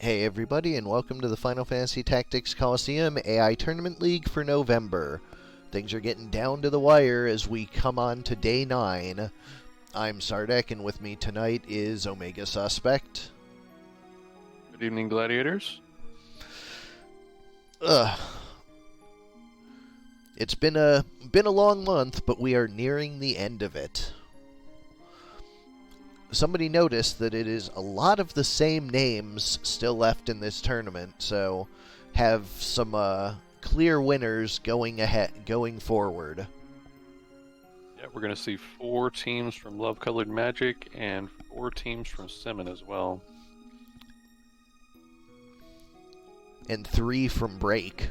Hey everybody, and welcome to the Final Fantasy Tactics Colosseum AI Tournament League for November. Things are getting down to the wire as we come on to Day 9. I'm Sardek, and with me tonight is Omegasuspekt. Good evening, gladiators. It's been a long month, but we are nearing the end of it. Somebody noticed that it is a lot of the same names still left in this tournament, so have some clear winners going forward. Yeah, we're going to see 4 teams from Love Colored Magic and 4 teams from Simmon as well. And 3 from Break.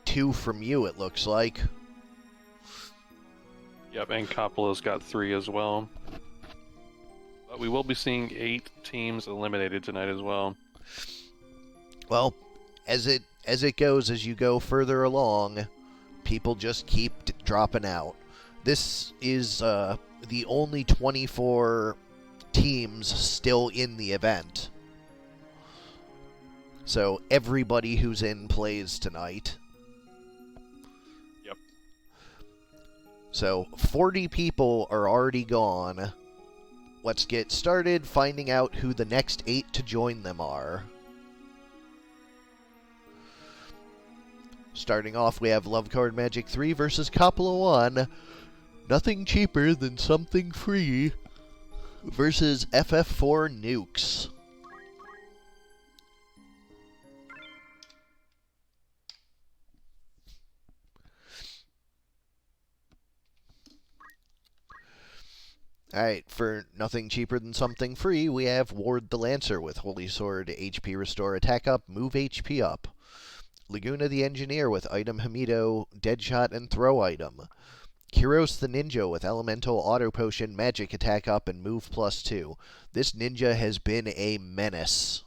2 from you, it looks like. Yep, and Coppola's got 3 as well. But we will be seeing 8 teams eliminated tonight as well. Well, as it goes, as you go further along, people just keep dropping out. This is the only 24 teams still in the event. So everybody who's in plays tonight. Yep. So 40 people are already gone. Let's get started finding out who the next 8 to join them are. Starting off, we have Love Card Magic 3 versus Coppola 1. Nothing cheaper than something free versus FF4 Nukes. Alright, for nothing cheaper than something free, we have Ward the Lancer with Holy Sword, HP Restore, Attack Up, Move HP Up. Laguna the Engineer with Item Hamido, Deadshot, and Throw Item. Kyros the Ninja with Elemental Auto Potion, Magic Attack Up, and Move +2. This ninja has been a menace.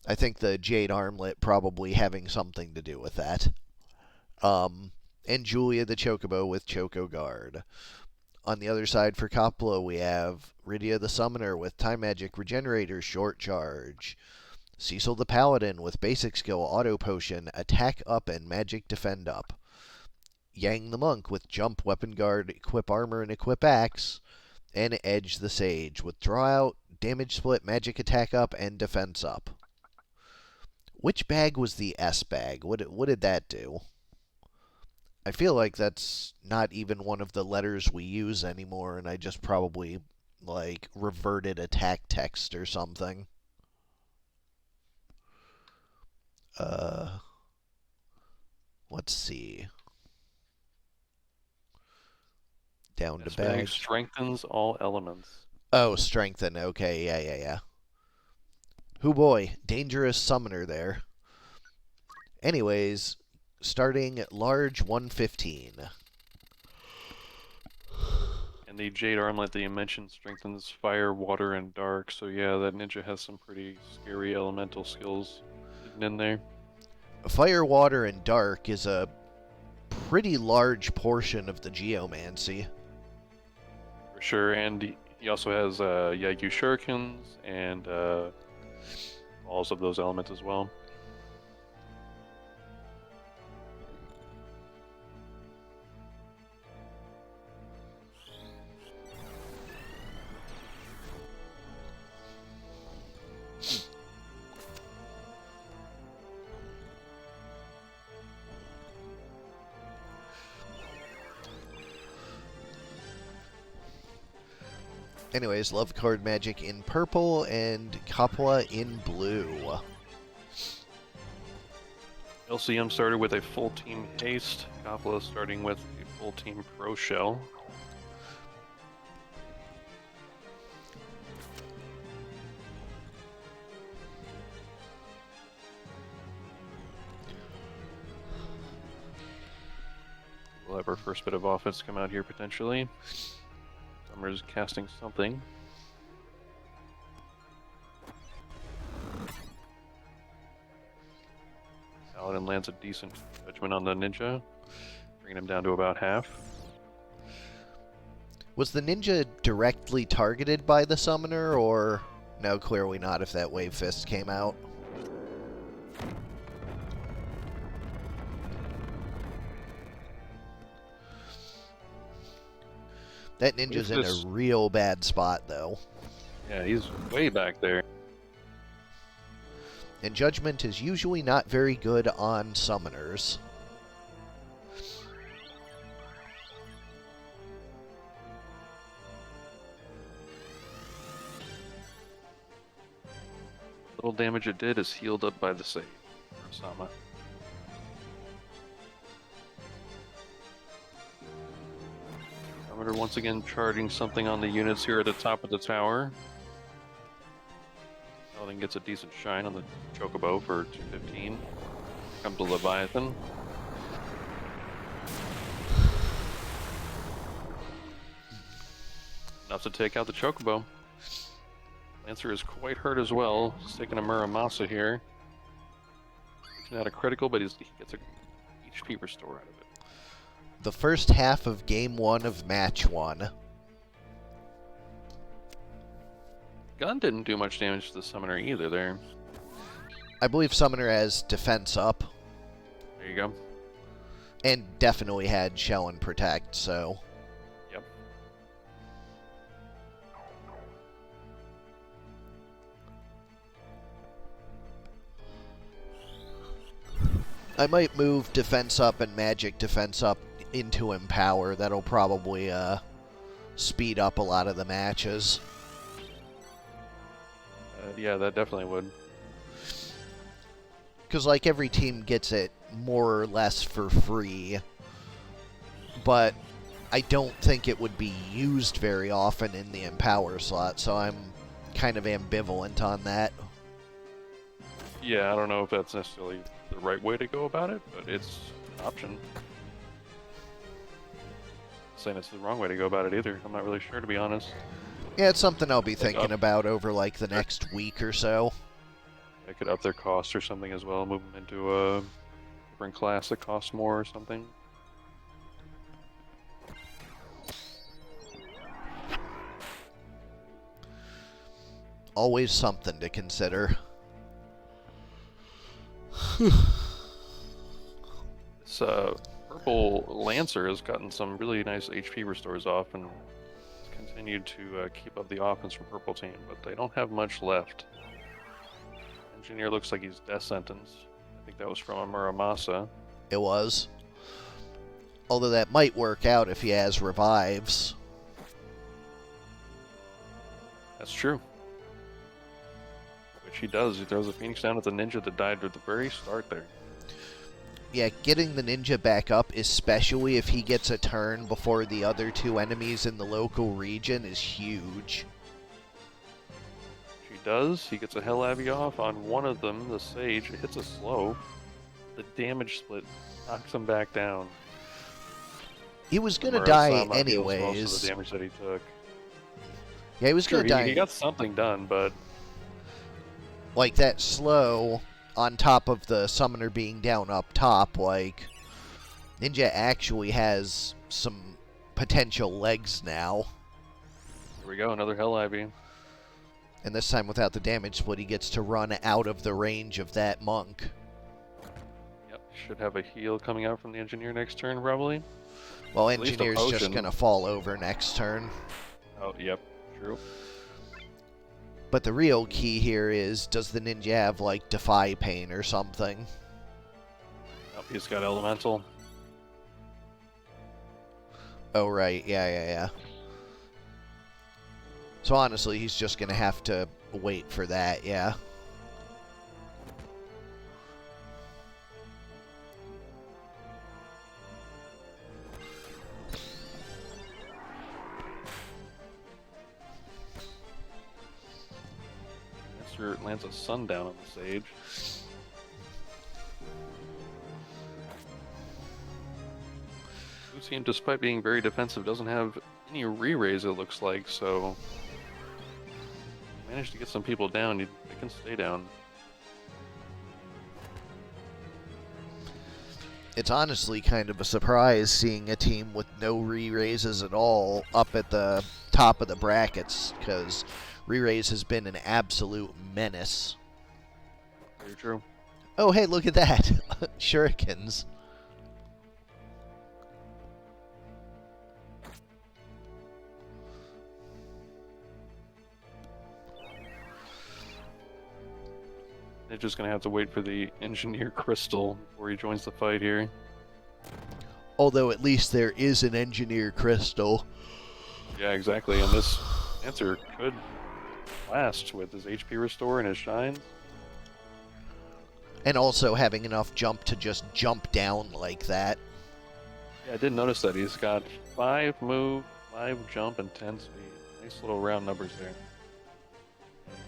I think the Jade Armlet probably having something to do with that. And Julia the Chocobo with Choco Guard. On the other side for Coppola, we have Rydia the Summoner with Time Magic Regenerator, Short Charge. Cecil the Paladin with Basic Skill, Auto Potion, Attack Up, and Magic Defend Up. Yang the Monk with Jump, Weapon Guard, Equip Armor, and Equip Axe. And Edge the Sage with Draw Out, Damage Split, Magic Attack Up, and Defense Up. Which bag was the S bag? What did that do? I feel like that's not even one of the letters we use anymore, and I just probably, like, reverted attack text or something. Let's see. Down to bag. Strengthens all elements. Oh, strengthen. Okay, yeah. Hoo boy, dangerous summoner there. Anyways, starting at large 115. And the Jade Armlet that you mentioned strengthens fire, water, and dark. So yeah, that ninja has some pretty scary elemental skills hidden in there. Fire, water, and dark is a pretty large portion of the Geomancy. For sure, and he also has Yagyu Shurikens and balls of those elements as well. Anyways, Love Card Magic in purple and Coppola in blue. LCM started with a full team haste. Coppola starting with a full team pro shell. We'll have our first bit of offense come out here potentially. Summer's casting something. Paladin lands a decent judgment on the ninja, bringing him down to about half. Was the ninja directly targeted by the summoner, or... No, clearly not if that wave fist came out. That ninja's in a real bad spot, though. Yeah, he's way back there. And Judgment is usually not very good on summoners. Little damage it did is healed up by the save. Osama. Barometer once again charging something on the units here at the top of the tower. Then gets a decent shine on the Chocobo for 215. Comes the Leviathan. Enough to take out the Chocobo. Lancer is quite hurt as well. He's taking a Muramasa here. He's not a critical, but he gets a HP restore out of it. The first half of Game 1 of Match 1. Gun didn't do much damage to the Summoner either there. I believe Summoner has defense up. There you go. And definitely had Shell and Protect, so... Yep. I might move defense up and magic defense up into Empower. That'll probably speed up a lot of the matches. Yeah, that definitely would. Because, like, every team gets it more or less for free. But I don't think it would be used very often in the Empower slot, so I'm kind of ambivalent on that. Yeah, I don't know if that's necessarily the right way to go about it, but it's an option. I'm saying it's the wrong way to go about it either. I'm not really sure, to be honest. Yeah, it's something I'll be thinking about over, like, the next week or so. I could up their cost or something as well, move them into a different class that costs more or something. Always something to consider. This purple Lancer has gotten some really nice HP restores off and has continued to keep up the offense from Purple Team, but they don't have much left. Engineer looks like he's death sentence. I think that was from a Muramasa. It was. Although that might work out if he has revives. That's true. Which he does. He throws a Phoenix down at the ninja that died at the very start there. Yeah, getting the ninja back up, especially if he gets a turn before the other two enemies in the local region, is huge. He does. He gets a Hell Abbey off on one of them, the Sage. It hits a slow. The damage split knocks him back down. He was going to die Murasama anyways. feels most of the damage that he took. Yeah, he was going to die. He got something done, but... Like, that slow on top of the summoner being down up top, like... Ninja actually has some potential legs now. Here we go, another Hell Abbey. And this time without the damage split, he gets to run out of the range of that monk. Yep, should have a heal coming out from the engineer next turn, probably. Well, engineer's just going to fall over next turn. Oh, yep, true. But the real key here is, does the ninja have, like, Defy Pain or something? Nope, he's got Elemental. Oh, right, yeah. So honestly, he's just going to have to wait for that, yeah. Master lands a Sundown on the Sage. Blue team, despite being very defensive, doesn't have any re-raise, it looks like, so... Managed to get some people down, they can stay down. It's honestly kind of a surprise seeing a team with no re-raises at all up at the top of the brackets, because re-raise has been an absolute menace. Very true. Oh, hey, look at that. Shurikens. They're just going to have to wait for the engineer crystal before he joins the fight here. Although at least there is an engineer crystal. Yeah, exactly. And this Lancer could last with his HP restore and his shines. And also having enough jump to just jump down like that. Yeah, I did notice that. He's got 5 move, 5 jump, and 10 speed. Nice little round numbers there.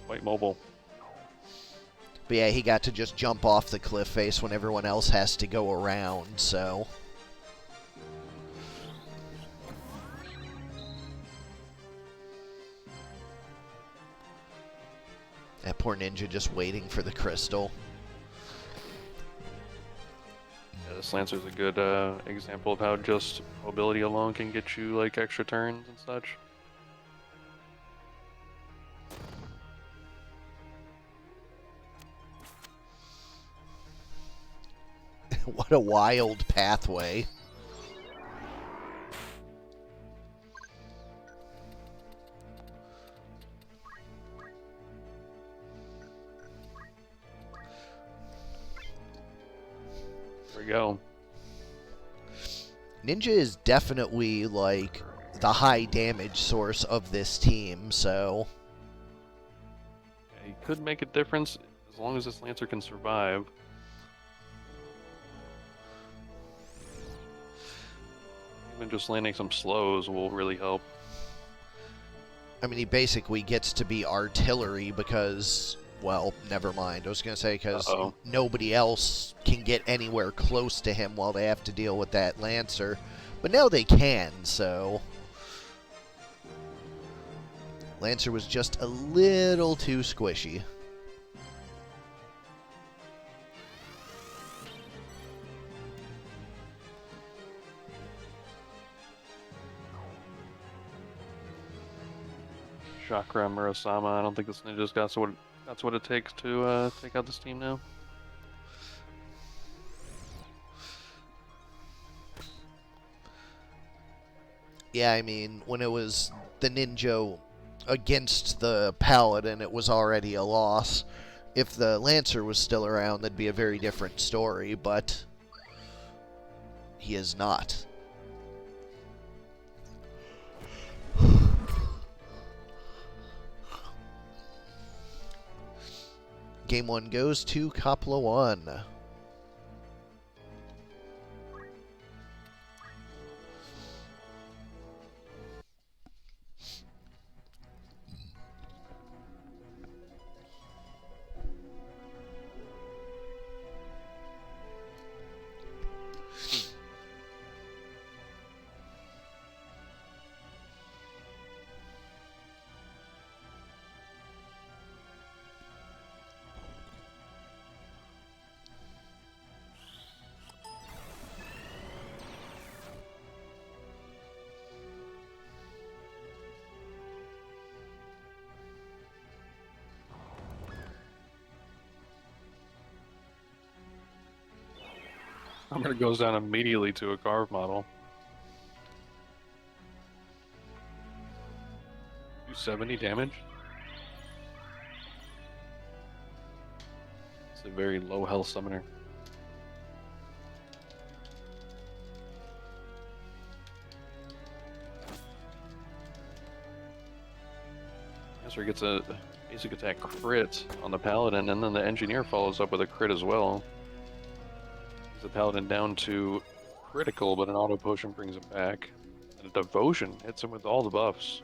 Quite mobile. But yeah, he got to just jump off the cliff face when everyone else has to go around, so... That poor ninja just waiting for the crystal. Yeah, this Lancer's a good example of how just mobility alone can get you like extra turns and such. What a wild pathway. There we go. Ninja is definitely, like, the high damage source of this team, so... Yeah, he could make a difference as long as this Lancer can survive. Even just landing some slows will really help. I mean, he basically gets to be artillery because... Well, never mind. I was going to say because nobody else can get anywhere close to him while they have to deal with that Lancer. But now they can, so... Lancer was just a little too squishy. Chakra Murasama, I don't think this ninja's got what it takes to take out this team now. Yeah, I mean, when it was the ninja against the paladin, it was already a loss. If the Lancer was still around, that'd be a very different story, but he is not. Game 1 goes to Coppola 1. It goes down immediately to a carve model. 270 damage. It's a very low health summoner. Lancer gets a basic attack crit on the paladin, and then the engineer follows up with a crit as well. The paladin down to critical, but an auto potion brings him back. And a devotion hits him with all the buffs.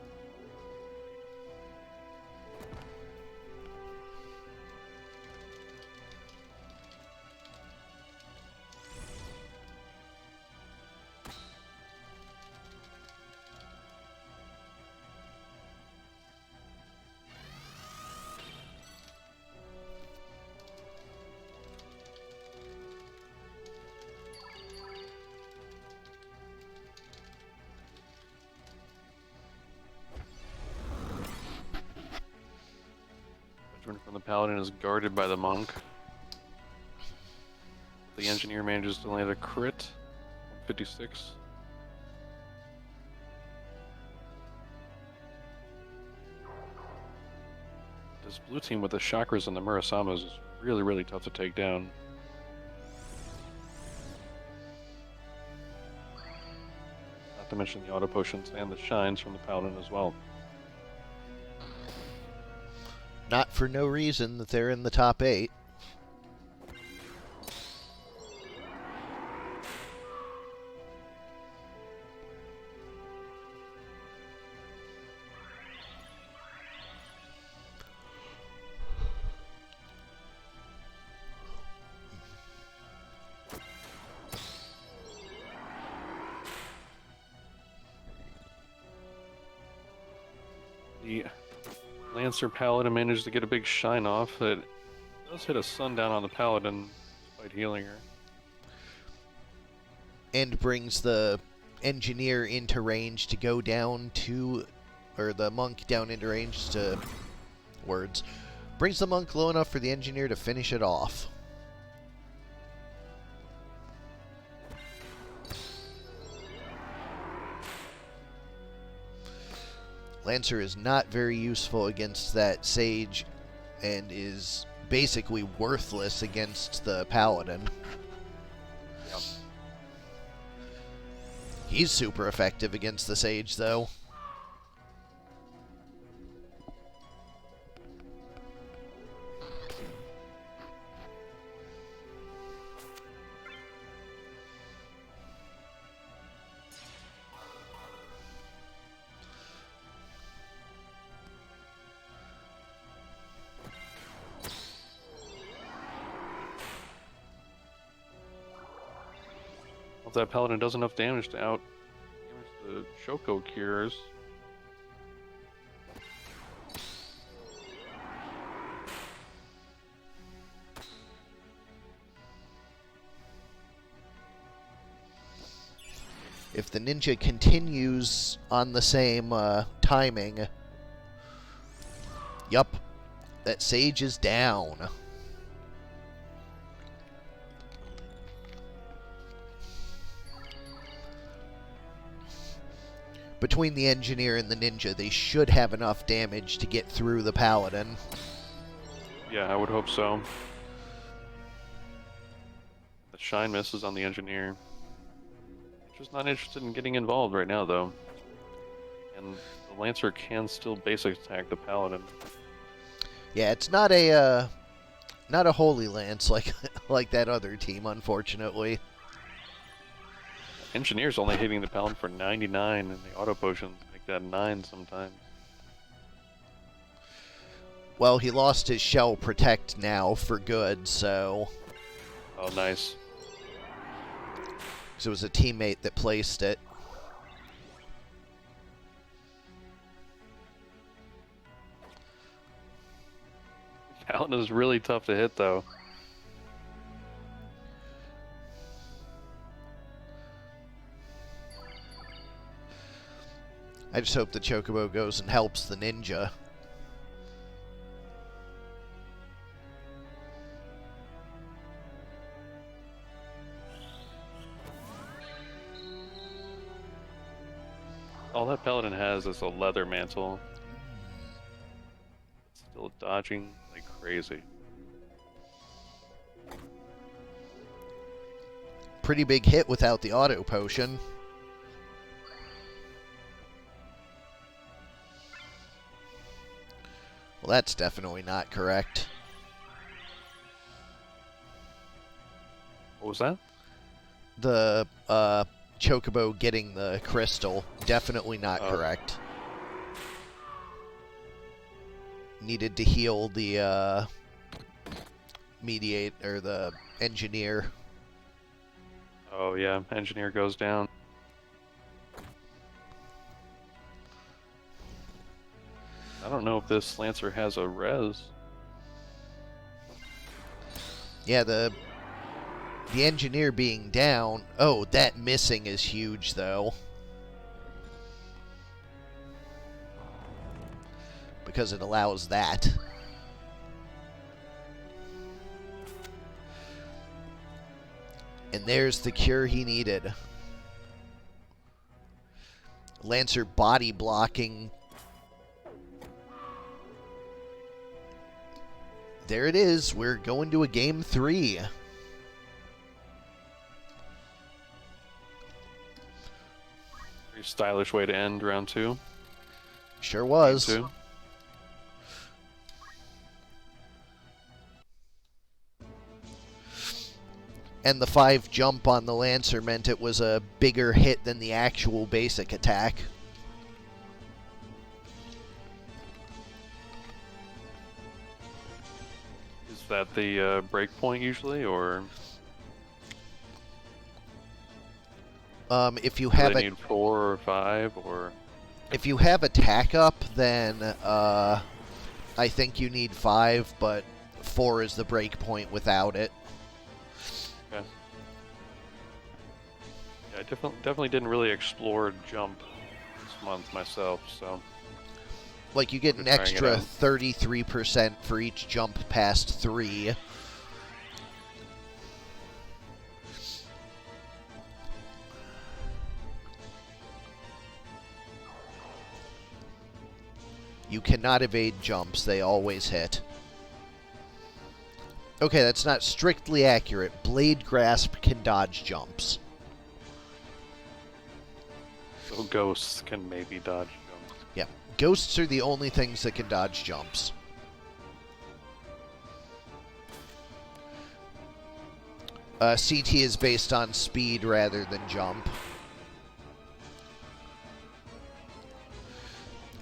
movement from the Paladin is guarded by the Monk. The Engineer manages to land a crit. 56. This blue team with the Chakras and the Murasamas is really, really tough to take down. Not to mention the auto potions and the shines from the Paladin as well. Not for no reason that they're in the top 8. The Lancer Paladin managed to get a big shine off. It does hit a sundown on the Paladin despite healing her. And brings the Engineer into range to go down to... Or the Monk down into range to... Words. Brings the Monk low enough for the Engineer to finish it off. Lancer is not very useful against that Sage and is basically worthless against the Paladin. Yep. He's super effective against the Sage, though. If that Paladin does enough damage to out damage the Shoko cures. If the ninja continues on the same timing... Yup, that Sage is down. Between the Engineer and the Ninja, they should have enough damage to get through the Paladin. Yeah, I would hope so. The shine misses on the Engineer. Just not interested in getting involved right now, though. And the Lancer can still basic attack the Paladin. Yeah, it's not a Holy Lance like like that other team, unfortunately. Engineer's only hitting the Paladin for 99, and the auto potions make that 9 sometimes. Well, he lost his Shell Protect now for good, so... Oh, nice. So it was a teammate that placed it. Paladin is really tough to hit, though. I just hope the Chocobo goes and helps the Ninja. All that Paladin has is a leather mantle. It's still dodging like crazy. Pretty big hit without the auto potion. Well, that's definitely not correct. What was that? The Chocobo getting the crystal, definitely not correct. Needed to heal the mediate or the Engineer. Oh yeah, Engineer goes down. I don't know if this Lancer has a res. Yeah, the Engineer being down. Oh, that missing is huge, though. Because it allows that. And there's the cure he needed. Lancer body blocking. There it is. We're going to a game 3. Very stylish way to end round 2. Sure was. Game 2. And the 5 jump on the Lancer meant it was a bigger hit than the actual basic attack. Is that the break point usually, or If you do have they need 4 or 5, or if you have attack up, then I think you need 5, but 4 is the break point without it. okay. Yeah, I definitely didn't really explore jump this month myself, so Like, you get an Trying it extra out. 33% for each jump past 3. You cannot evade jumps. They always hit. Okay, that's not strictly accurate. Blade Grasp can dodge jumps. so ghosts can maybe dodge jumps. Yeah. Ghosts are the only things that can dodge jumps. CT is based on speed rather than jump.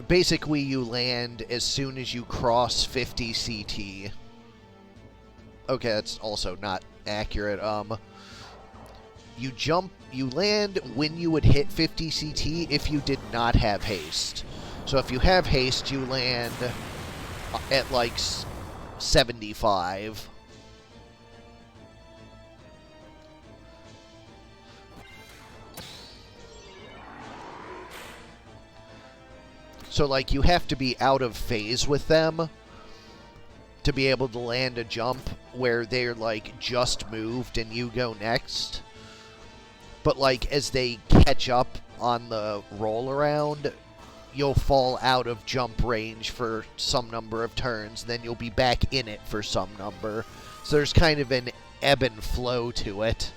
Basically, you land as soon as you cross 50 CT. Okay, that's also not accurate. You land when you would hit 50 CT if you did not have haste. So if you have haste, you land at like 75. So, like, you have to be out of phase with them to be able to land a jump where they're, like, just moved and you go next. But, like, as they catch up on the roll around, you'll fall out of jump range for some number of turns, then you'll be back in it for some number. So there's kind of an ebb and flow to it.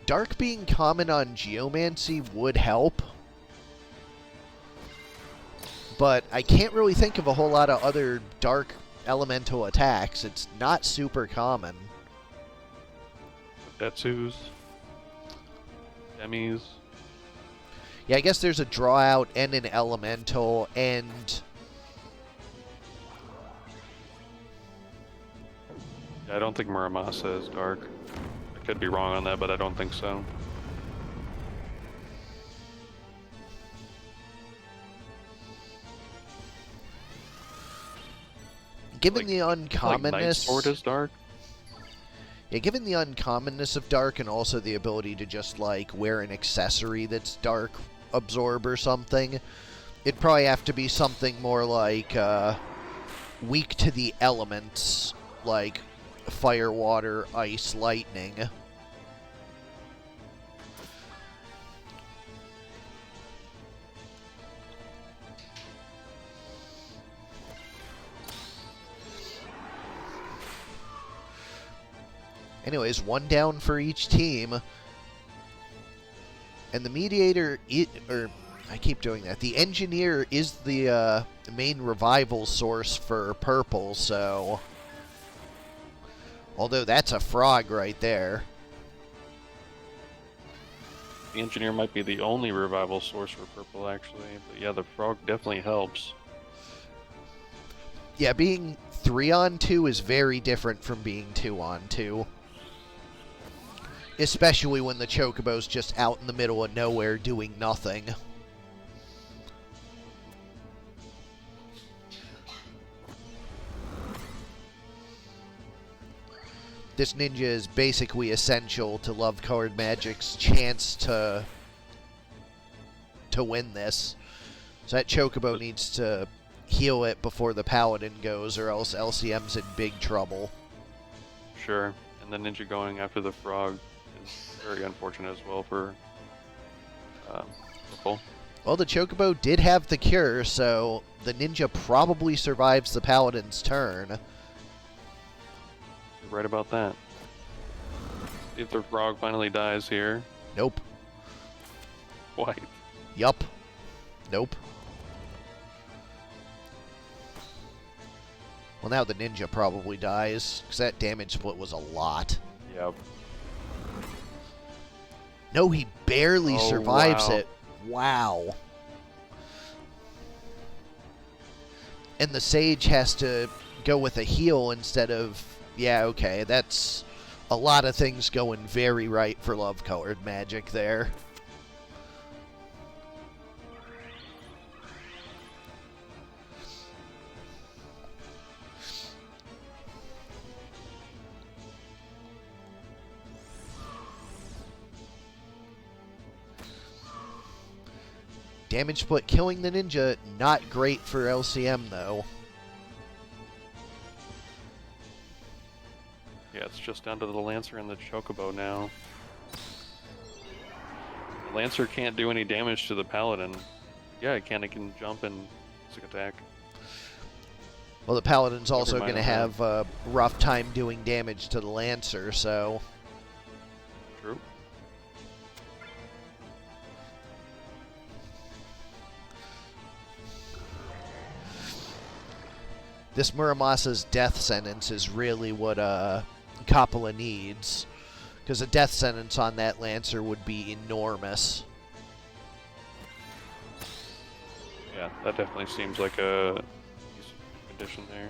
Dark being common on Geomancy would help, but I can't really think of a whole lot of other Dark elemental attacks. It's not super common. Tetsus, Demis. Yeah, I guess there's a draw out and an elemental, and I don't think Muramasa is dark. I could be wrong on that, but I don't think so. given Like- the Like uncommonness, Nightsword is dark. yeah, given the uncommonness of Dark and also the ability to just like wear an accessory that's Dark Absorb or something, it'd probably have to be something more like weak to the elements, like fire, water, ice, lightning. Anyways, 1 down for each team. And the mediator, I keep doing that. The engineer is the main revival source for purple, so... Although that's a frog right there. The engineer might be the only revival source for purple, actually. But yeah, the frog definitely helps. Yeah, being 3-on-2 is very different from being 2-on-2. Especially when the Chocobo's just out in the middle of nowhere doing nothing. This ninja is basically essential to Love Colored Magic's chance to win this. So that Chocobo needs to heal it before the Paladin goes, or else LCM's in big trouble. Sure. And the ninja going after the frog is very unfortunate as well for purple. Well, the Chocobo did have the cure, so the ninja probably survives the Paladin's turn. You're right about that. See if the frog finally dies here. Nope. Why? Yup. Nope. Well, now the ninja probably dies, because that damage split was a lot. Yep. No, he barely survives wow. it. Wow. And the Sage has to go with a heal instead of... Yeah, okay, that's a lot of things going very right for Love-Colored Magic there. Damage split killing the ninja, not great for LCM though. Yeah, it's just down to the Lancer and the Chocobo now. The Lancer can't do any damage to the Paladin. Yeah, it can jump and basic attack. Well, the Paladin's also mind going to on have a rough time doing damage to the Lancer, so... True. This Muramasa's death sentence is really what Coppola needs. Because a death sentence on that Lancer would be enormous. Yeah, that definitely seems like a decent condition there.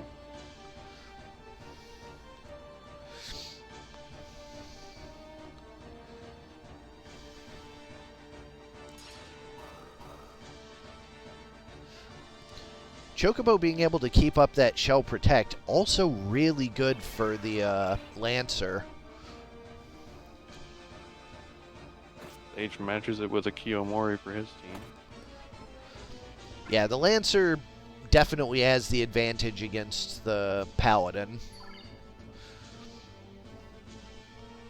Chocobo being able to keep up that Shell Protect, also really good for the Lancer. Sage matches it with a Kiyomori for his team. Yeah, the Lancer definitely has the advantage against the Paladin.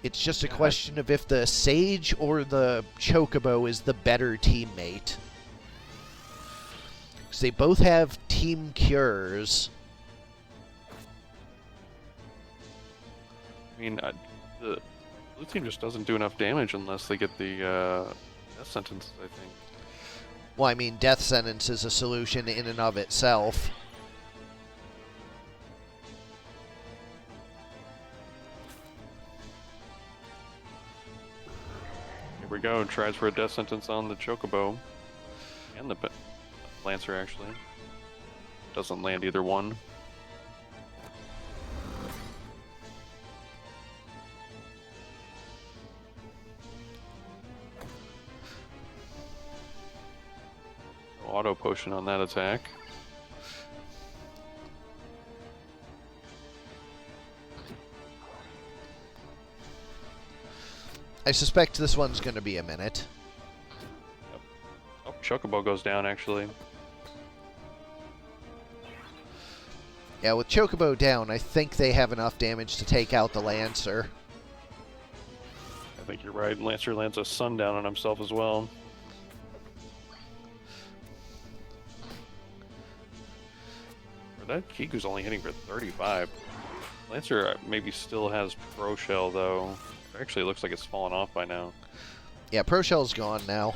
It's just a question of if the Sage or the Chocobo is the better teammate. Because they both have team cures. I mean, the blue team just doesn't do enough damage unless they get the death sentence, I think. Well, I mean, death sentence is a solution in and of itself. Here we go. Tries for a death sentence on the Chocobo. And the Lancer, actually. Doesn't land either one. Auto potion on that attack. I suspect this one's going to be a minute. Yep. Oh, Chocobo goes down, actually. Yeah, with Chocobo down, I think they have enough damage to take out the Lancer. I think you're right. Lancer lands a sundown on himself as well. That Kiku's only hitting for 35. Lancer maybe still has Pro Shell, though. It actually looks like it's fallen off by now. Yeah, Pro Shell's gone now.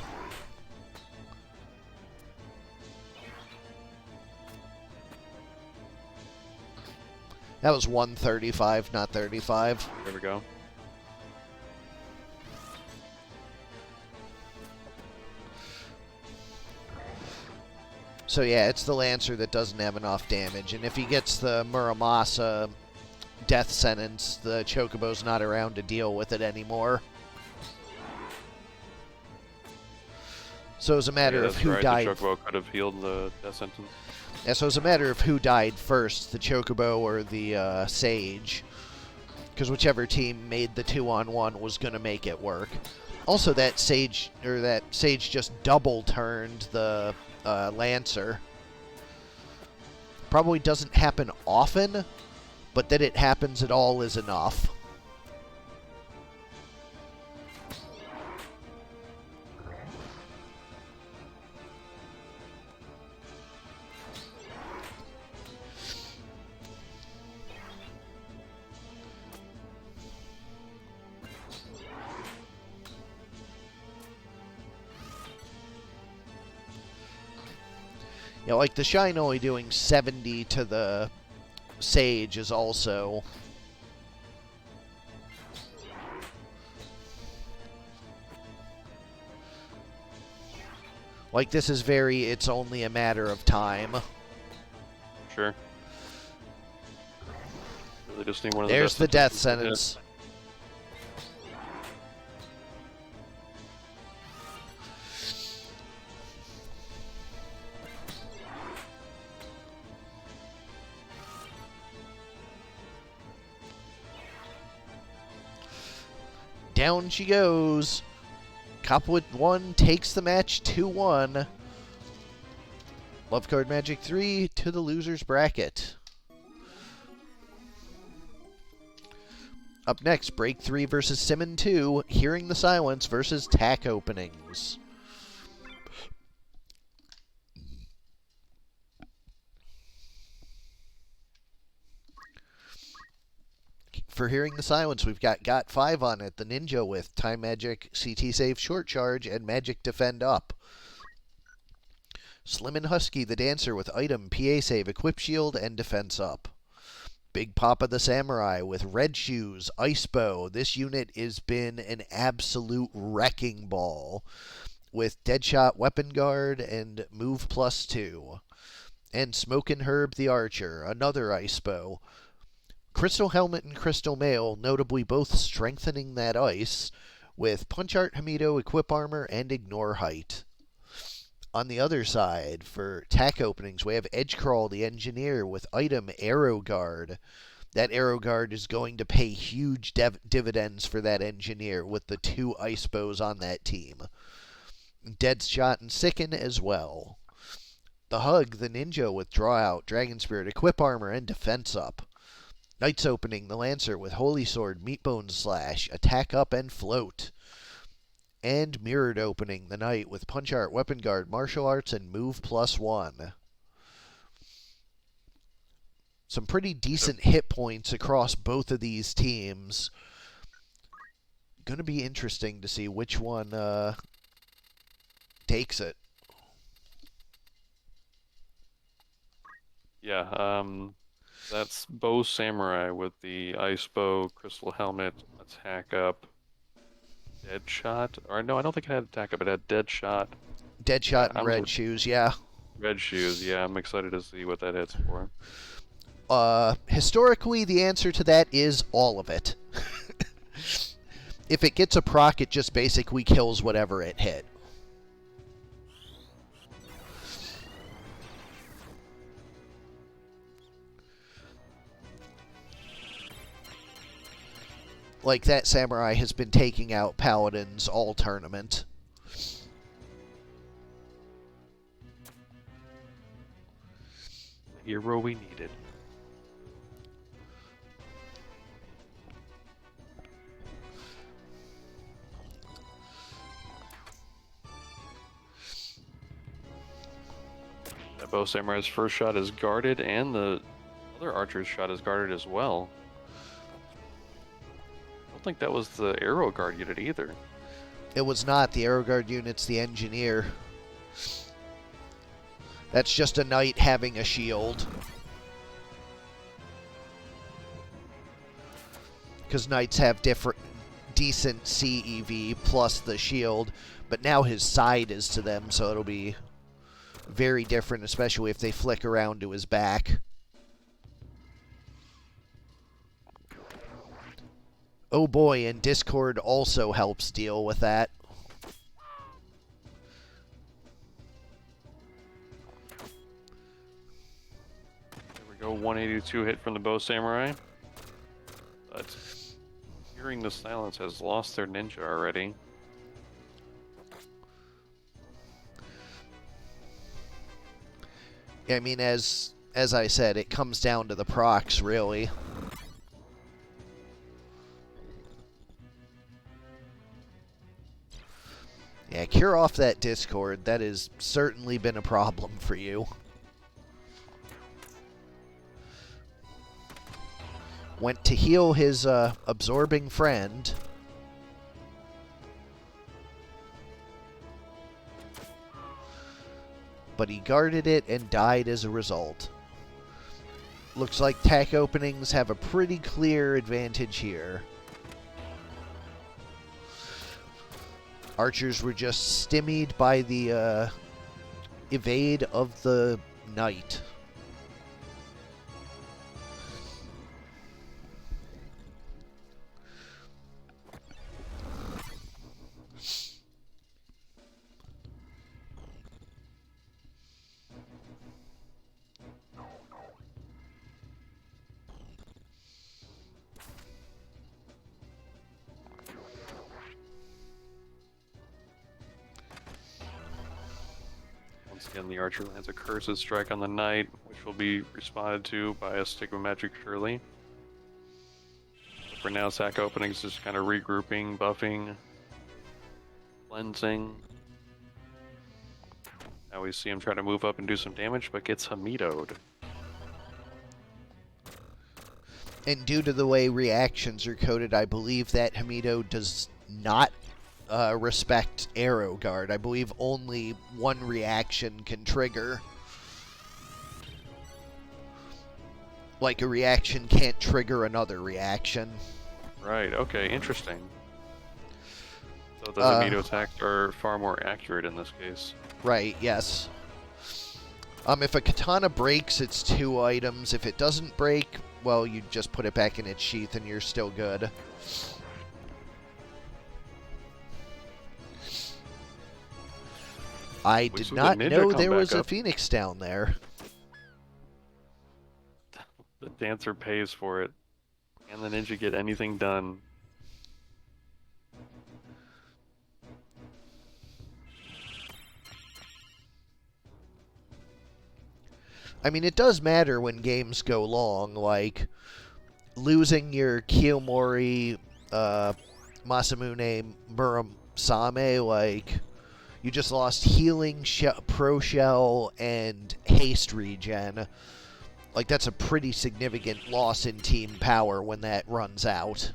That was 135, not 35. There we go. So yeah, it's the Lancer that doesn't have enough damage, and if he gets the Muramasa death sentence, the Chocobo's not around to deal with it anymore. So it's a matter of who died. The Chocobo could have healed the death sentence. Yeah, so it's a matter of who died first, the Chocobo or the Sage. Because whichever team made the 2-on-1 was going to make it work. Also, that Sage just double turned the Lancer. Probably doesn't happen often, but that it happens at all is enough. You know, like the Shine only doing 70 to the Sage is also... Like, this is very, it's only a matter of time. Sure. Really just need one of the There's best the death sentences. sentence. Down she goes. Coppola 1 takes the match 2-1. Love Card Magic 3 to the loser's bracket. Up next, Break 3 versus Simmon 2, Hearing the Silence versus Tack Openings. For Hearing the Silence, we've got 5 on it. The Ninja with Time Magic, CT Save Short Charge, and Magic Defend Up. Slim and Husky, the Dancer with Item, PA Save, Equip Shield, and Defense Up. Big Papa the Samurai with Red Shoes, Ice Bow. This unit has been an absolute wrecking ball with Deadshot Weapon Guard and Move +2. And Smokin' Herb the Archer, another Ice Bow. Crystal Helmet and Crystal Mail, notably both strengthening that ice, with Punch Art Hamido, Equip Armor, and Ignore Height. On the other side, for Tack Openings, we have Edgecrawl the Engineer with Item Arrow Guard. That Arrow Guard is going to pay huge dividends for that Engineer with the 2 Ice Bows on that team. Deadshot and Sicken as well. The Hug the Ninja with Draw Out, Dragon Spirit, Equip Armor, and Defense Up. Knight's Opening the Lancer with Holy Sword, Meatbone Slash, Attack Up, and Float. And Mirrored Opening the Knight with Punch Art, Weapon Guard, Martial Arts, and Move +1. Some pretty decent hit points across both of these teams. Going to be interesting to see which one takes it. Yeah, that's Bow Samurai with the Ice Bow, Crystal Helmet, Attack Up, Deadshot. Or no, I don't think it had Attack Up. It had Deadshot. Deadshot and Red Shoes, yeah. Red Shoes, yeah. I'm excited to see what that hits for. Historically, the answer to that is all of it. If it gets a proc, it just basically kills whatever it hit. Like, that Samurai has been taking out Paladins all tournament. The hero we needed. That Bow Samurai's first shot is guarded, and the other archer's shot is guarded as well. I don't think that was the Arrow Guard unit either. It was not. The Arrow Guard unit's the Engineer. That's just a knight having a shield. Because knights have decent CEV plus the shield, but now his side is to them, so it'll be very different, especially if they flick around to his back. Oh boy, and Discord also helps deal with that. There we go, 182 hit from the Bow Samurai. But Hearing the Silence has lost their ninja already. I mean, as as I said, it comes down to the procs, really. Yeah, cure off that Discord. That has certainly been a problem for you. Went to heal his absorbing friend. But he guarded it and died as a result. Looks like tack openings have a pretty clear advantage here. Archers were just stymied by the evade of the knight. Again, the archer lands a Curse's Strike on the knight, which will be responded to by a Stigma Magic surely. For now, sack openings just kind of regrouping, buffing, cleansing. Now we see him try to move up and do some damage, but gets Hamido'd. And due to the way reactions are coded, I believe that Hamido does not respect Arrow Guard. I believe only one reaction can trigger. Like a reaction can't trigger another reaction. Right, okay, interesting. So the Hamido attacks are far more accurate in this case. Right, yes. If a katana breaks, it's 2 items. If it doesn't break, well, you just put it back in its sheath and you're still good. I did not know there was a Phoenix down there. The dancer pays for it. Can the ninja get anything done? I mean, it does matter when games go long, like losing your Kiyomori, Masamune Murasame, like you just lost healing, pro shell, and haste regen. Like, that's a pretty significant loss in team power when that runs out.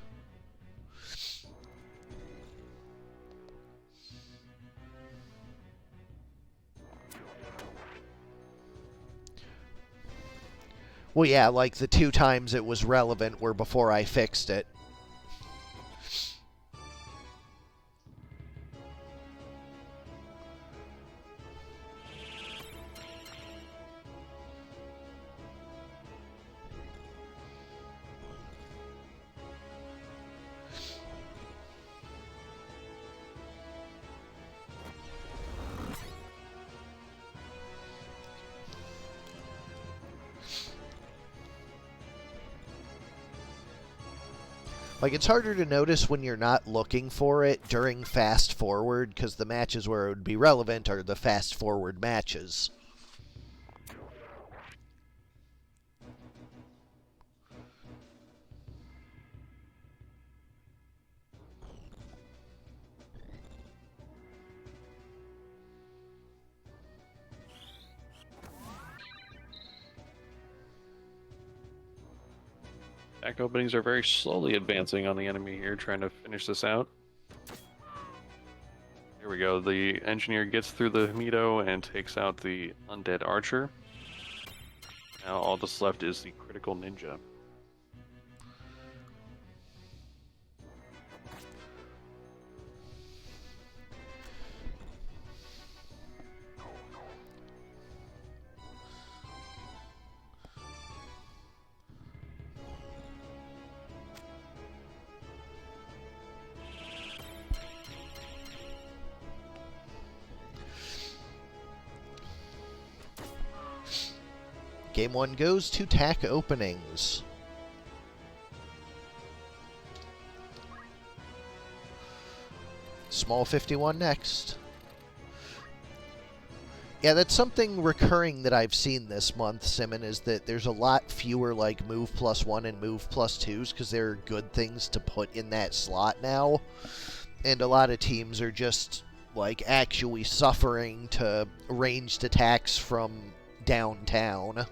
Well, yeah, like the 2 times it was relevant were before I fixed it. Like, it's harder to notice when you're not looking for it during fast forward, because the matches where it would be relevant are the fast forward matches. Back openings are very slowly advancing on the enemy here, trying to finish this out. Here we go. The engineer gets through the Hamido and takes out the undead archer. Now all that's left is the critical ninja. Game 1 goes to tack openings. Small 51 next. Yeah, that's something recurring that I've seen this month, Simmon, is that there's a lot fewer, like, move +1 and move +2s, because there are good things to put in that slot now. And a lot of teams are just, like, actually suffering to ranged attacks from downtown.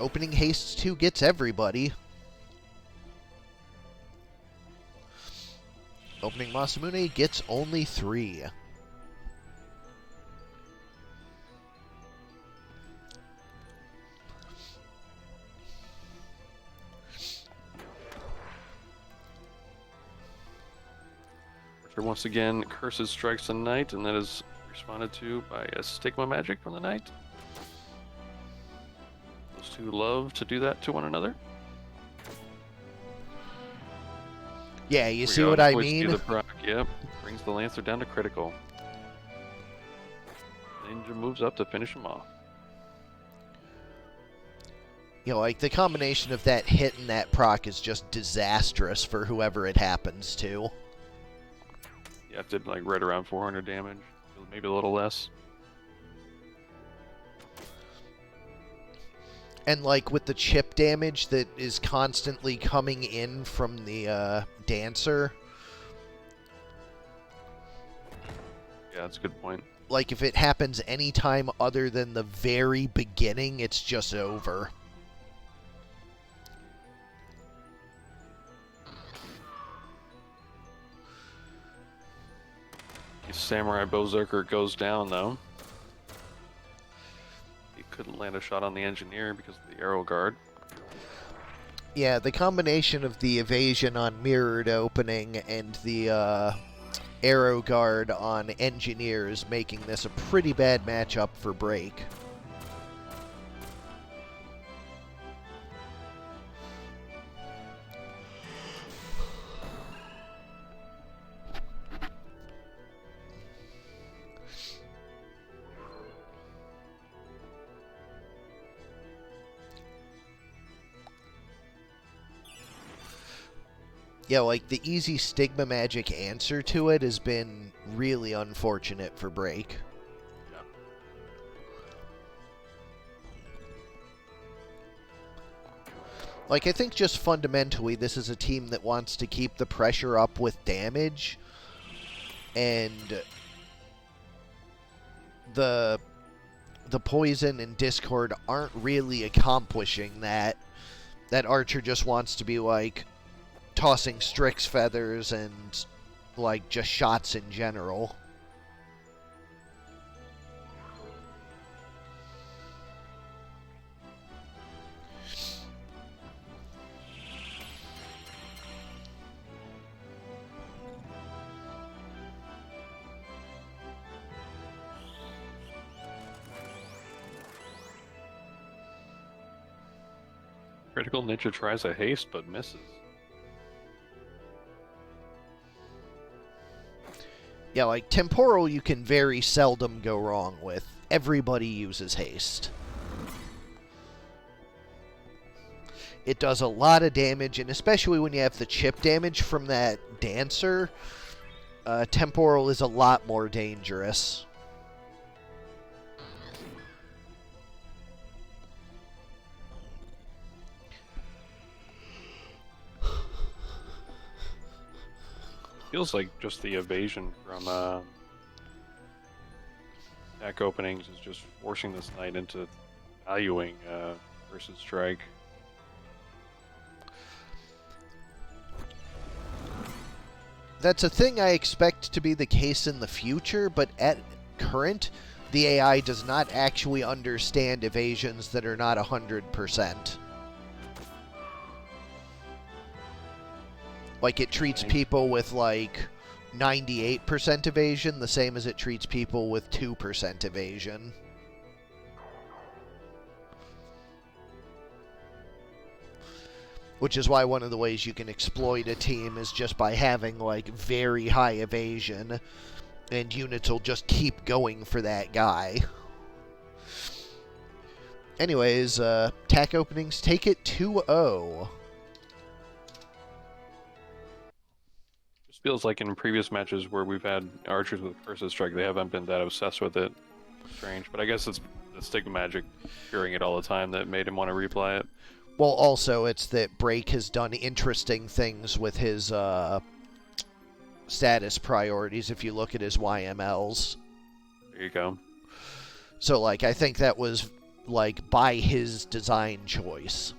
Opening haste 2 gets everybody. Opening Masamune gets only 3. Archer once again curses strikes the knight, and that is responded to by a stigma magic from the knight. Those two love to do that to one another. Yeah, you see what I mean? The proc, yep. Brings the Lancer down to critical. Ninja moves up to finish him off. You know, like, the combination of that hit and that proc is just disastrous for whoever it happens to. Yeah, it did, like, right around 400 damage. Maybe a little less. And, like, with the chip damage that is constantly coming in from the Dancer. Yeah, that's a good point. Like, if it happens any time other than the very beginning, it's just over. Samurai Berserker goes down, though. He couldn't land a shot on the engineer because of the arrow guard. Yeah, the combination of the evasion on mirrored opening and the arrow guard on engineers making this a pretty bad matchup for Break. Yeah, like, the easy stigma magic answer to it has been really unfortunate for Break. Yeah. Like, I think just fundamentally this is a team that wants to keep the pressure up with damage, and the poison and discord aren't really accomplishing that. That Archer just wants to be, like, tossing Strix feathers and, like, just shots in general. Critical Ninja tries a haste, but misses. Yeah, like, Temporal you can very seldom go wrong with. Everybody uses haste. It does a lot of damage, and especially when you have the chip damage from that Dancer, Temporal is a lot more dangerous. Feels like just the evasion from attack openings is just forcing this knight into valuing versus strike. That's a thing I expect to be the case in the future, but at current, the AI does not actually understand evasions that are not 100%. Like, it treats people with, like, 98% evasion the same as it treats people with 2% evasion. Which is why one of the ways you can exploit a team is just by having, like, very high evasion, and units will just keep going for that guy. Anyways, attack openings take it 2-0. feels like in previous matches where we've had archers with Curses Strike, they haven't been that obsessed with it. Strange, but I guess it's the Stigma Magic hearing it all the time that made him want to replay it. Well, also, it's that Break has done interesting things with his status priorities if you look at his YMLs. There you go. So, like, I think that was, like, by his design choice.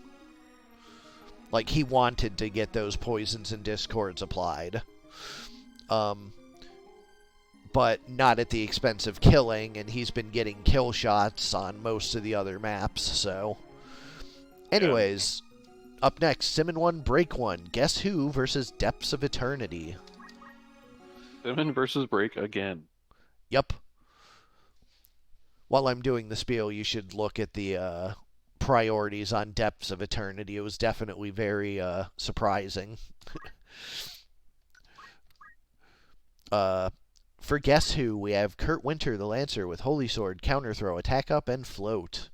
Like, he wanted to get those poisons and discords applied. But not at the expense of killing, and he's been getting kill shots on most of the other maps, so... Anyways, up next, Simmon 1, Break 1. Guess Who versus Depths of Eternity. Simmon versus Break again. Yep. While I'm doing the spiel, you should look at the priorities on Depths of Eternity. It was definitely very surprising. For Guess Who, we have Kurt Winter, the Lancer, with Holy Sword, Counter Throw, Attack Up, and Float.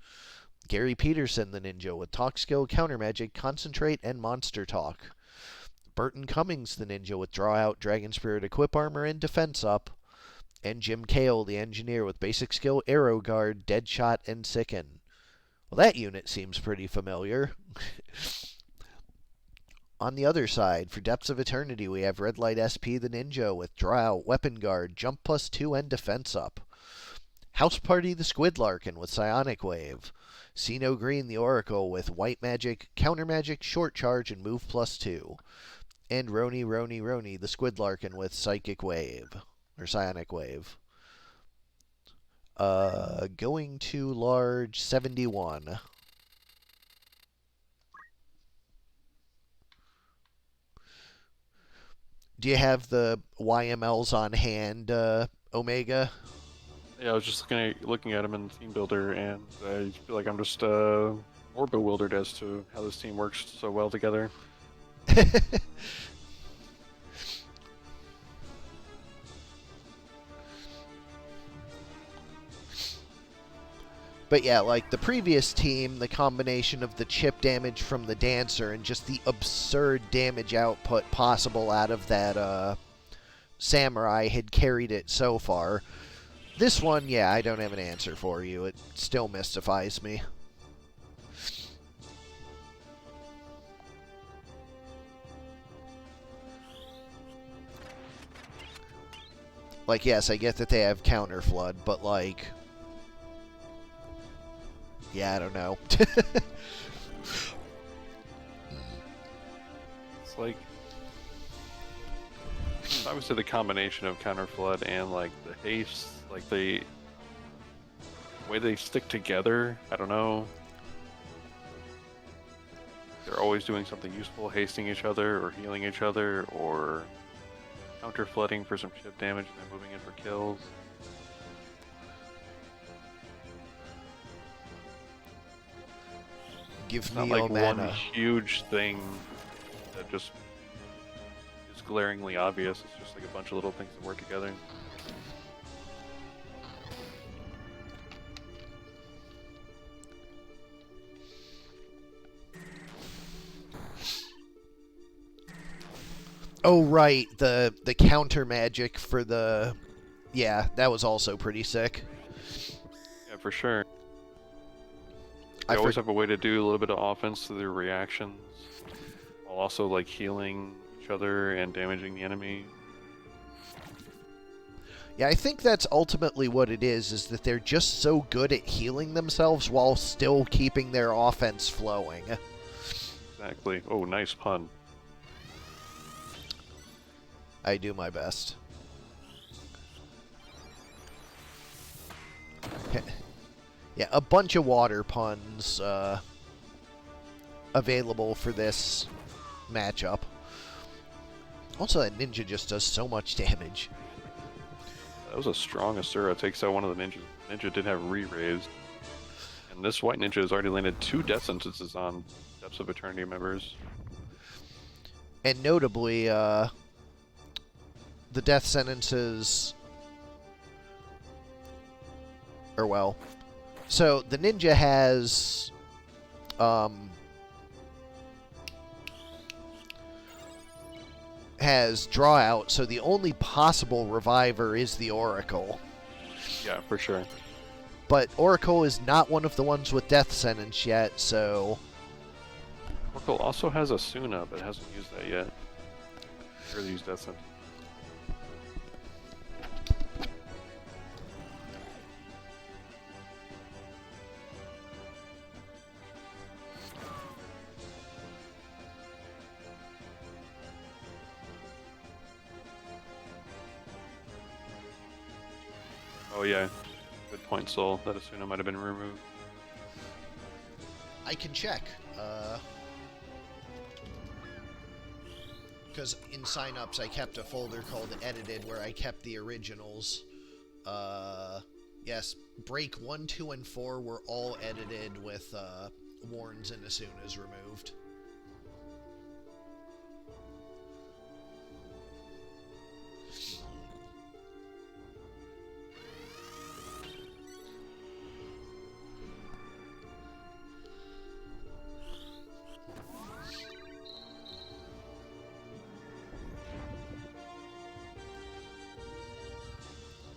Gary Peterson, the Ninja, with Talk Skill, Counter Magic, Concentrate, and Monster Talk. Burton Cummings, the Ninja, with Draw Out, Dragon Spirit, Equip Armor, and Defense Up. And Jim Cale, the Engineer, with Basic Skill, Arrow Guard, Deadshot, and Sicken. Well, that unit seems pretty familiar. On the other side, for Depths of Eternity, we have Red Light SP, the Ninja, with Draw Out, Weapon Guard, Jump +2, and Defense Up. House Party, the Squidlarkin, with Psionic Wave. Sino Green, the Oracle, with White Magic, Counter Magic, Short Charge, and Move +2. And Roni, the Squidlarkin, with Psychic Wave, or Psionic Wave. Going to large 71. Do you have the YMLs on hand, Omega? Yeah, I was just looking at him in the team builder, and I feel like I'm just more bewildered as to how this team works so well together. But yeah, like the previous team, the combination of the chip damage from the Dancer and just the absurd damage output possible out of that Samurai had carried it so far. This one, yeah, I don't have an answer for you. It still mystifies me. Like, yes, I get that they have Counter Flood, but like... Yeah, I don't know. It's like, I would say the combination of Counter Flood and like the haste, like the way they stick together, I don't know. They're always doing something useful, hasting each other or healing each other or counter flooding for some chip damage and then moving in for kills. Give Not me like mana. one huge thing that just is glaringly obvious. It's just like a bunch of little things that work together. Oh, right. The counter magic for the... Yeah, that was also pretty sick. Yeah, for sure. They always have a way to do a little bit of offense through their reactions, while also like healing each other and damaging the enemy. Yeah, I think that's ultimately what it is that they're just so good at healing themselves while still keeping their offense flowing. Exactly. Oh, nice pun. I do my best. Yeah, a bunch of water puns available for this matchup. Also, that ninja just does so much damage. That was a strong Asura. Takes out one of the ninjas. Ninja did have re-raised. And this white ninja has already landed 2 death sentences on Depths of Eternity members. And notably, the death sentences... Or, well... So, the ninja has... has draw out, so the only possible reviver is the Oracle. Yeah, for sure. But Oracle is not one of the ones with death sentence yet, so... Oracle also has Asuna, but hasn't used that yet. Or used death sentence. Oh yeah, good point, Soul. That Asuna might have been removed. I can check. Because in signups I kept a folder called Edited where I kept the originals. Yes, break 1, 2, and 4 were all edited with Warns and Asunas removed.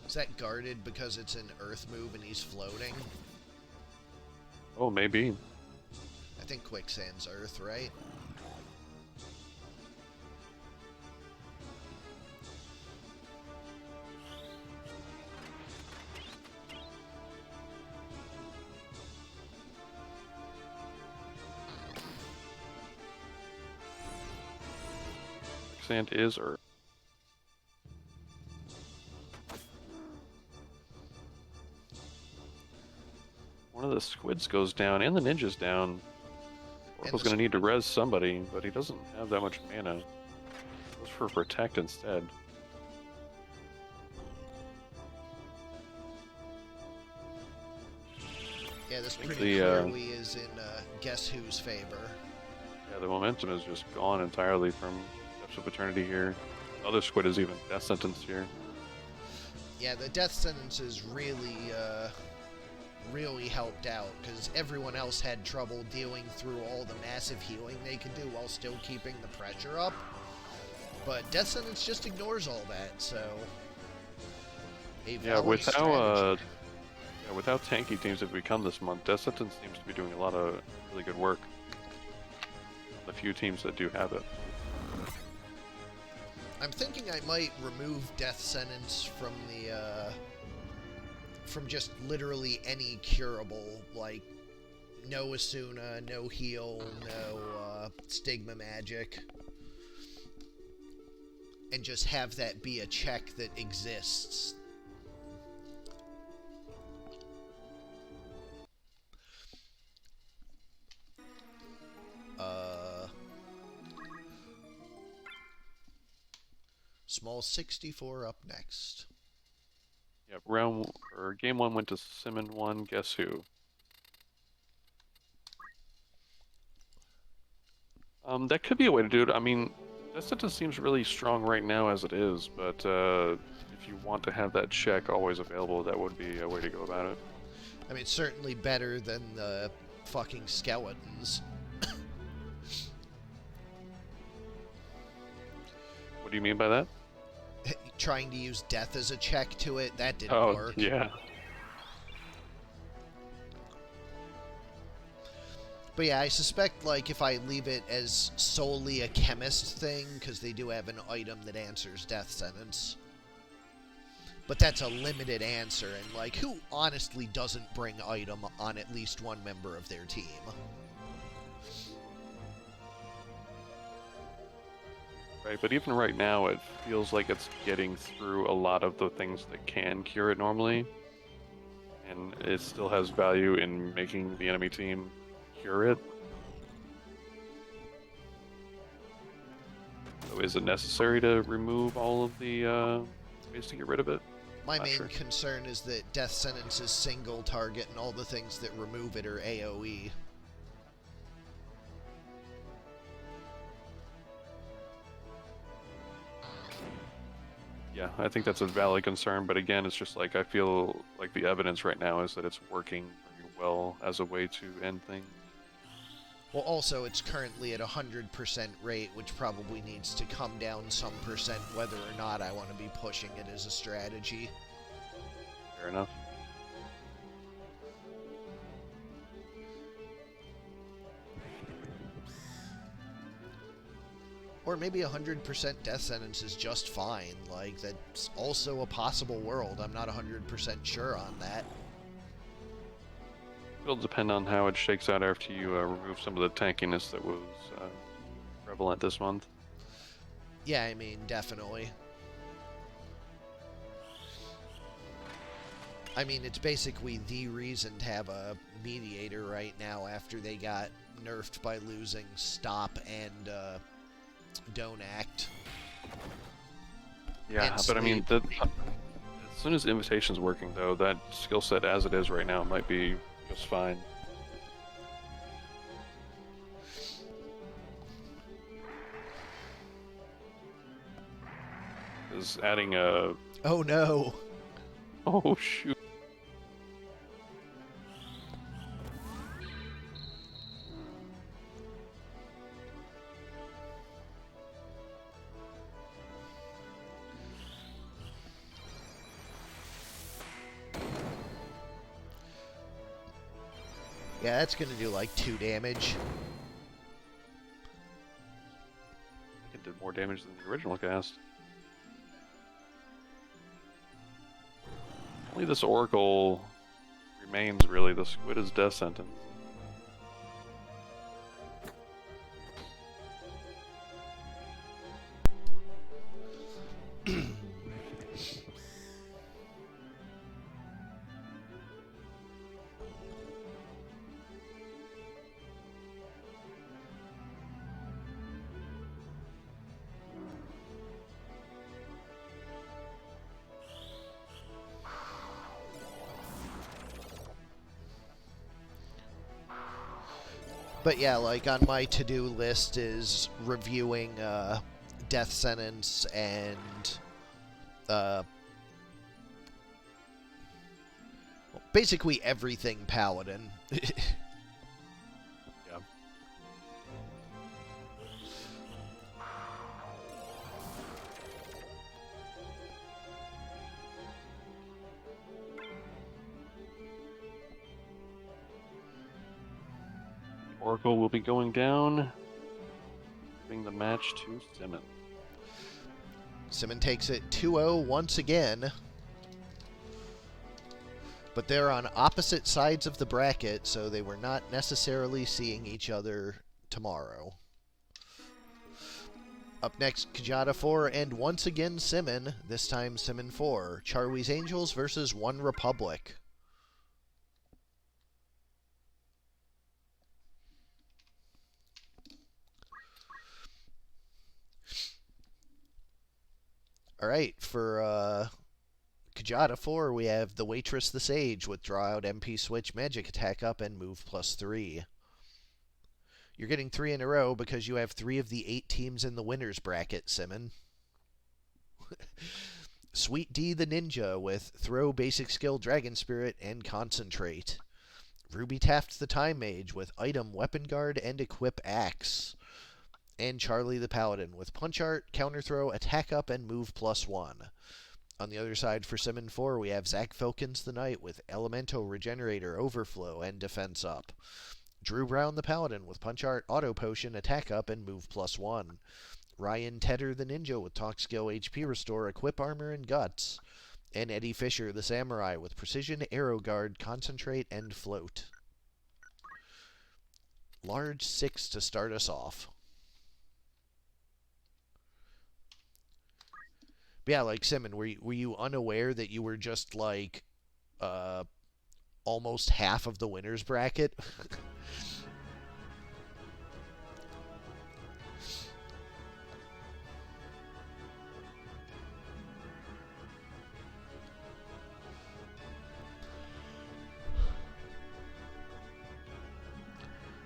Is that guarded because it's an earth move and he's floating? Oh, maybe. I think Quicksand's earth, right? Sand is Earth. One of the squids goes down and the ninja's down. Oracle's going to need to res somebody, but he doesn't have that much mana. Goes for Protect instead. Yeah, this pretty clearly is in Guess Who's favor. Yeah, the momentum is just gone entirely from Depths of Eternity here. Other squid is even death sentence here. Yeah, the death sentence is really helped out, because everyone else had trouble dealing through all the massive healing they could do while still keeping the pressure up. But death sentence just ignores all that, so... With how tanky teams have become this month, death sentence seems to be doing a lot of really good work. The few teams that do have it. I'm thinking I might remove death sentence from the, from just literally any curable, like no Asuna, no heal, no stigma magic, and just have that be a check that exists. Small 64 up next. Yeah, game 1 went to Simmon 1. Guess who? That could be a way to do it. I mean, that sentence seems really strong right now as it is, but if you want to have that check always available, that would be a way to go about it. I mean, it's certainly better than the fucking skeletons. What do you mean by that? Trying to use death as a check to it, that didn't work. Yeah. But yeah, I suspect, like, if I leave it as solely a chemist thing, because they do have an item that answers death sentence. But that's a limited answer, and, like, who honestly doesn't bring item on at least one member of their team? Right, but even right now, it feels like it's getting through a lot of the things that can cure it normally. And it still has value in making the enemy team cure it. So is it necessary to remove all of the ways to get rid of it? My main concern is that death sentence is single target and all the things that remove it are AoE. Yeah, I think that's a valid concern, but again, it's just like I feel like the evidence right now is that it's working very well as a way to end things. Well, also, it's currently at 100% rate, which probably needs to come down some percent whether or not I want to be pushing it as a strategy. Fair enough. Or maybe 100% death sentence is just fine. Like, that's also a possible world. I'm not 100% sure on that. It'll depend on how it shakes out after you remove some of the tankiness that was prevalent this month. Yeah, I mean, definitely. I mean, it's basically the reason to have a mediator right now after they got nerfed by losing Stop and Don't Act. Yeah, but I mean, as soon as Invitation's working, though, that skill set as it is right now might be just fine. Is adding a... Oh no! Oh, shoot. Yeah, that's gonna do like 2 damage. It did more damage than the original cast. Only this Oracle remains, really. The Squid is death sentence. But yeah, like on my to-do list is reviewing death sentence and basically everything Paladin. Yeah. Oracle will be going down, giving the match to Simmon. Simmon takes it 2-0 once again. But they're on opposite sides of the bracket, so they were not necessarily seeing each other tomorrow. Up next, Kjata 4, and once again Simmon, this time Simmon 4. Charlie's Angels versus One Republic. Alright, for Kjata 4, we have the Waitress the Sage with Draw Out MP Switch, Magic Attack Up, and Move +3. You're getting 3 in a row because you have 3 of the 8 teams in the winner's bracket, Simmon. Sweet D the Ninja with Throw, Basic Skill, Dragon Spirit, and Concentrate. Ruby Taft the Time Mage with Item, Weapon Guard, and Equip Axe. And Charlie the Paladin with Punch Art, Counter Throw, Attack Up, and Move +1. On the other side for Simmon 4, we have Zach Filkins the Knight with Elemental, Regenerator, Overflow, and Defense Up. Drew Brown the Paladin with Punch Art, Auto Potion, Attack Up, and Move +1. Ryan Tedder the Ninja with Talk Skill, HP Restore, Equip Armor, and Guts. And Eddie Fisher the Samurai with Precision, Arrow Guard, Concentrate, and Float. Large 6 to start us off. But yeah, like Simmon, were you unaware that you were just like almost half of the winner's bracket?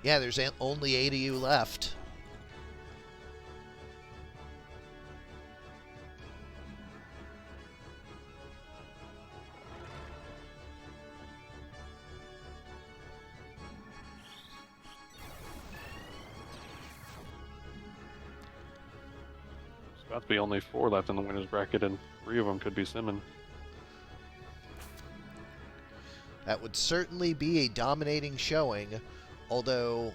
Yeah, there's only 8 of you left. About to be only 4 left in the winner's bracket, and 3 of them could be Simmon. That would certainly be a dominating showing, although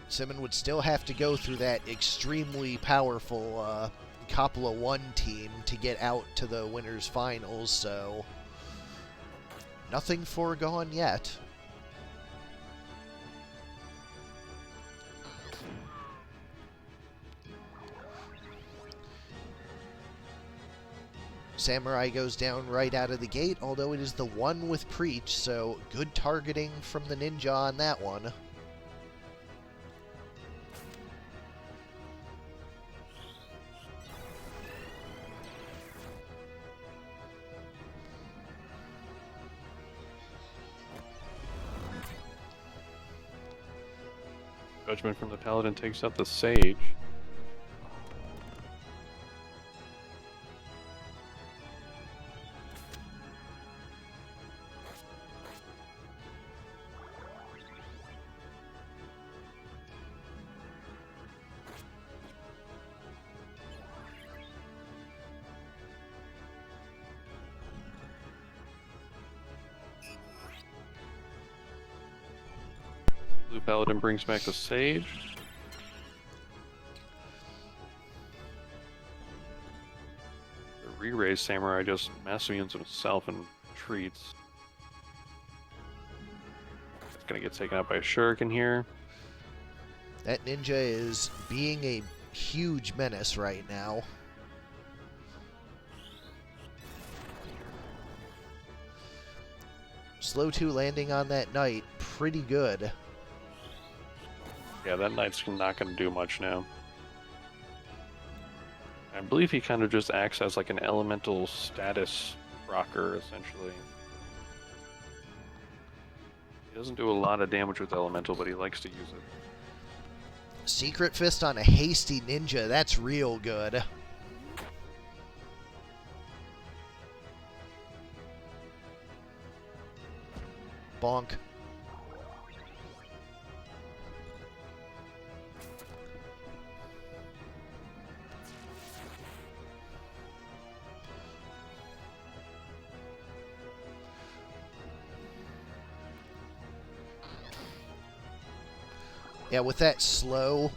Simmon would still have to go through that extremely powerful Coppola 1 team to get out to the winners' finals, so nothing foregone yet. Samurai goes down right out of the gate, although it is the one with Preach, so good targeting from the ninja on that one. Judgment from the Paladin takes out the Sage. Blue Paladin brings back the Sage. The re-raised Samurai just massively into himself and retreats. It's gonna get taken out by a Shuriken here. That ninja is being a huge menace right now. Slow 2 landing on that knight, pretty good. Yeah, that knight's not going to do much now. I believe he kind of just acts as like an elemental status rocker, essentially. He doesn't do a lot of damage with elemental, but he likes to use it. Secret Fist on a hasty ninja, that's real good. Bonk. Yeah, with that slow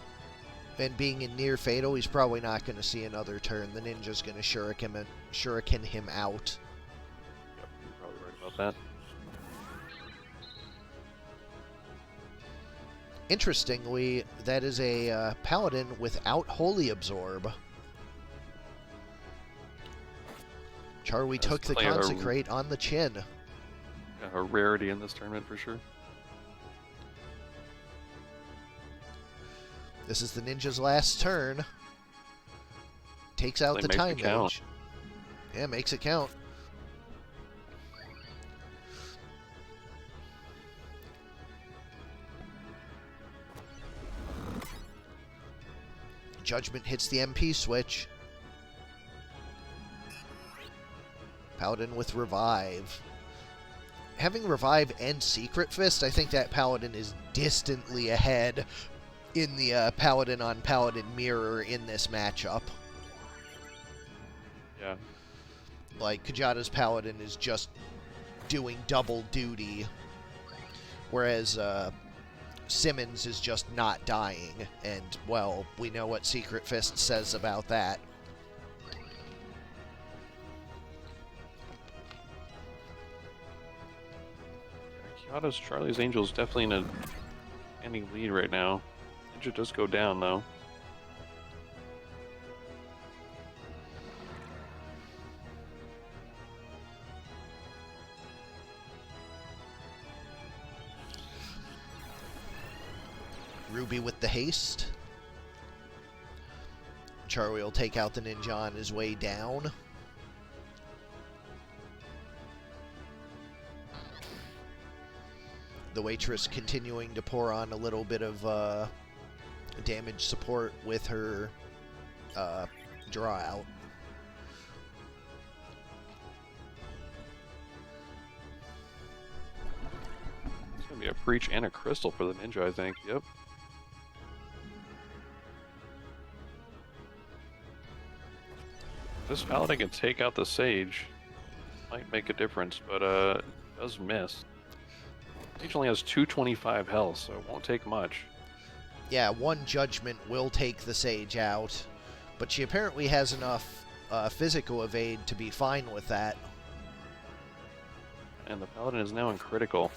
and being in near fatal, he's probably not going to see another turn. The ninja's going to shuriken him out. Yep, you're probably right about that. Interestingly, that is a paladin without Holy Absorb. Charwi took the Consecrate on the chin. A rarity in this tournament for sure. This is the ninja's last turn. Takes out the time mage. Yeah, makes it count. Judgment hits the MP switch. Paladin with Revive. Having Revive and Secret Fist, I think that Paladin is distantly ahead in the Paladin on Paladin mirror in this matchup. Yeah. Like, Kjata's Paladin is just doing double duty, whereas Simmons is just not dying, and, well, we know what Secret Fist says about that. Kjata's Charlie's Angel is definitely in a any lead right now. Ninja does go down, though. Ruby with the haste. Charlie will take out the ninja on his way down. The waitress continuing to pour on a little bit of damage support with her draw out. It's going to be a Preach and a Crystal for the ninja, I think. Yep. this Paladin can take out the Sage, might make a difference, but it does miss. Sage only has 225 health, so it won't take much. Yeah, one judgment will take the Sage out, but she apparently has enough physical evade to be fine with that. And the Paladin is now in critical.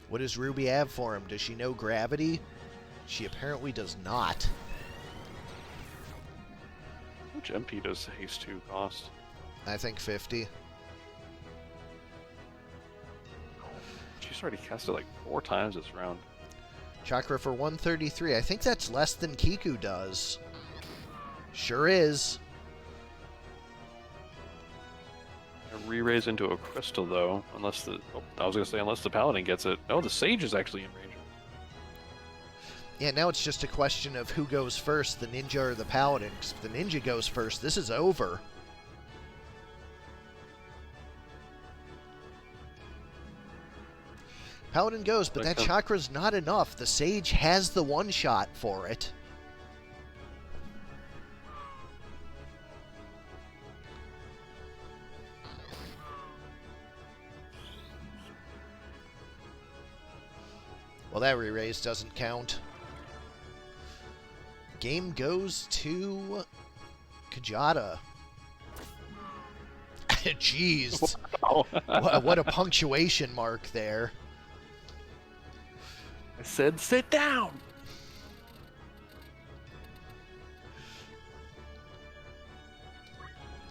What does Ruby have for him? Does she know gravity? She apparently does not. How much MP does Haste 2 cost? I think 50. She's already cast it like 4 times this round. Chakra for 133. I think that's less than Kiku does. Sure is. Re-raise into a crystal though, unless the unless the Paladin gets it. No, the Sage is actually in range. Yeah, now it's just a question of who goes first, the ninja or the Paladin. 'Cause if the ninja goes first, this is over. Paladin goes, but that chakra's not enough. The Sage has the one shot for it. Well, that re-raise doesn't count. Game goes to Kjata. Jeez. Wow. What a punctuation mark there. I said sit down!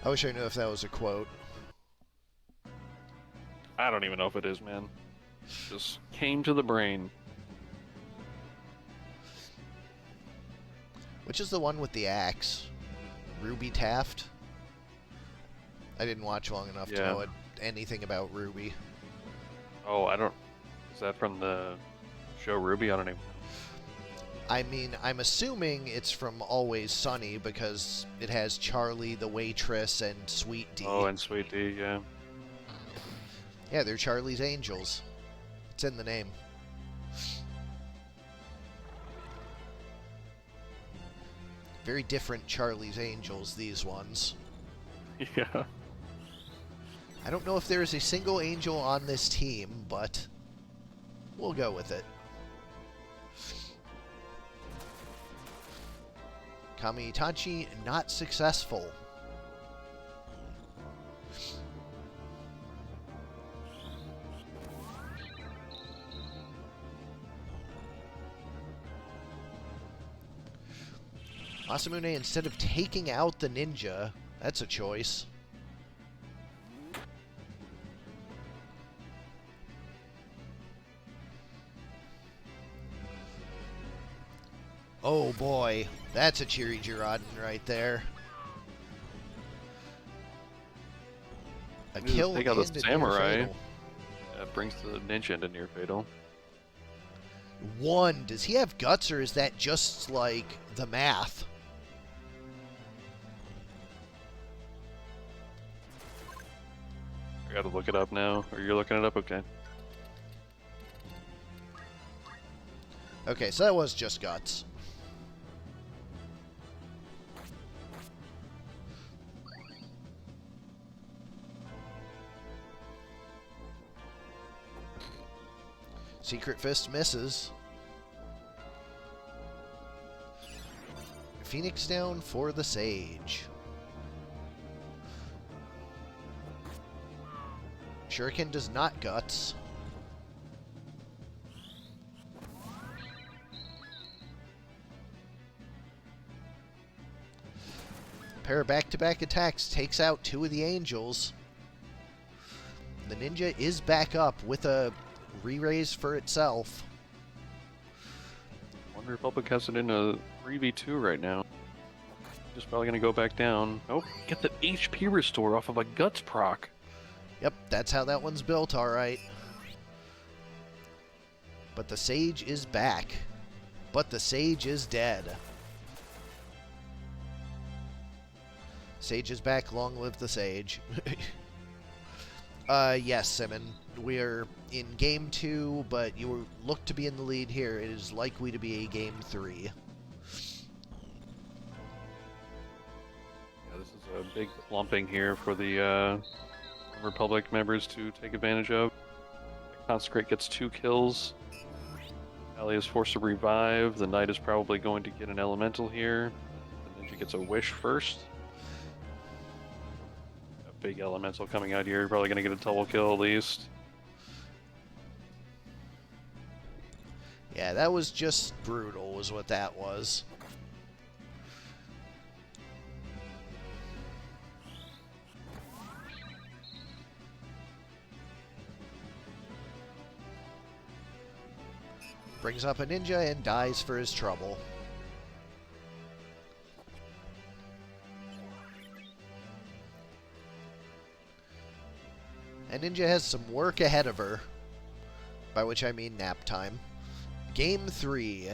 I wish I knew if that was a quote. I don't even know if it is, man. Just came to the brain. Which is the one with the axe? Ruby Taft? I didn't watch long enough to know anything about Ruby. Oh, I don't... Is that from the show Ruby? I don't even know. I mean, I'm assuming it's from Always Sunny because it has Charlie, the waitress, and Sweet D. Oh, and Sweet D, yeah. Yeah, they're Charlie's Angels. It's in the name. Very different Charlie's Angels, these ones. Yeah. I don't know if there is a single angel on this team, but we'll go with it. Kami Itachi, not successful. Masamune, instead of taking out the ninja, that's a choice. Oh boy, that's a cheery Jirodin right there. A kill take out and the a samurai. near fatal. That brings the ninja into near fatal. One, does he have guts or is that just like the math? I gotta look it up now. Or you're looking it up? Okay. Okay, so that was just guts. Secret Fist misses. Phoenix down for the Sage. Shuriken does not guts. Pair of back-to-back attacks takes out two of the Angels. The ninja is back up with a re-raise for itself. One Republic has it in a 3v2 right now. Just probably gonna go back down. Oh, get the HP restore off of a Guts proc. Yep, that's how that one's built, alright. But the Sage is back. But the Sage is dead. Sage is back, long live the Sage. Yes, Simmon. We're in Game 2, but you look to be in the lead here. It is likely to be a Game 3. a big lumping here for the Republic members to take advantage of. Consecrate gets 2 kills. Ally is forced to revive. The Knight is probably going to get an elemental here. The Ninja gets a wish first. A big elemental coming out here. Probably going to get a double kill at least. Yeah, that was just brutal, was what that was. Brings up a ninja and dies for his trouble. And Ninja has some work ahead of her, by which I mean nap time. Game 3.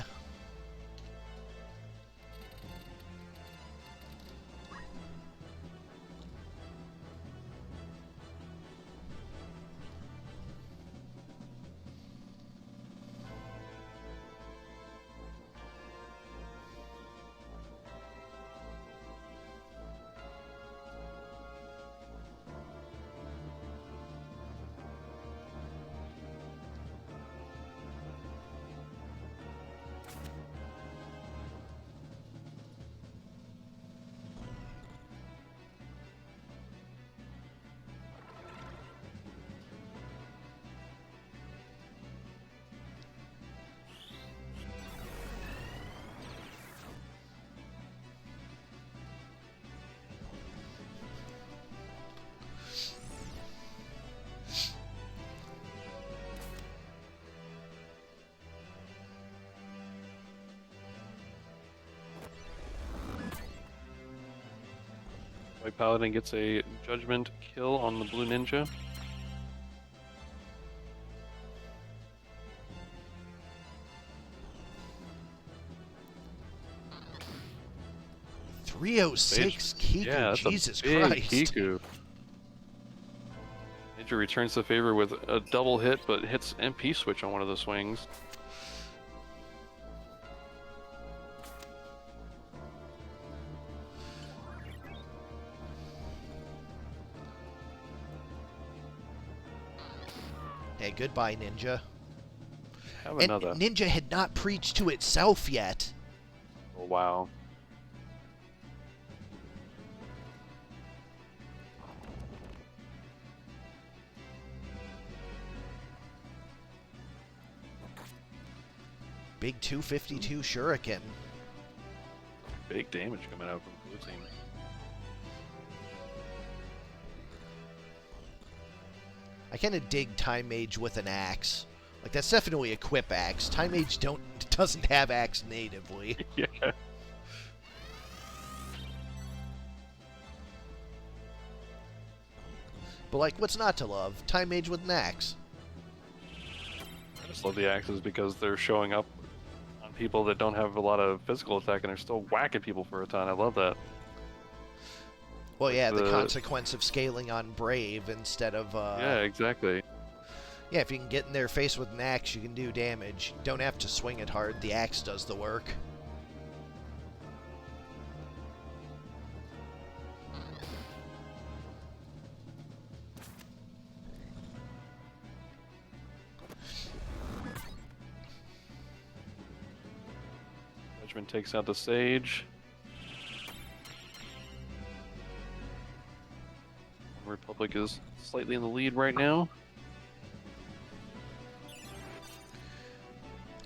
White Paladin gets a judgment kill on the blue ninja. .306 Kiku, Yeah, that's Jesus a big Christ. Kiku. Ninja returns the favor with a double hit, but hits MP switch on one of the swings. Hey, goodbye, Ninja. Have And another. Ninja had not preached to itself yet. Oh, wow. Big 252 Shuriken. Big damage coming out from the blue team. I kind of dig Time Mage with an axe. Like, that's definitely a quip axe. Time Mage doesn't have axe natively. Yeah. But, like, what's not to love? Time Mage with an axe. I just love the axes because they're showing up on people that don't have a lot of physical attack and they're still whacking people for a ton. I love that. Well, yeah, the consequence of scaling on Brave instead of, Yeah, exactly. Yeah, if you can get in their face with an axe, you can do damage. You don't have to swing it hard. The axe does the work. Judgment takes out the Sage. Republic is slightly in the lead right now.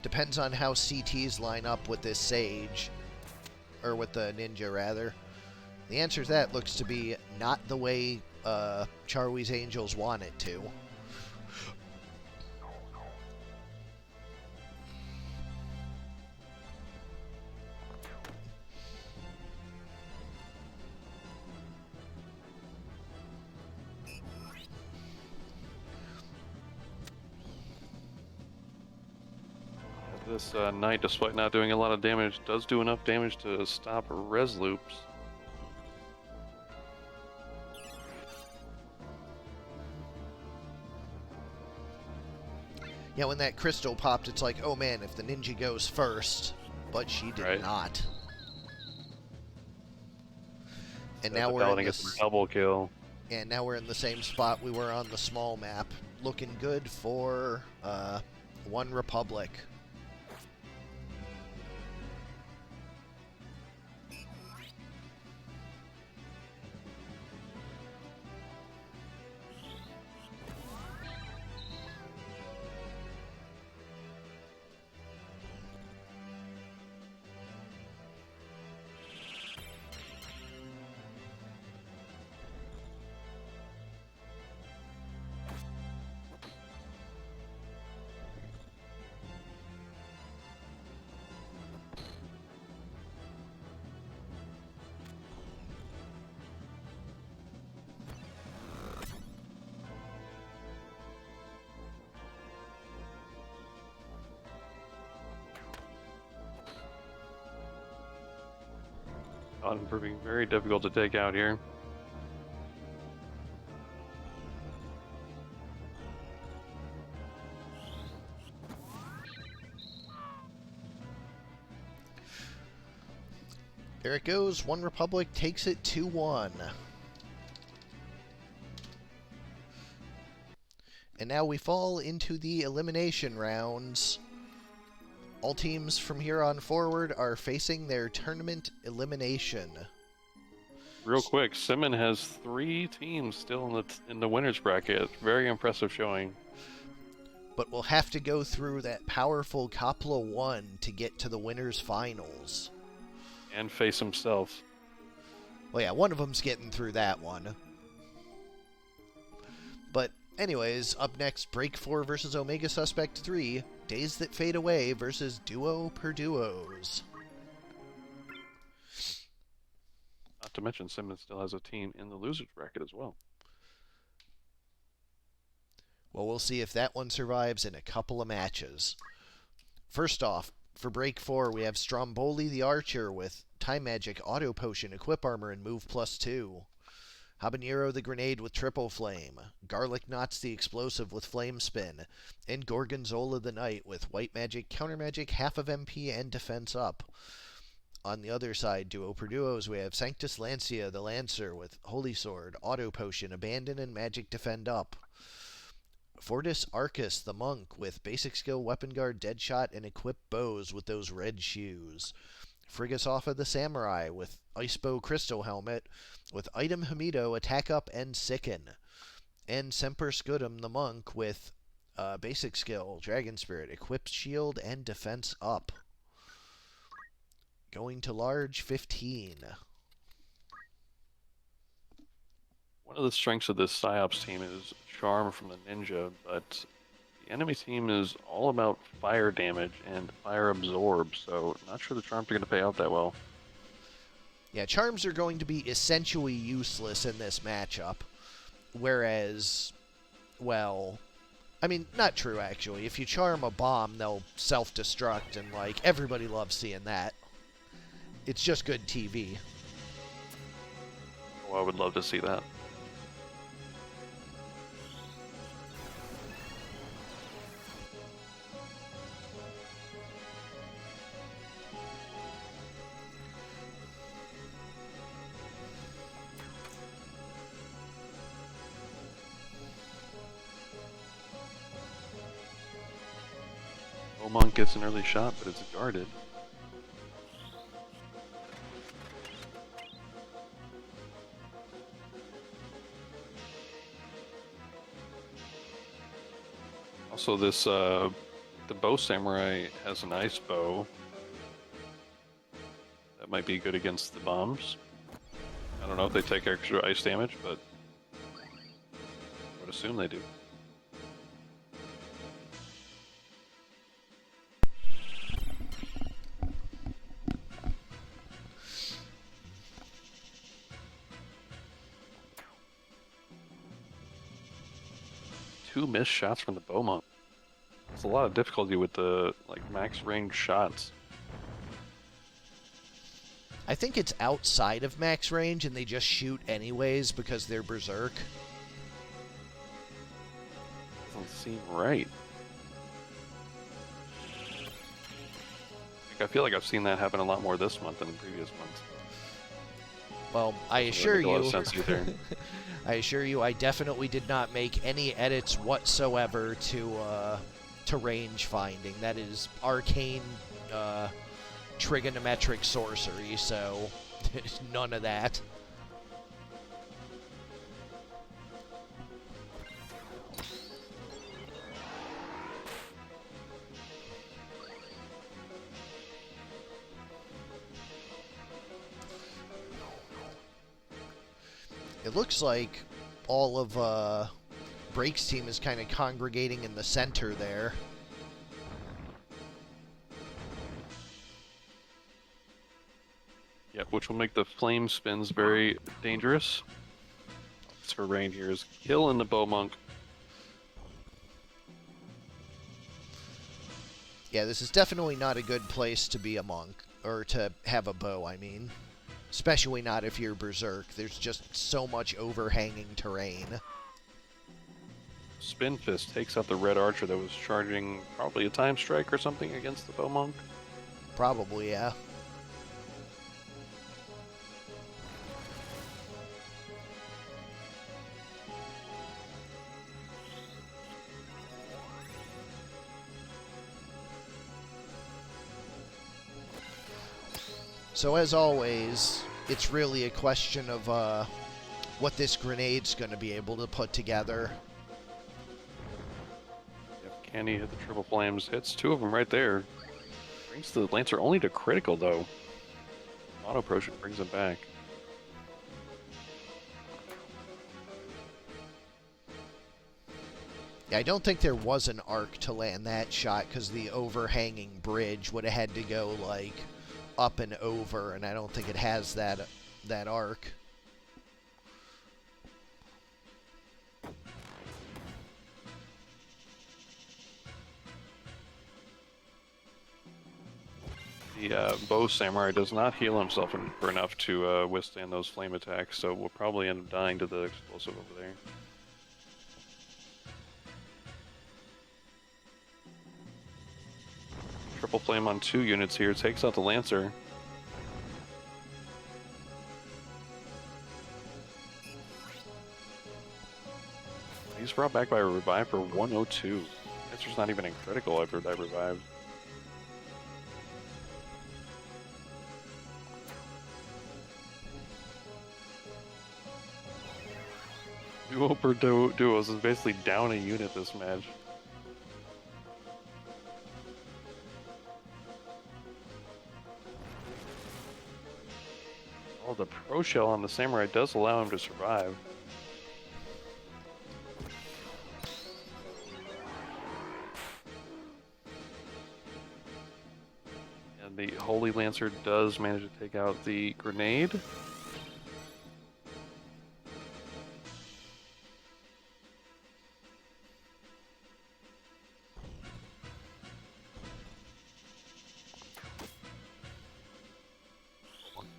Depends on how CTs line up with this Sage. Or with the Ninja, rather. The answer to that looks to be not the way Charwee's Angels want it to. This Knight, despite not doing a lot of damage, does do enough damage to stop res loops. Yeah, when that crystal popped, it's like, oh man, if the ninja goes first. But she did not. And Yeah, now the we're in Paladin gets a this. double kill. And now we're in the same spot we were on the small map, looking good for One Republic. Paladin proving very difficult to take out here. There it goes. One Republic takes it 2-1. And now we fall into the elimination rounds. All teams from here on forward are facing their tournament elimination. Real quick, Simmon has 3 teams still in the winners bracket. Very impressive showing. But we'll have to go through that powerful Coppola 1 to get to the winners finals. And face himself. Well, yeah, one of them's getting through that one. But anyways, up next, Break 4 versus Omegasuspekt 3, Days That Fade Away versus Duo per Duos. Not to mention, Simmon still has a team in the losers bracket as well. Well, we'll see if that one survives in a couple of matches. First off, for Break 4, we have Stromboli the Archer with Time Magic, Auto Potion, Equip Armor, and Move +2. Habanero the Grenade with Triple Flame, Garlic Knots the Explosive with Flame Spin, and Gorgonzola the Knight with White Magic, Counter Magic, half of MP, and Defense up. On the other side, Duo per Duos, we have Sanctus Lancia the Lancer with Holy Sword, Auto Potion, Abandon, and Magic Defend up. Fortis Arcus the Monk with Basic Skill, Weapon Guard, Deadshot, and Equip Bows with those red shoes. Frigasofa the Samurai with Icebow Crystal Helmet with Item Hamido, Attack Up, and Sicken. And Semper Scudum the Monk with Basic Skill, Dragon Spirit, Equip Shield, and Defense up. Going to large 15. One of the strengths of this PsyOps team is Charm from the Ninja, but the enemy team is all about fire damage and fire absorb, so not sure the Charms are going to pay out that well. Yeah, Charms are going to be essentially useless in this matchup, whereas, well, I mean, not true, actually. If you charm a bomb, they'll self-destruct, and, like, everybody loves seeing that. It's just good TV. Oh, I would love to see that. Monk gets an early shot, but it's guarded. Also, this the bow samurai has an ice bow. That might be good against the bombs. I don't know if they take extra ice damage, but I would assume they do. Two missed shots from the Bowmonk. It's a lot of difficulty with the max range shots. I think it's outside of max range and they just shoot anyways because they're berserk. Doesn't seem right. I feel like I've seen that happen a lot more this month than in previous months. Well, I Doesn't assure really make a lot of you, sense either. I assure you, I definitely did not make any edits whatsoever to range finding. That is arcane trigonometric sorcery, so none of that. It looks like all of Brake's team is kind of congregating in the center there. Yep, which will make the flame spins very dangerous. Terrain here is killing the bow monk. Yeah, this is definitely not a good place to be a monk, or to have a bow, I mean. Especially not if you're berserk. There's just so much overhanging terrain. Spin Fist takes out the red archer that was charging probably a time strike or something against the bow monk. Probably, yeah. So as always, it's really a question of what this grenade's going to be able to put together. Yep, can he hit the triple flames? Hits two of them right there. Brings the Lancer only to critical though. Auto potion brings him back. Yeah, I don't think there was an arc to land that shot because the overhanging bridge would have had to go like up and over, and I don't think it has that arc. The bow samurai does not heal himself for enough to withstand those flame attacks, so we'll probably end up dying to the explosive over there. Triple flame on 2 units here, takes out the Lancer. He's brought back by a revive for 102. Lancer's not even in critical after that revive. Duo per duos is basically down a unit this match. Oh, the pro shell on the samurai does allow him to survive. And the Holy Lancer does manage to take out the grenade.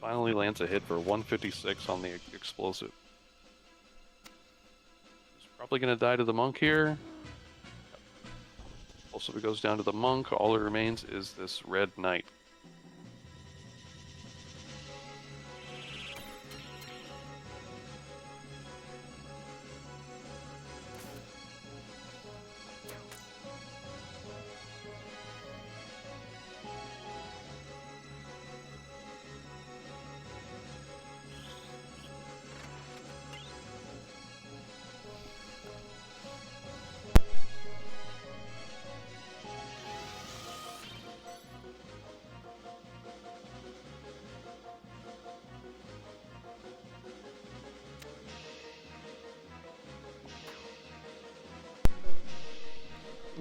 Finally lands a hit for 156 on the explosive. He's probably going to die to the monk here. Also, if it goes down to the monk, all that remains is this red knight.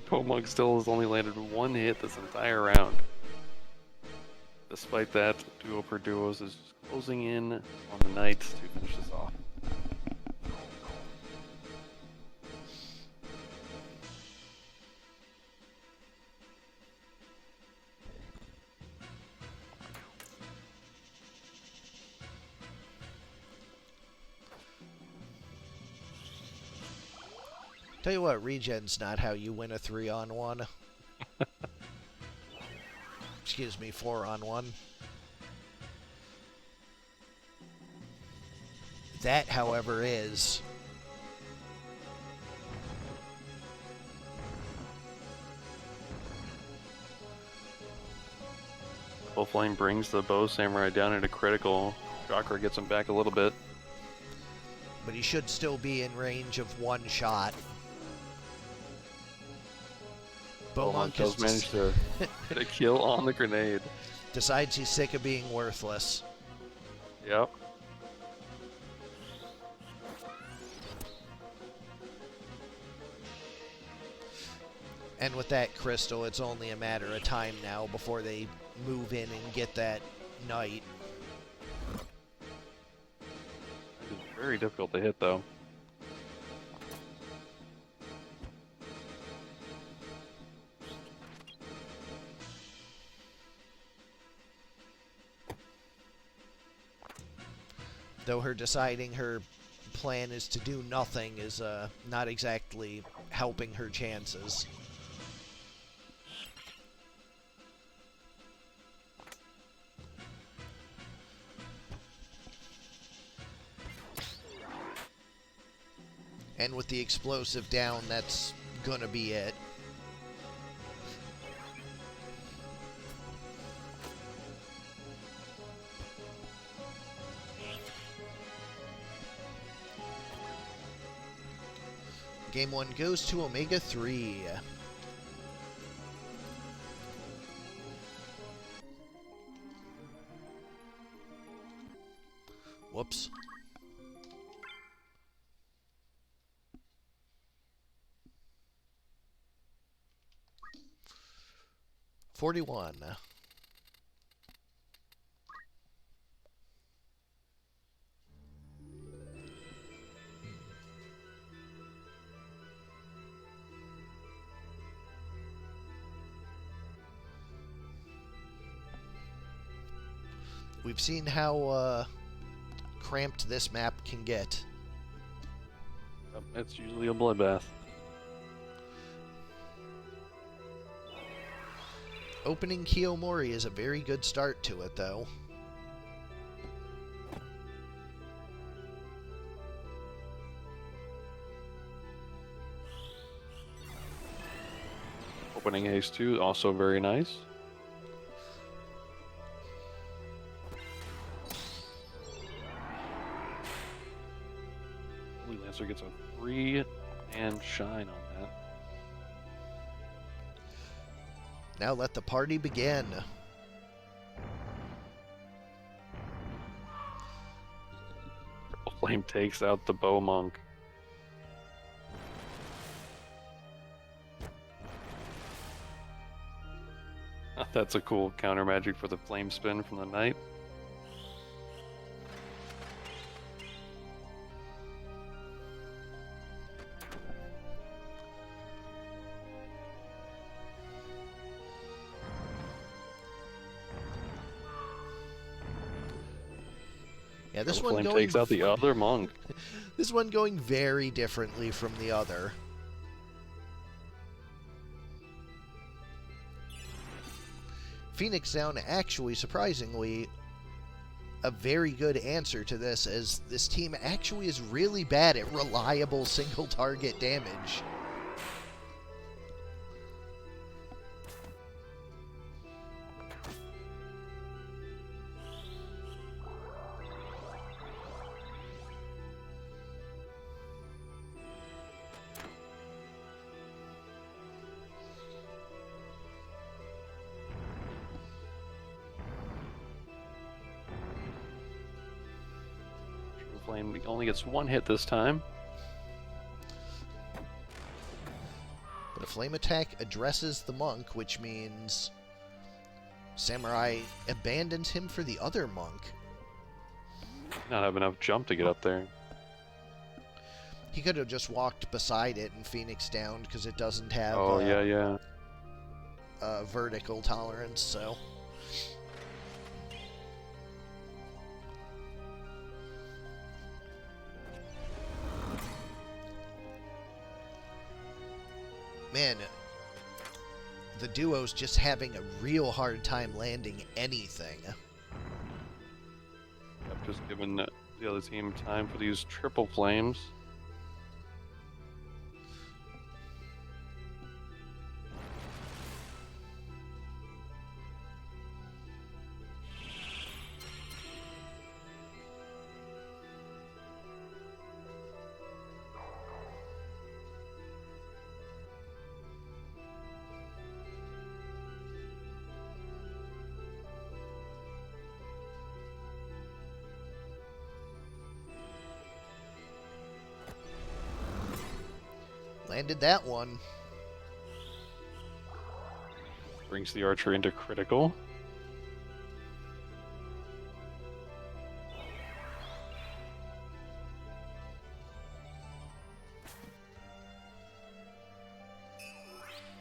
Pomunk still has only landed 1 hit this entire round. Despite that, duo per duos is just closing in on the knight to finish this off. Tell you what, regen's not how you win a 3-on-1. Excuse me, 4-on-1. That, however, is... Full Flame brings the Bow Samurai down into critical. Chakra gets him back a little bit. But he should still be in range of one shot. Bowmonk does manage to get a kill on the grenade. Decides he's sick of being worthless. Yep. And with that crystal, it's only a matter of time now before they move in and get that knight. It's very difficult to hit, though. Though her deciding her plan is to do nothing is not exactly helping her chances. And with the explosive down, that's gonna be it. Game 1 goes to Omega 3. Whoops. $41. We've seen how cramped this map can get. It's usually a bloodbath. Opening Kiyomori is a very good start to it, though. Opening Ace 2, also very nice. Holy Lancer gets a 3-man shine on that. Now let the party begin. Purple Flame takes out the Bow Monk. That's a cool counter magic for the flame spin from the knight. Yeah, this Purple one Flame going takes out the other monk. this one going very differently from the other. Phoenix Down actually, surprisingly, a very good answer to this, as this team actually is really bad at reliable single target damage. Flame only gets one hit this time. But a flame attack addresses the monk, which means Samurai abandons him for the other monk. Not have enough jump to get up there. He could have just walked beside it and Phoenix Down because it doesn't have yeah. Vertical tolerance, so... Man, the duo's just having a real hard time landing anything. I've just given The other team time for these triple flames. Landed that one. Brings the archer into critical.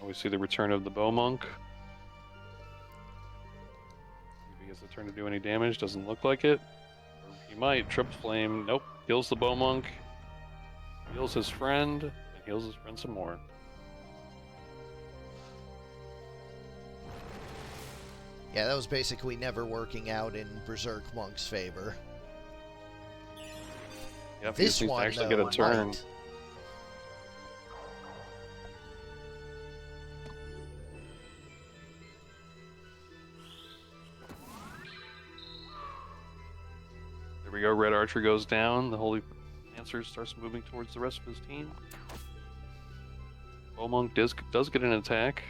We see the return of the bow monk. If he gets a turn to do any damage, doesn't look like it. Or he might. Triple flame. Nope. Heals the bow monk. Heals his friend. And heals his friend some more. Yeah, that was basically never working out in Berserk Monk's favor. Yep, This he needs one, to actually though, get a turn. might. There we go. Red archer goes down. The holy lancer starts moving towards the rest of his team. Bow monk does get an attack.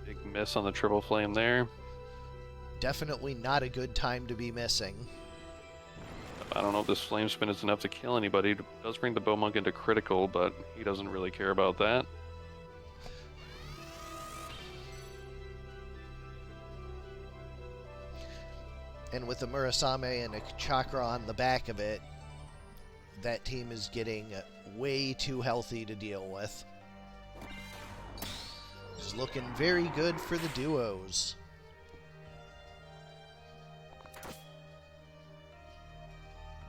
Big miss on the triple flame there. Definitely not a good time to be missing. I don't know if this flame spin is enough to kill anybody. It does bring the bow monk into critical, but he doesn't really care about that. And with the Murasame and a chakra on the back of it, that team is getting way too healthy to deal with. It's looking very good for the duos.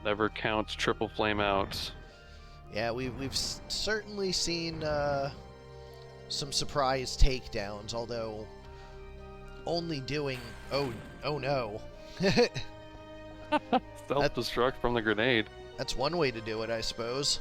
Never count triple flame out. Yeah, we've certainly seen some surprise takedowns, although only doing... Oh no. Self-destruct from the grenade. That's one way to do it, I suppose.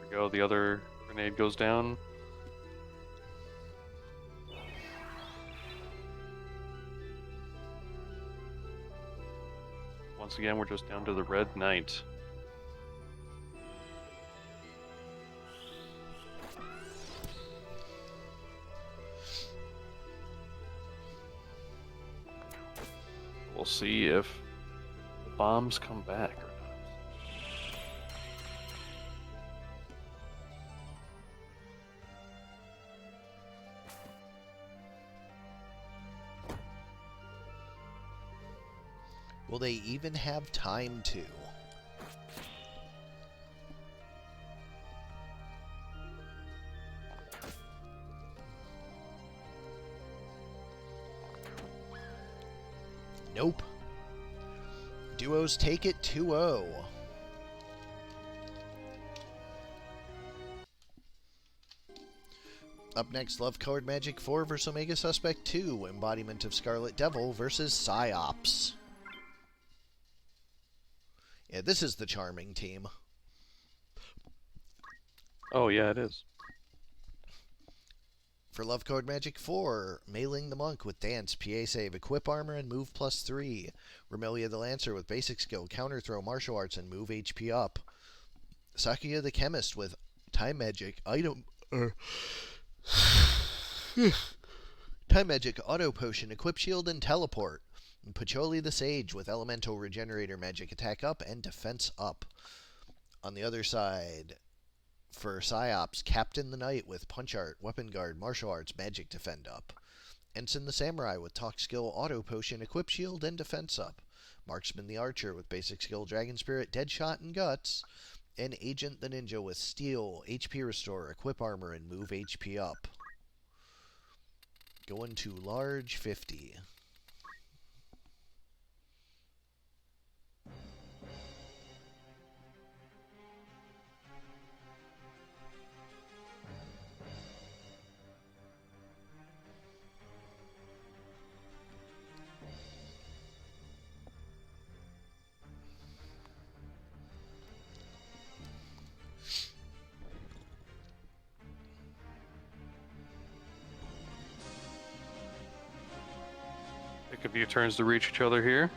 There we go. The other grenade goes down. Once again, we're just down to the red knight. We'll see if the bombs come back or not. Will they even have time to? Nope. Duos take it 2-0. Up next, Love Colored Magic 4 versus Omegasuspekt 2, Embodiment of Scarlet Devil versus Psyops. Yeah, this is the charming team. Oh, yeah, it is. For Love Code Magic 4, Mailing the Monk with Dance, PA Save, Equip Armor, and Move +3. Remelia the Lancer with Basic Skill, Counter Throw, Martial Arts, and Move HP up. Sakuya the Chemist with Time Magic, Item... Time Magic, Auto Potion, Equip Shield, and Teleport. And Pacholi the Sage with Elemental Regenerator Magic, Attack up and Defense up. On the other side, For Psyops, Captain the Knight with Punch Art, Weapon Guard, Martial Arts, Magic Defend up. Ensign the Samurai with Talk Skill, Auto Potion, Equip Shield, and Defense up. Marksman the Archer with Basic Skill, Dragon Spirit, Deadshot, and Guts. And Agent the Ninja with Steel, HP Restore, Equip Armor, and Move HP up. Going to large 50. Take a few turns to reach each other here.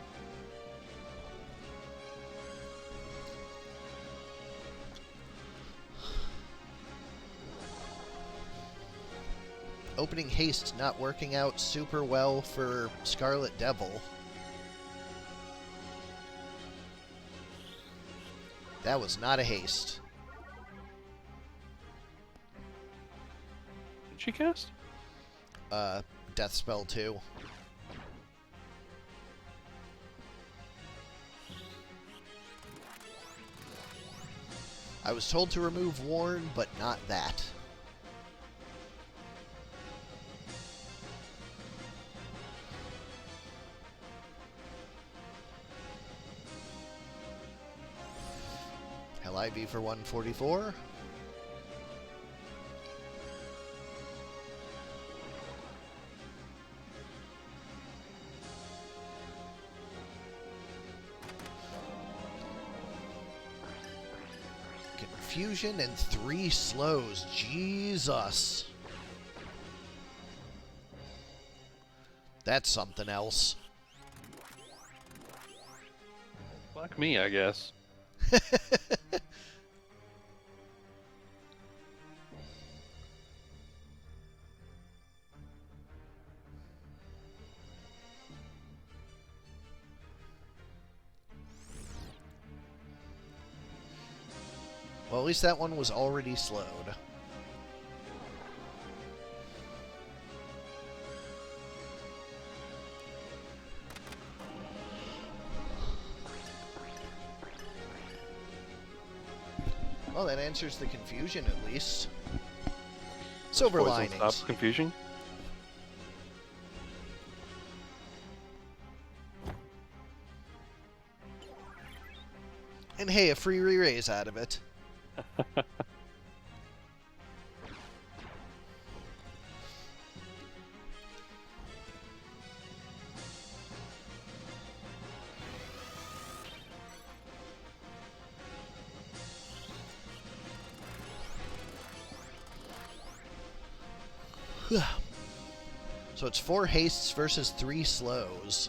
Opening haste not working out super well for Scarlet Devil. That was not a haste. Did she cast? Death Spell 2. I was told to remove Warn, but not that. Hell IV for 144. Confusion and 3 slows. Jesus. That's something else. Fuck me, I guess. Well, at least that one was already slowed. Well, that answers the confusion at least. Silver Poison linings. stops confusion. And hey, a free re-raise out of it. So it's 4 hastes versus 3 slows.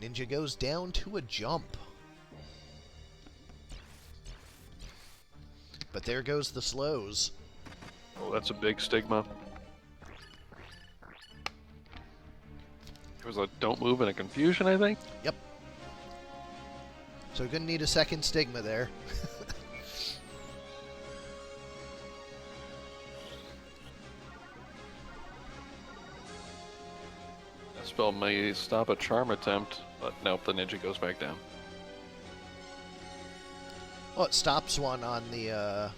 Ninja goes down to a jump. But there goes the slows. Oh, that's a big stigma. There was a don't move and a confusion, I think? Yep. So gonna need a second stigma there. That spell may stop a charm attempt, but nope, the ninja goes back down. Well, it stops one on the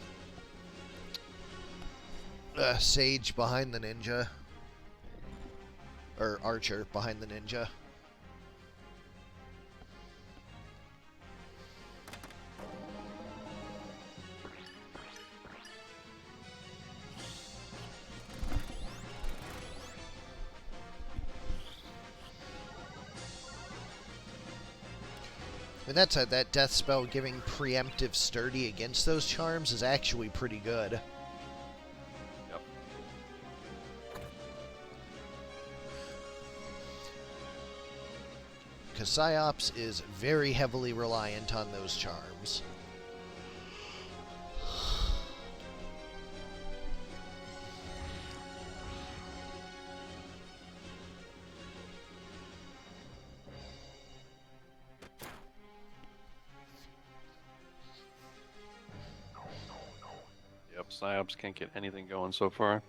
sage behind the ninja. Or archer behind the ninja. And that death spell giving preemptive sturdy against those charms is actually pretty good. because Psyops is very heavily reliant on those charms. Yep, Psyops can't get anything going so far.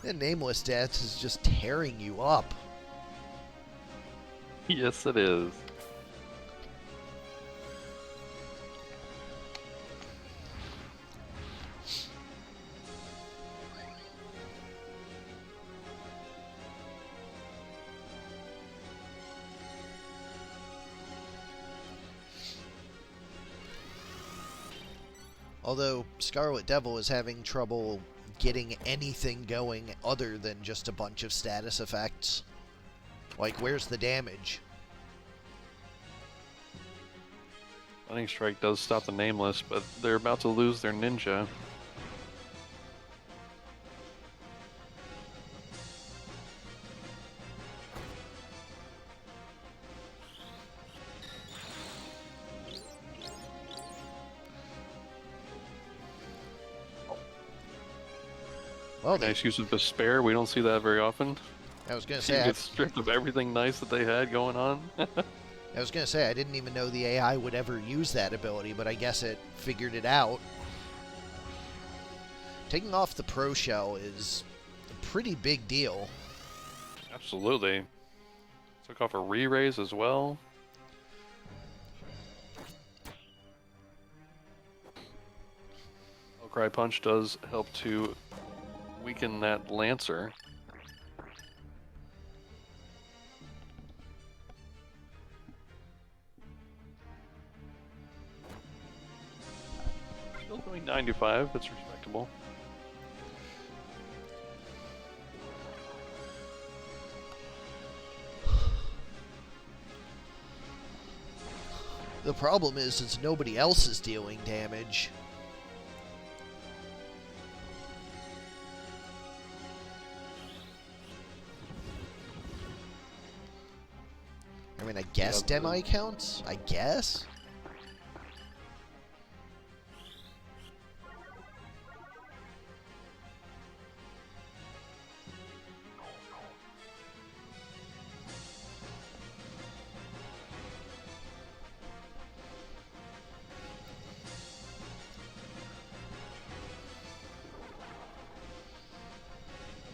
The Nameless Death is just tearing you up. Yes, it is. Although Scarlet Devil is having trouble getting anything going other than just a bunch of status effects. Like, where's the damage? Lightning Strike does stop the Nameless, but they're about to lose their ninja. Well, Nice use of Despair. We don't see that very often. I was gonna You say, get stripped of everything nice that they had going on. I didn't even know the AI would ever use that ability, but I guess it figured it out. Taking off the Pro Shell is a pretty big deal. Absolutely. Took off a re-raise as well. Cry Punch does help to weaken that Lancer. Still doing 95, that's respectable. The problem is nobody else is dealing damage. I mean, I guess Demi counts? I guess?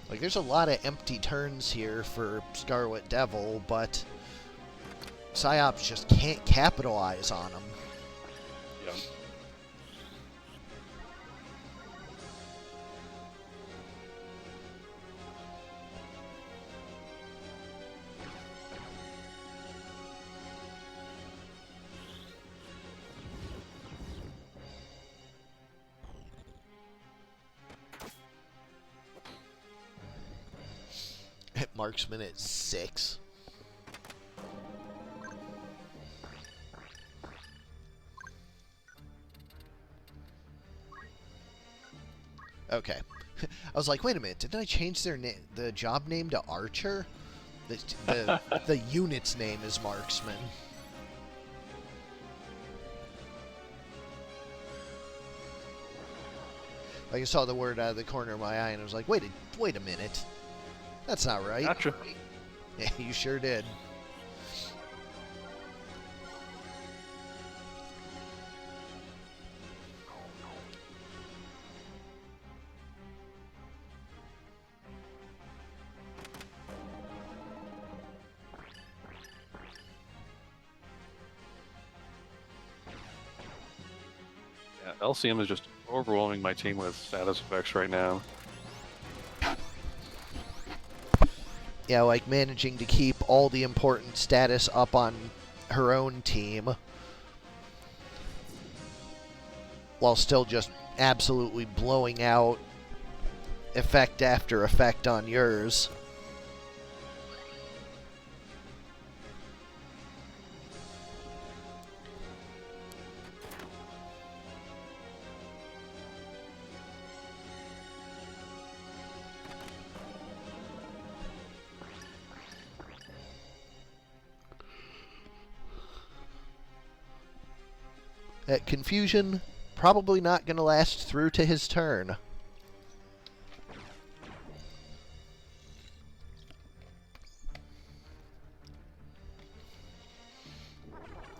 Like, there's a lot of empty turns here for Scarlet Devil, but Psyops just can't capitalize on them. Yeah. Marksman at 6. Okay. I was like, wait a minute, didn't I change the job name to Archer? The unit's name is Marksman. Like, I saw the word out of the corner of my eye, and I was like, wait a minute. That's not right. Gotcha. Yeah, you sure did. Yeah, LCM is just overwhelming my team with status effects right now. Yeah, like managing to keep all the important status up on her own team while still just absolutely blowing out effect after effect on yours. That confusion probably not going to last through to his turn.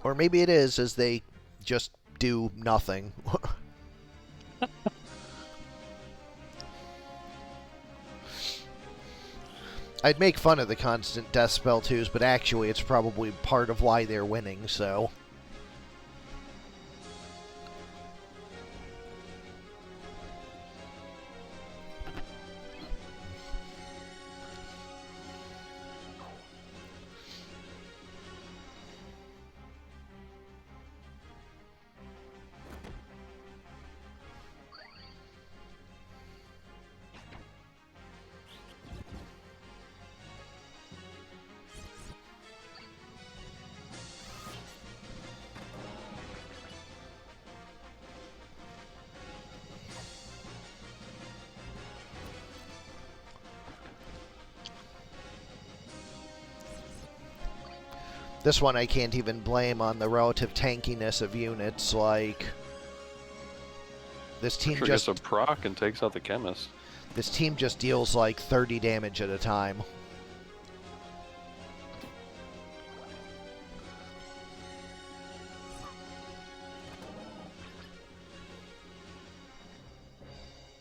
Or maybe it is, as they just do nothing. I'd make fun of the constant death spell twos, but actually it's probably part of why they're winning, so... This one I can't even blame on the relative tankiness of units, like... This team just gets a proc and takes out the chemist. This team just deals like 30 damage at a time.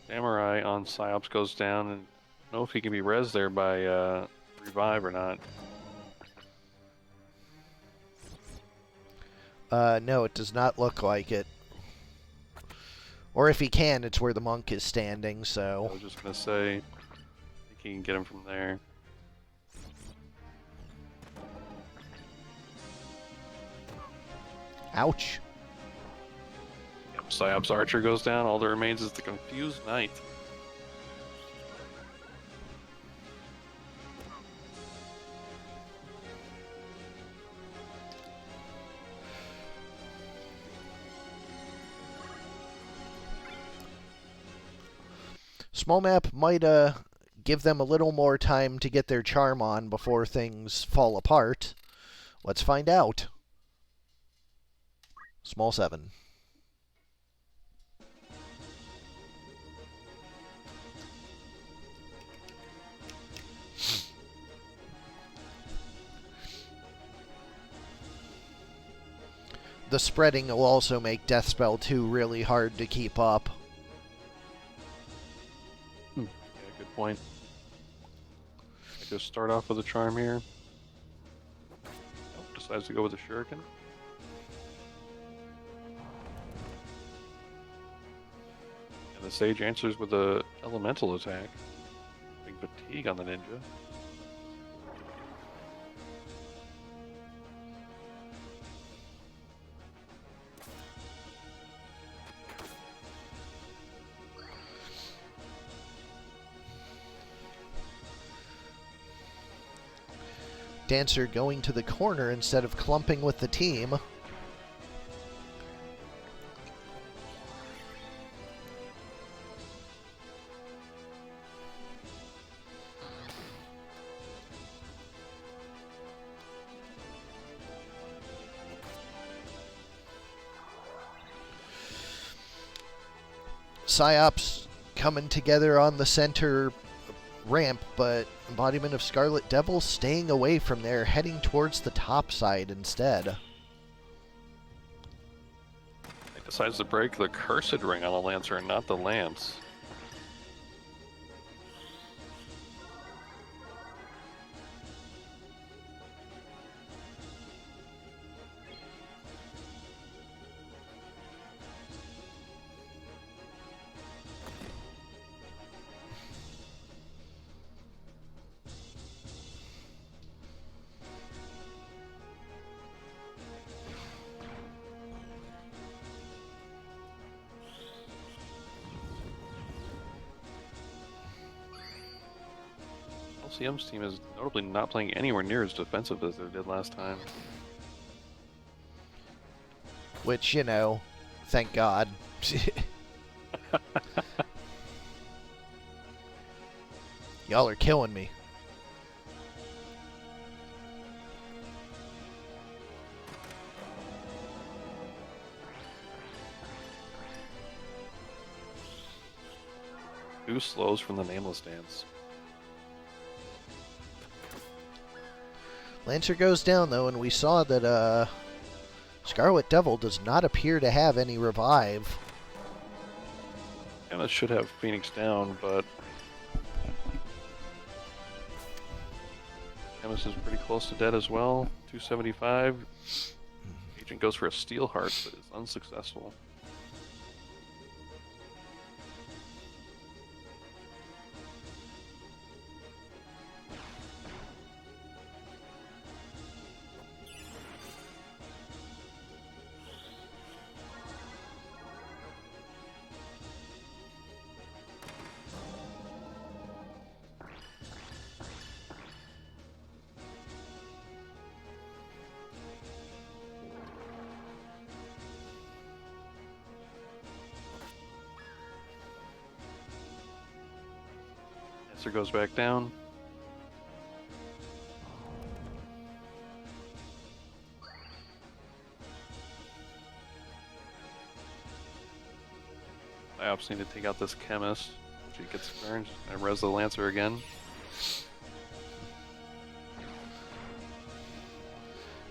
Samurai on Psyops goes down, and I don't know if he can be rezzed there by revive or not. No, it does not look like it. Or if he can, it's where the monk is standing, so... I was just going to say, I think he can get him from there. Ouch. Yep, Psyops Archer goes down, all that remains is the Confused Knight. Small map might give them a little more time to get their charm on before things fall apart. Let's find out. Small 7. The spreading will also make Death Spell 2 really hard to keep up. Yeah, good point. I just start off with a charm here. Nope, decides to go with a shuriken. And the sage answers with a elemental attack. Big fatigue on the ninja. Dancer going to the corner instead of clumping with the team. Psyops coming together on the center ramp, but Embodiment of Scarlet Devil staying away from there, heading towards the top side instead. He decides to break the Cursed Ring on the Lancer and not the Lance. LCM's team is notably not playing anywhere near as defensive as they did last time. Which, you know, thank God. Y'all are killing me. 2 slows from the Nameless Dance. Lancer goes down, though, and we saw that Scarlet Devil does not appear to have any revive. And it should have Phoenix down, but Chemist is pretty close to dead as well. 275. Agent goes for a Steel Heart, but is unsuccessful. Lancer goes back down. Biops need to take out this Chemist. She gets burned and res the Lancer again.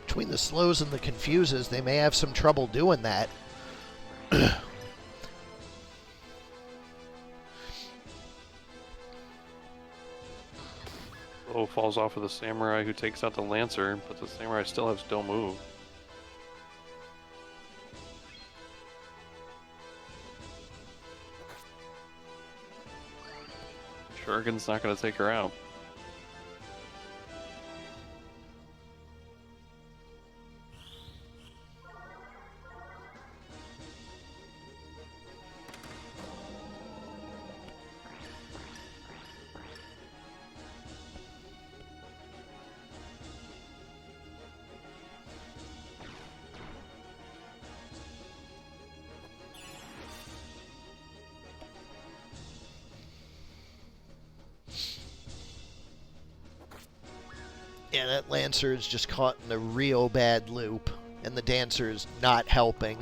Between the slows and the confuses, they may have some trouble doing that. Slow falls off of the Samurai, who takes out the Lancer, but the Samurai still has Don't Move. Shuriken's not going to take her out. Yeah, that Lancer is just caught in a real bad loop, and the Dancer is not helping.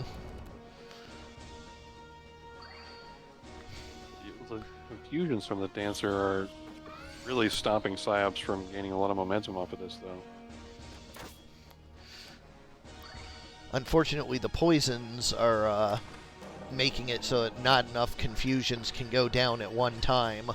The confusions from the Dancer are really stopping Psyops from gaining a lot of momentum off of this, though. Unfortunately, the poisons are making it so that not enough confusions can go down at one time.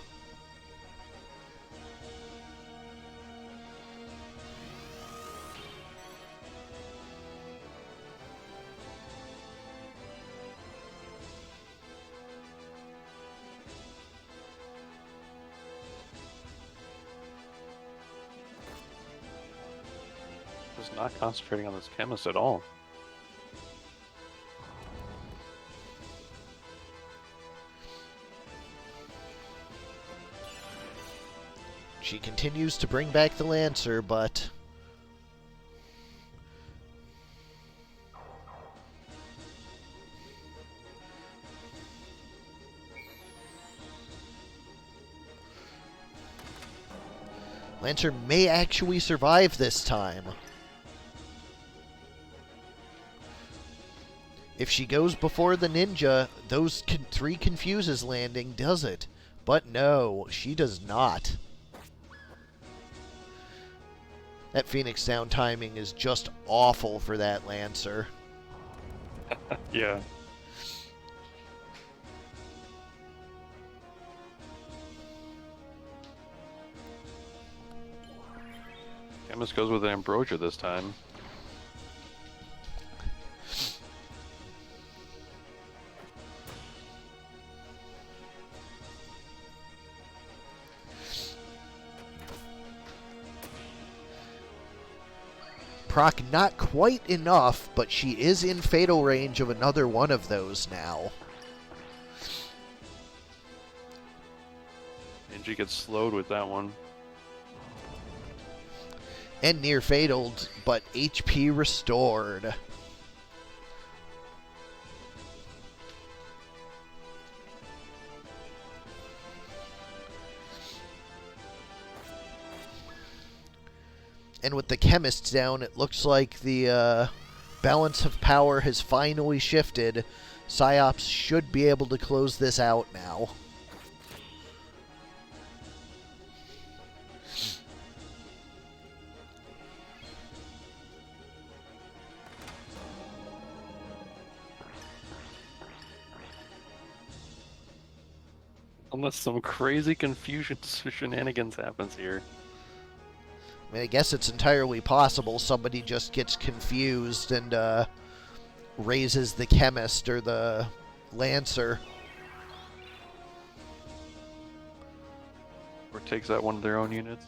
Just not concentrating on this Chemist at all. She continues to bring back the Lancer, but Lancer may actually survive this time. If she goes before the ninja, those 3 confuses landing does it. But no, she does not. That Phoenix down timing is just awful for that Lancer. Yeah. Chemist goes with an Ambrosia this time. Proc not quite enough, but she is in fatal range of another one of those now. And she gets slowed with that one. And near fataled, but HP restored. And with the Chemist down, it looks like the balance of power has finally shifted. Psyops should be able to close this out now. Unless some crazy confusion shenanigans happens here. I mean, I guess it's entirely possible somebody just gets confused and raises the chemist or the lancer. Or takes out one of their own units.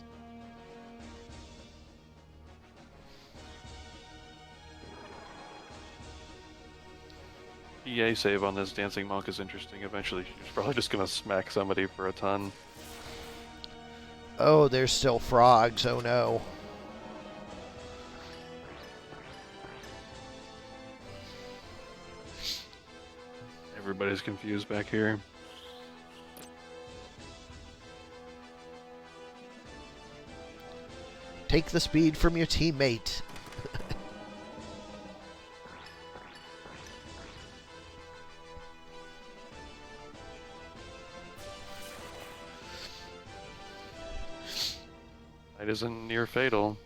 EA save on this dancing monk is interesting. Eventually she's probably just gonna smack somebody for a ton. Oh, there's still frogs. Oh no. Everybody's confused back here. Take the speed from your teammate. It isn't near fatal.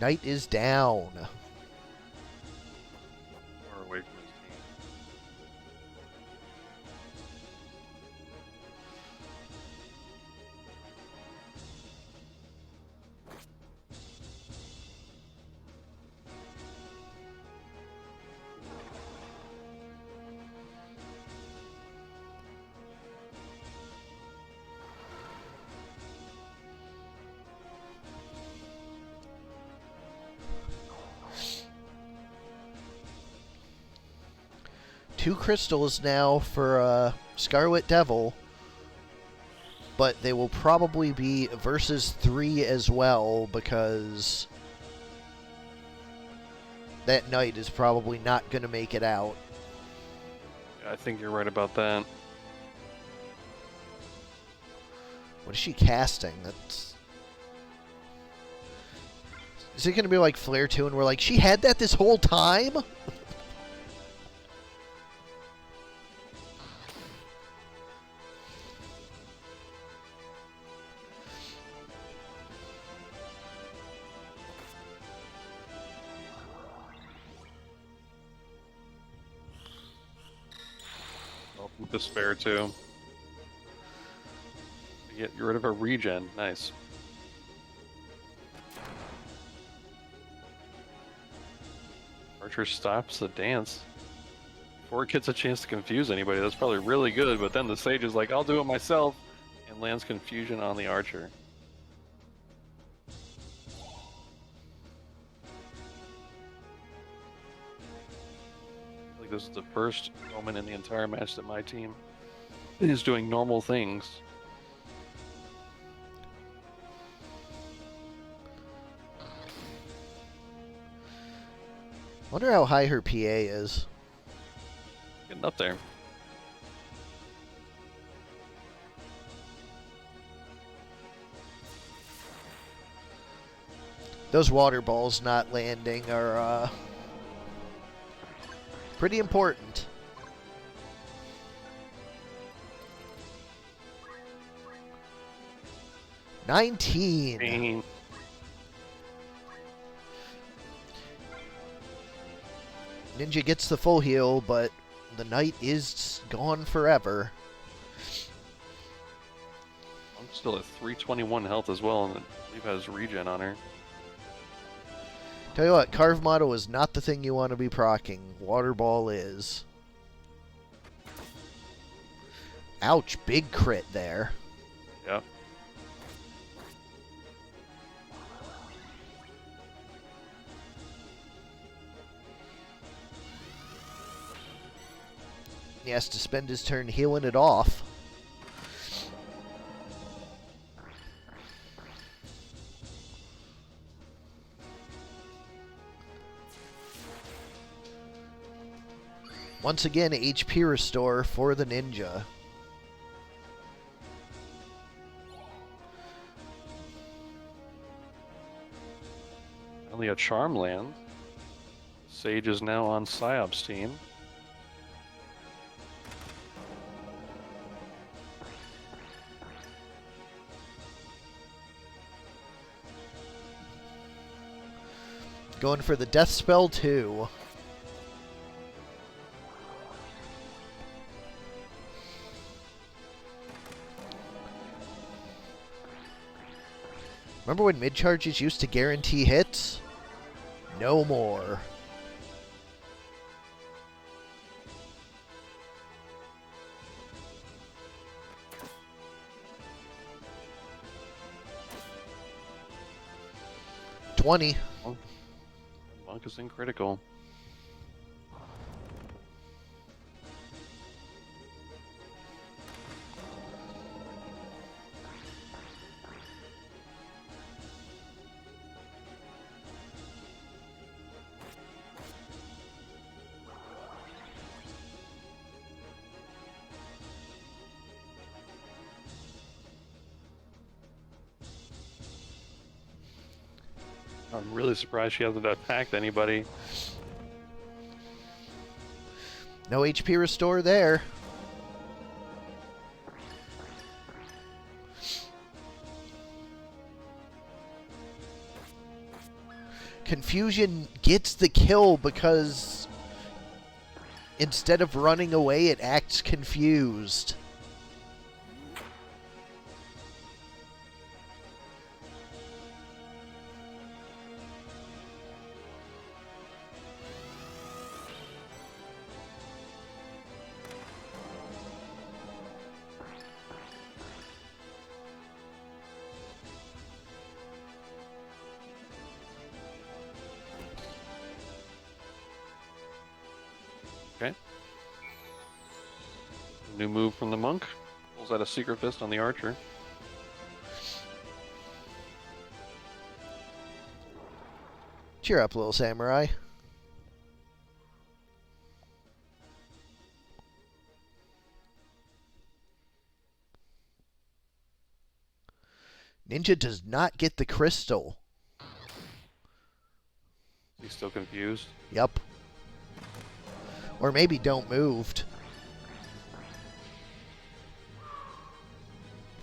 Knight is down. Far away from his team. Two crystals now for Scarlet Devil, but they will probably be versus 3 as well because that knight is probably not going to make it out. I think you're right about that. What is she casting? Is it going to be like Flare 2 and we're like, she had that this whole time? Despair too. Get rid of a regen. Nice. Archer stops the dance before it gets a chance to confuse anybody. That's probably really good, but then the sage is like, I'll do it myself, and lands confusion on the archer. I think this is the first moment in the entire match that my team is doing normal things. Wonder how high her PA is. Getting up there. Those water balls not landing are pretty important. $19. Ninja gets the full heal, but the knight is gone forever. I'm still at 321 health as well, and I believe has regen on her. Tell you what, Carve Motto is not the thing you want to be proccing. Water Ball is. Ouch, big crit there. Yeah. He has to spend his turn healing it off. Once again, HP restore for the ninja. Only a charm land. Sage is now on Psyop's team. Going for the death spell too. Remember when mid-charges used to guarantee hits? No more. $20. Oh, Monk is in critical. I'm really surprised she hasn't attacked anybody. No HP restore there. Confusion gets the kill because instead of running away, it acts confused. Okay. New move from the monk. Pulls out a secret fist on the archer. Cheer up, little samurai. Ninja does not get the crystal. He's still confused. Yep. Or maybe don't moved.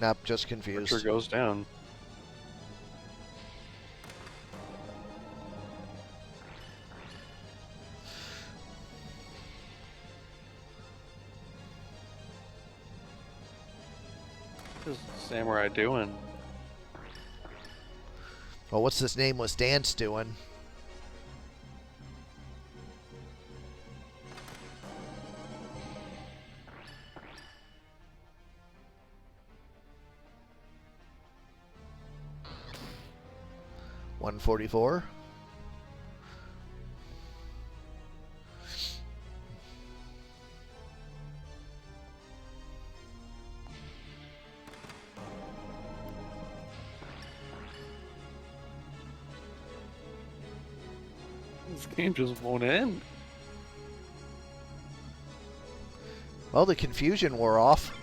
Nope, just confused. Archer goes down. What is the samurai doing? Well, what's this nameless dance doing? $144. This game just won't end. Well, the confusion wore off.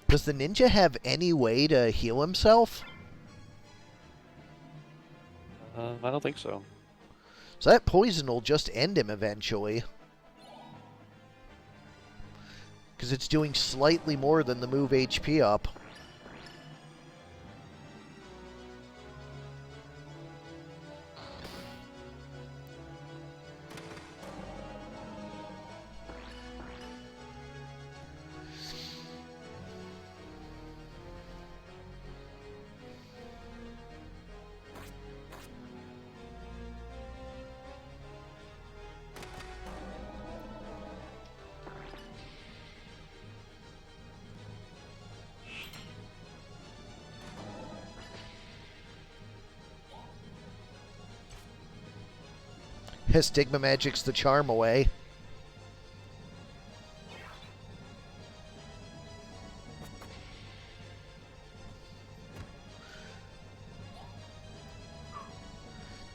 Does the ninja have any way to heal himself? I don't think so. So that poison will just end him eventually. Because it's doing slightly more than the move HP up. His stigma magic's the charm away.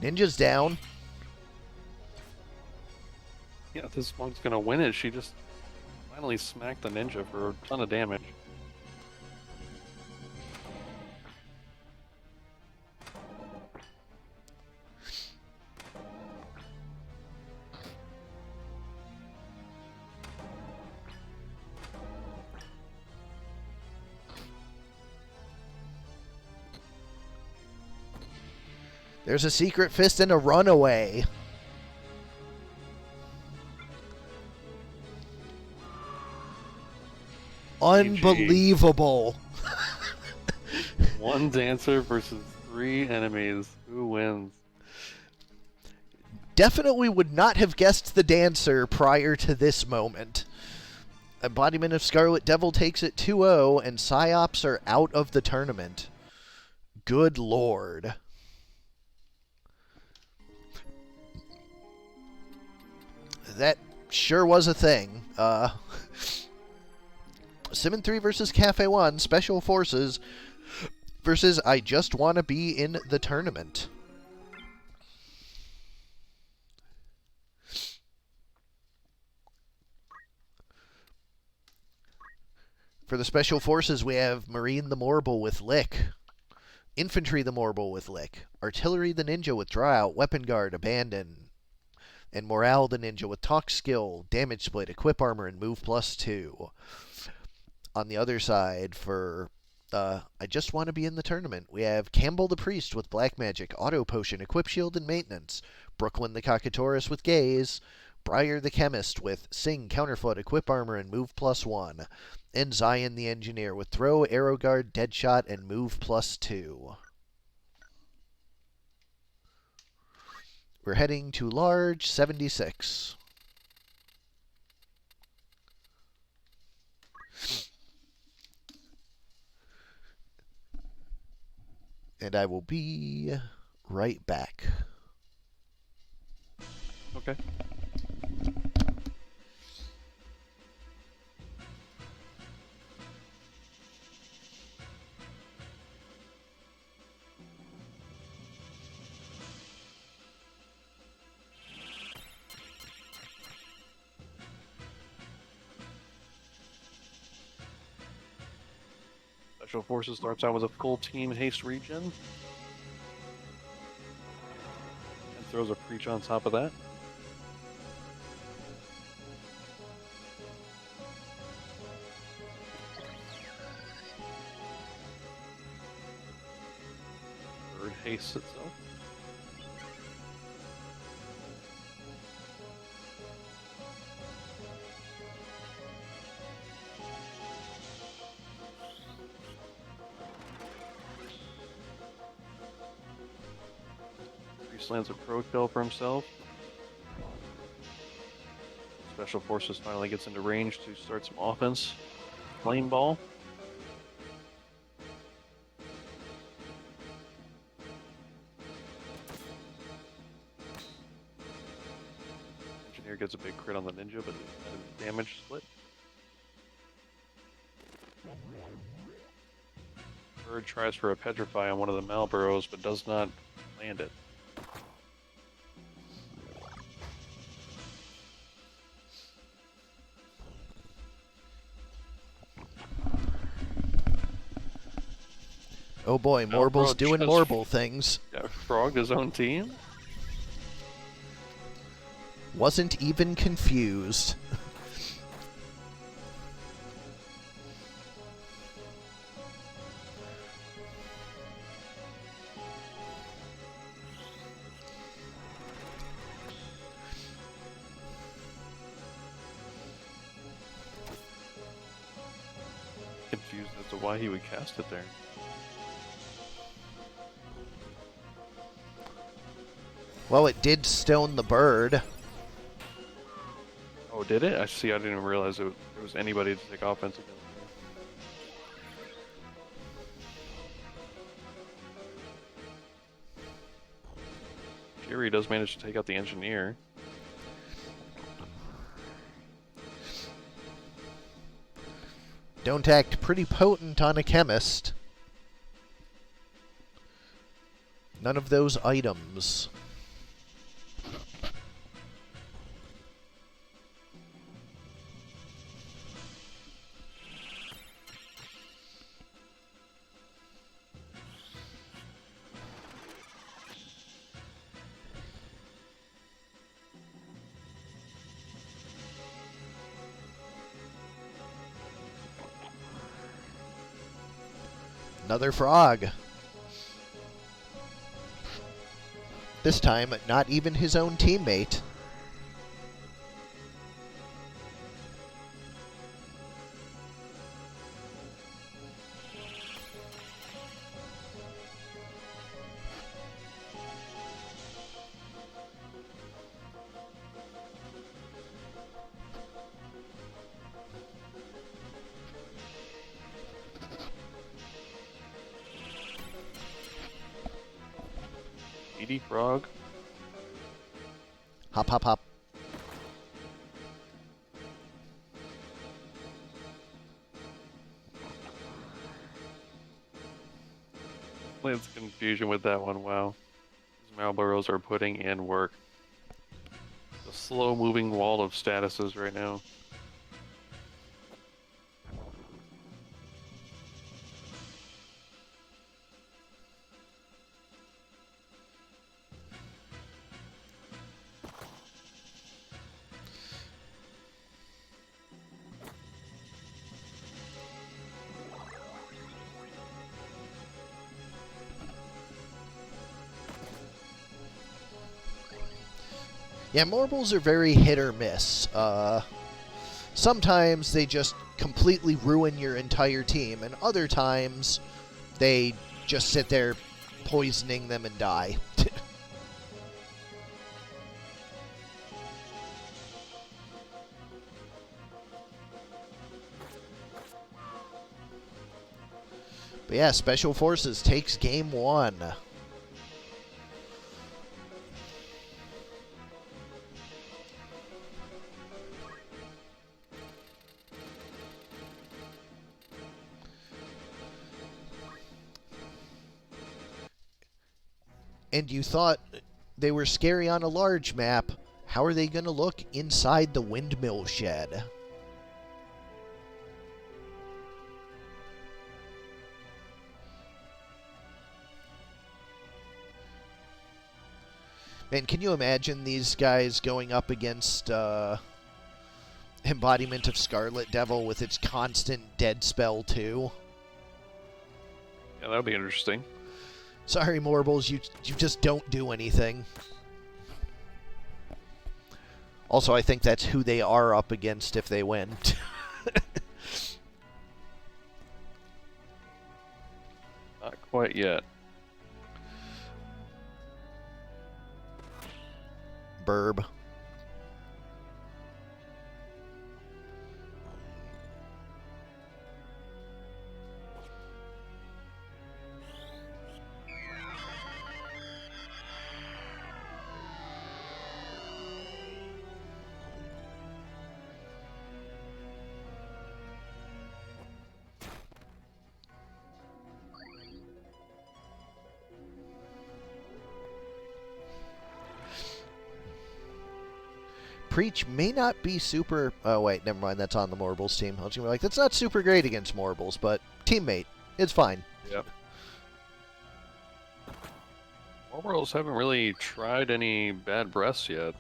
Ninja's down. Yeah, this monk's gonna win it. She just finally smacked the ninja for a ton of damage. There's a secret fist and a runaway. Unbelievable. One dancer versus 3 enemies. Who wins? Definitely would not have guessed the dancer prior to this moment. Embodiment of Scarlet Devil takes it 2-0, and Psyops are out of the tournament. Good lord. That sure was a thing. Simmon 3 versus Kaffe 1, Special Forces versus I Just Want to Be in the Tournament. For the Special Forces, we have Marine the Morble with Lick, Infantry the Morble with Lick, Artillery the Ninja with Draw Out, Weapon Guard, Abandon, and Morale the Ninja with Talk Skill, Damage Split, Equip Armor, and Move +2. On the other side, for I Just Want to Be in the Tournament, we have Campbell the Priest with Black Magic, Auto Potion, Equip Shield, and Maintenance, Brooklyn the Cockatoris with Gaze, Briar the Chemist with Sing, Counterflood, Equip Armor, and Move +1, and Zion the Engineer with Throw, Arrow Guard, Deadshot, and Move +2. We're heading to large 76. And I will be right back. Okay. Special Forces starts out with a full team haste regen. And throws a preach on top of that. Third haste itself. Lands a pro kill for himself. Special Forces finally gets into range to start some offense. Flame Ball. Engineer gets a big crit on the ninja, but the damage split. Bird tries for a Petrify on one of the Malboros, but does not land it. Oh boy, Morble's doing Morble things. Yeah, frogged his own team? Wasn't even confused. Confused as to why he would cast it there. Well, it did stone the bird. Oh, did it? I see. I didn't even realize there was anybody to take offense against. Fury does manage to take out the engineer. Don't act pretty potent on a chemist. None of those items. Another frog. This time, not even his own teammate. Edie Frog. Hop, hop, hop. It's confusion with that one. Wow. These Marlboros are putting in work. The slow-moving wall of statuses right now. Yeah, marbles are very hit or miss. Sometimes they just completely ruin your entire team, and other times they just sit there poisoning them and die. But yeah, Special Forces takes game 1. And you thought they were scary on a large map. How are they going to look inside the windmill shed? Man, can you imagine these guys going up against Embodiment of Scarlet Devil with its constant dead spell too? Yeah, that'll be interesting. Sorry, Morbles, you just don't do anything. Also, I think that's who they are up against if they win. Not quite yet. Burb. Preach may not be super... Oh, wait, never mind. That's on the Morbles team. I was going to be like, that's not super great against Morbles, but teammate, it's fine. Yep. Marlboros haven't really tried any bad breaths yet.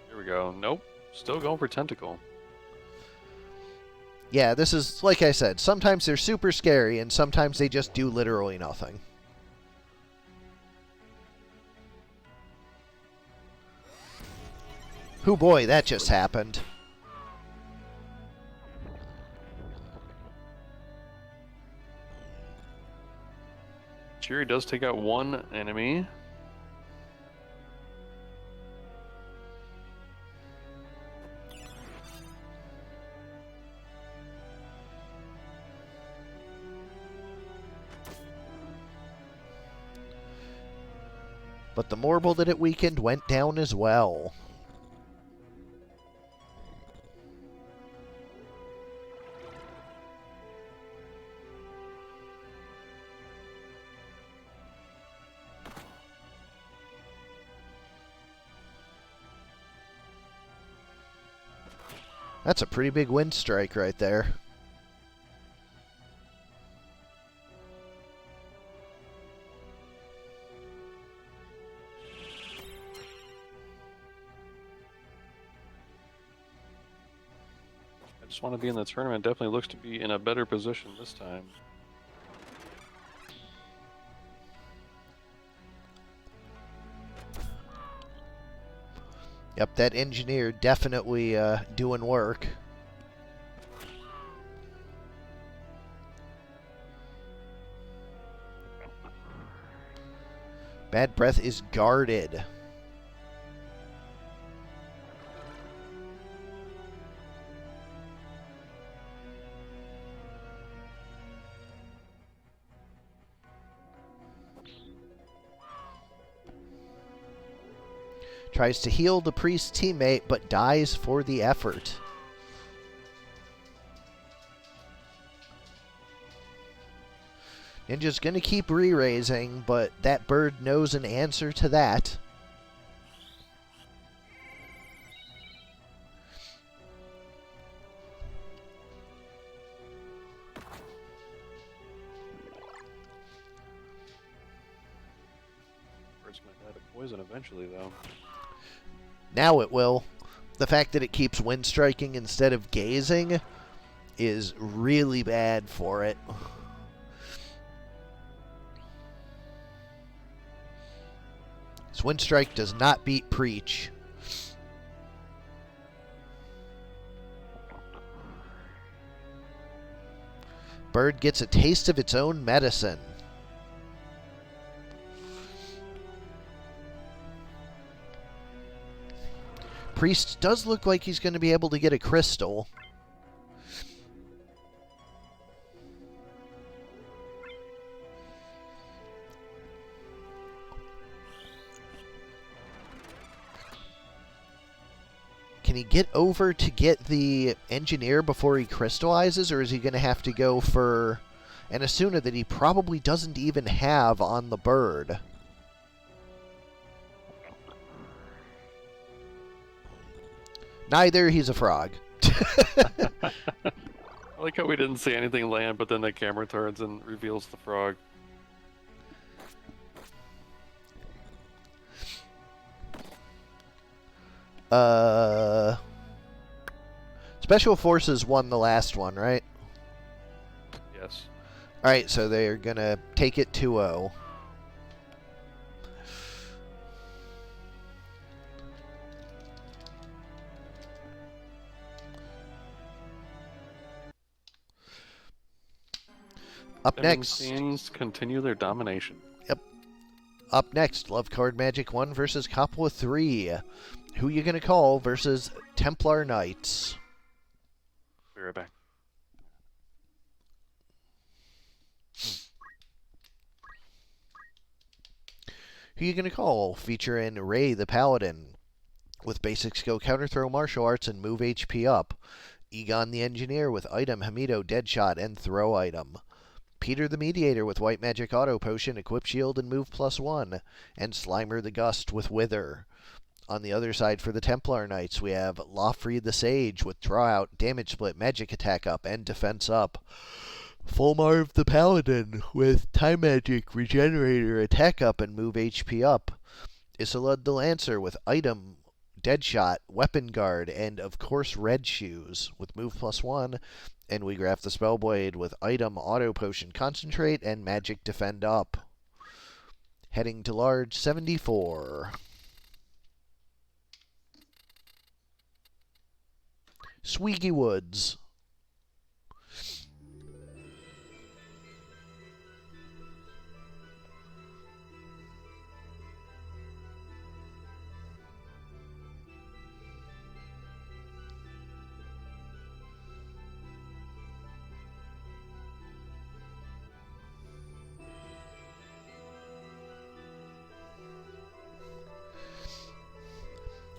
Here we go. Nope. Still going for Tentacle. Yeah, this is, like I said, sometimes they're super scary, and sometimes they just do literally nothing. Hoo boy, that just happened. Cheery does take out one enemy. But the Morble that it weakened went down as well. That's a pretty big wind strike right there. I just want to be in the tournament. Definitely looks to be in a better position this time. Yep, that engineer definitely doing work. Bad Breath is guarded. Tries to heal the priest's teammate, but dies for the effort. Ninja's going to keep re-raising, but that bird knows an answer to that. Bird's going to die to poison eventually, though. Now it will. The fact that it keeps wind striking instead of gazing is really bad for it. This wind strike does not beat Preach. Bird gets a taste of its own medicine. Priest does look like he's going to be able to get a crystal. Can he get over to get the engineer before he crystallizes, or is he going to have to go for an Asuna that he probably doesn't even have on the bird? Neither, he's a frog. I like how we didn't see anything land, but then the camera turns and reveals the frog. Special Forces won the last one, right? Yes. Alright, so they're gonna take it 2-0. Up next, Scenes continue their domination. Yep. Up next, Love Card Magic 1 versus Coppola 3. Who you gonna call versus Templar Knights? Be right back. Who you gonna call? Featuring Ray the Paladin with basic skill counter throw martial arts and move HP up. Egon the Engineer with item Hamido Deadshot and throw item. Peter the Mediator with white magic auto potion, equip shield and move +1. And Slimer the Gust with wither. On the other side for the Templar Knights, we have Lawfrey the Sage with draw out, damage split, magic attack up, and defense up. Fulmarv the Paladin with time magic, regenerator, attack up, and move HP up. Isolud the Lancer with item, Deadshot, weapon guard, and of course red shoes with move +1. And we graph the Spellblade with item, auto potion, concentrate, and magic defend up. Heading to large 74. Sweegie Woods.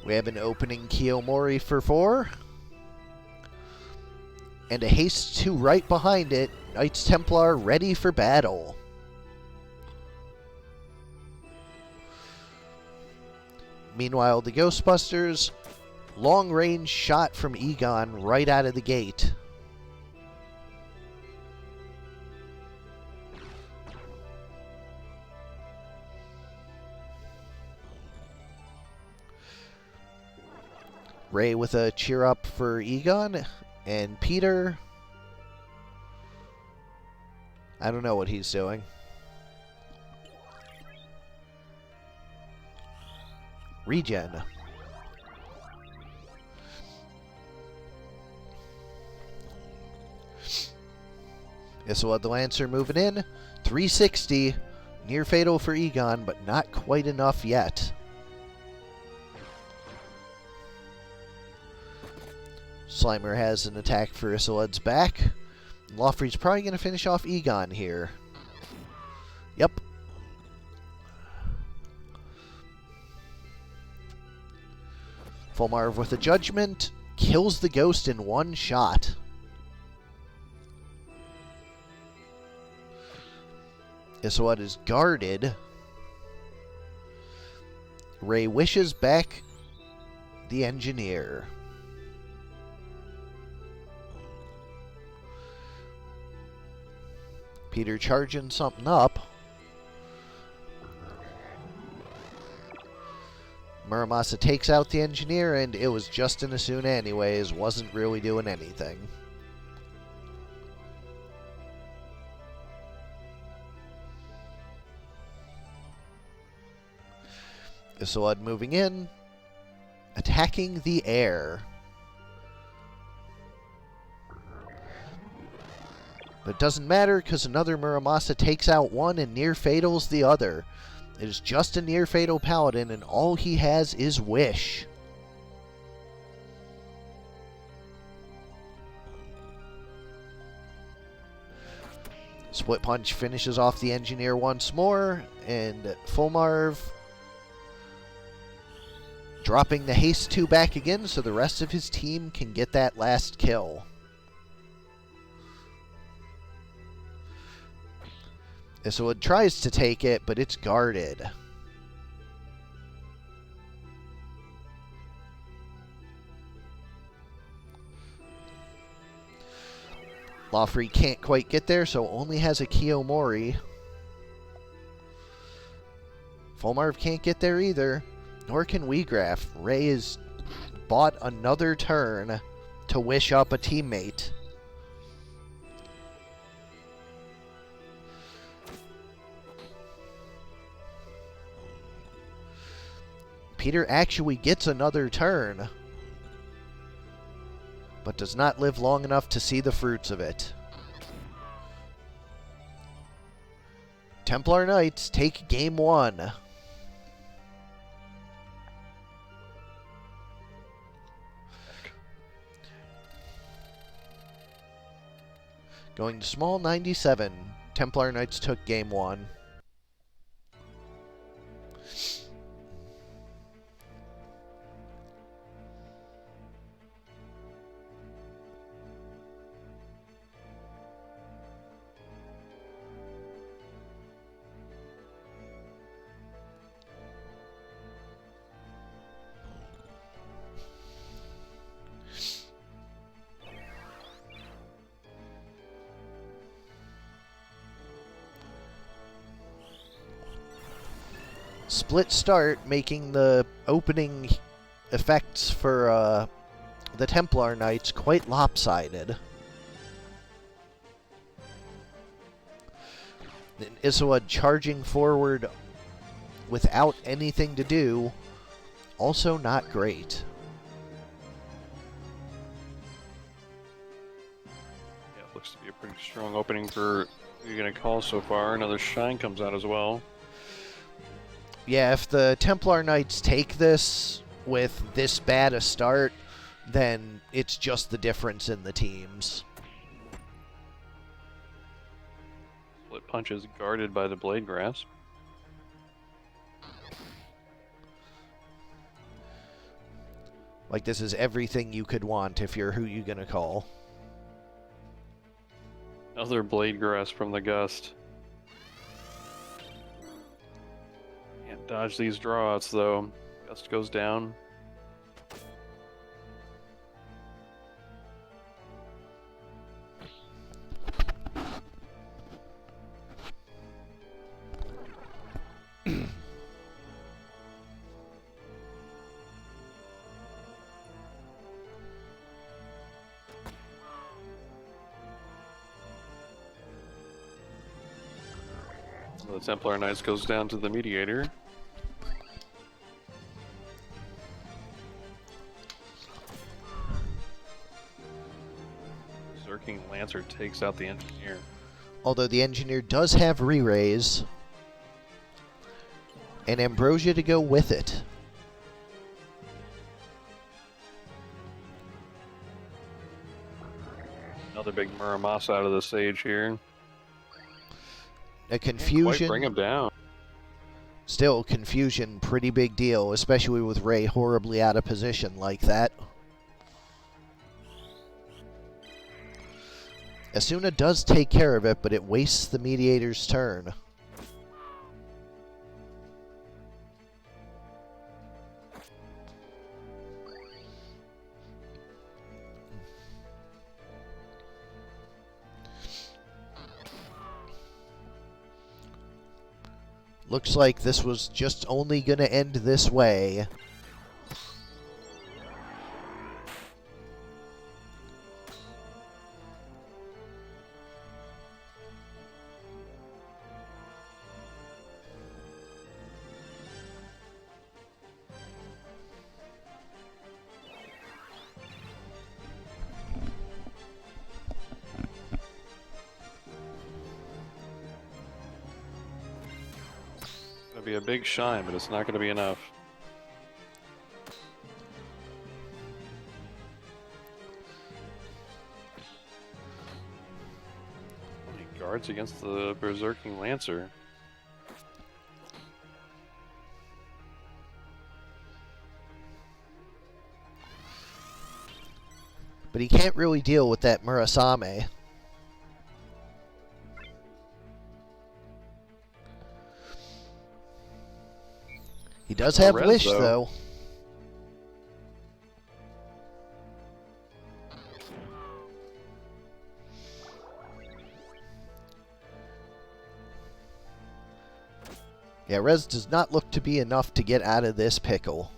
We have an opening Kiyomori for 4. And a haste 2 right behind it. Knights Templar ready for battle. Meanwhile, the Ghostbusters, long range shot from Egon right out of the gate. Ray with a cheer up for Egon. And Peter, I don't know what he's doing. Regen. Isolde the Lancer moving in. 360. Near fatal for Egon, but not quite enough yet. Slimer has an attack for Isolde's back. Lofrey's probably going to finish off Egon here. Yep. Fulmarv with a judgment. Kills the ghost in one shot. Isolde is guarded. Ray wishes back the engineer. Peter charging something up. Muramasa takes out the engineer, and it was just an Asuna anyways. Wasn't really doing anything. Isolde moving in. Attacking the air. But it doesn't matter because another Muramasa takes out one and near fatals the other. It is just a near fatal paladin, and all he has is wish. Split punch finishes off the engineer once more, and Fulmarv dropping the haste 2 back again so the rest of his team can get that last kill. Isolde tries to take it, but it's guarded. Lofrey can't quite get there, so only has a Kiyomori. Fulmarv can't get there either, nor can Weegraf. Ray has bought another turn to wish up a teammate. Peter actually gets another turn, but does not live long enough to see the fruits of it. Templar Knights take game 1. Going to small 97. Templar Knights took game 1. Split start, making the opening effects for the Templar Knights quite lopsided. Isolde charging forward without anything to do, also not great. Yeah, it looks to be a pretty strong opening for who you're going to call so far. Another Shine comes out as well. Yeah, if the Templar Knights take this with this bad a start, then it's just the difference in the teams. Split punch is guarded by the Blade Grasp. Like, this is everything you could want if you're who you gonna call. Another Blade Grasp from the Gust. Can't dodge these drawouts though. Gust goes down. The Templar Knights goes down to the Mediator. Zerking Lancer takes out the Engineer. Although the engineer does have re-raise. And Ambrosia to go with it. Another big Muramasa out of the stage here. A Can't quite confusion. bring him down. Still, confusion, pretty big deal, especially with Ray horribly out of position like that. Asuna does take care of it, but it wastes the mediator's turn. Looks like this was just only going to end this way. Be a big shine, but it's not going to be enough. He guards against the Berserking Lancer. But he can't really deal with that Murasame. He does have Res, Wish, though. though. Yeah, Res does not look to be enough to get out of this pickle.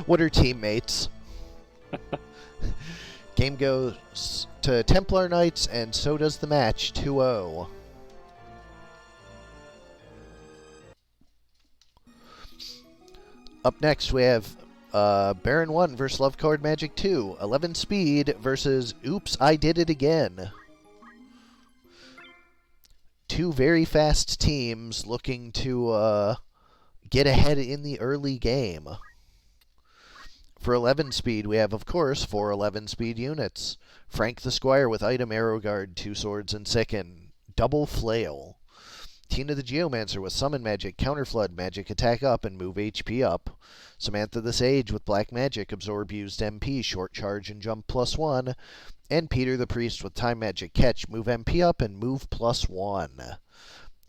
What are teammates? Game goes to Templar Knights, and so does the match, 2-0. Up next, we have Barren 1 versus Love Card Magic 2. 11 speed versus Oops, I Did It Again. Two very fast teams looking to get ahead in the early game. For 11 speed, we have, of course, 4 11 speed units. Frank the Squire with item Arrow Guard, 2 swords and Sicken. Double Flail. Tina the Geomancer with Summon Magic, Counterflood, Magic Attack Up, and Move HP Up. Samantha the Sage with Black Magic, Absorb Used MP, Short Charge and Jump +1. And Peter the Priest with Time Magic, Catch, Move MP Up, and Move +1.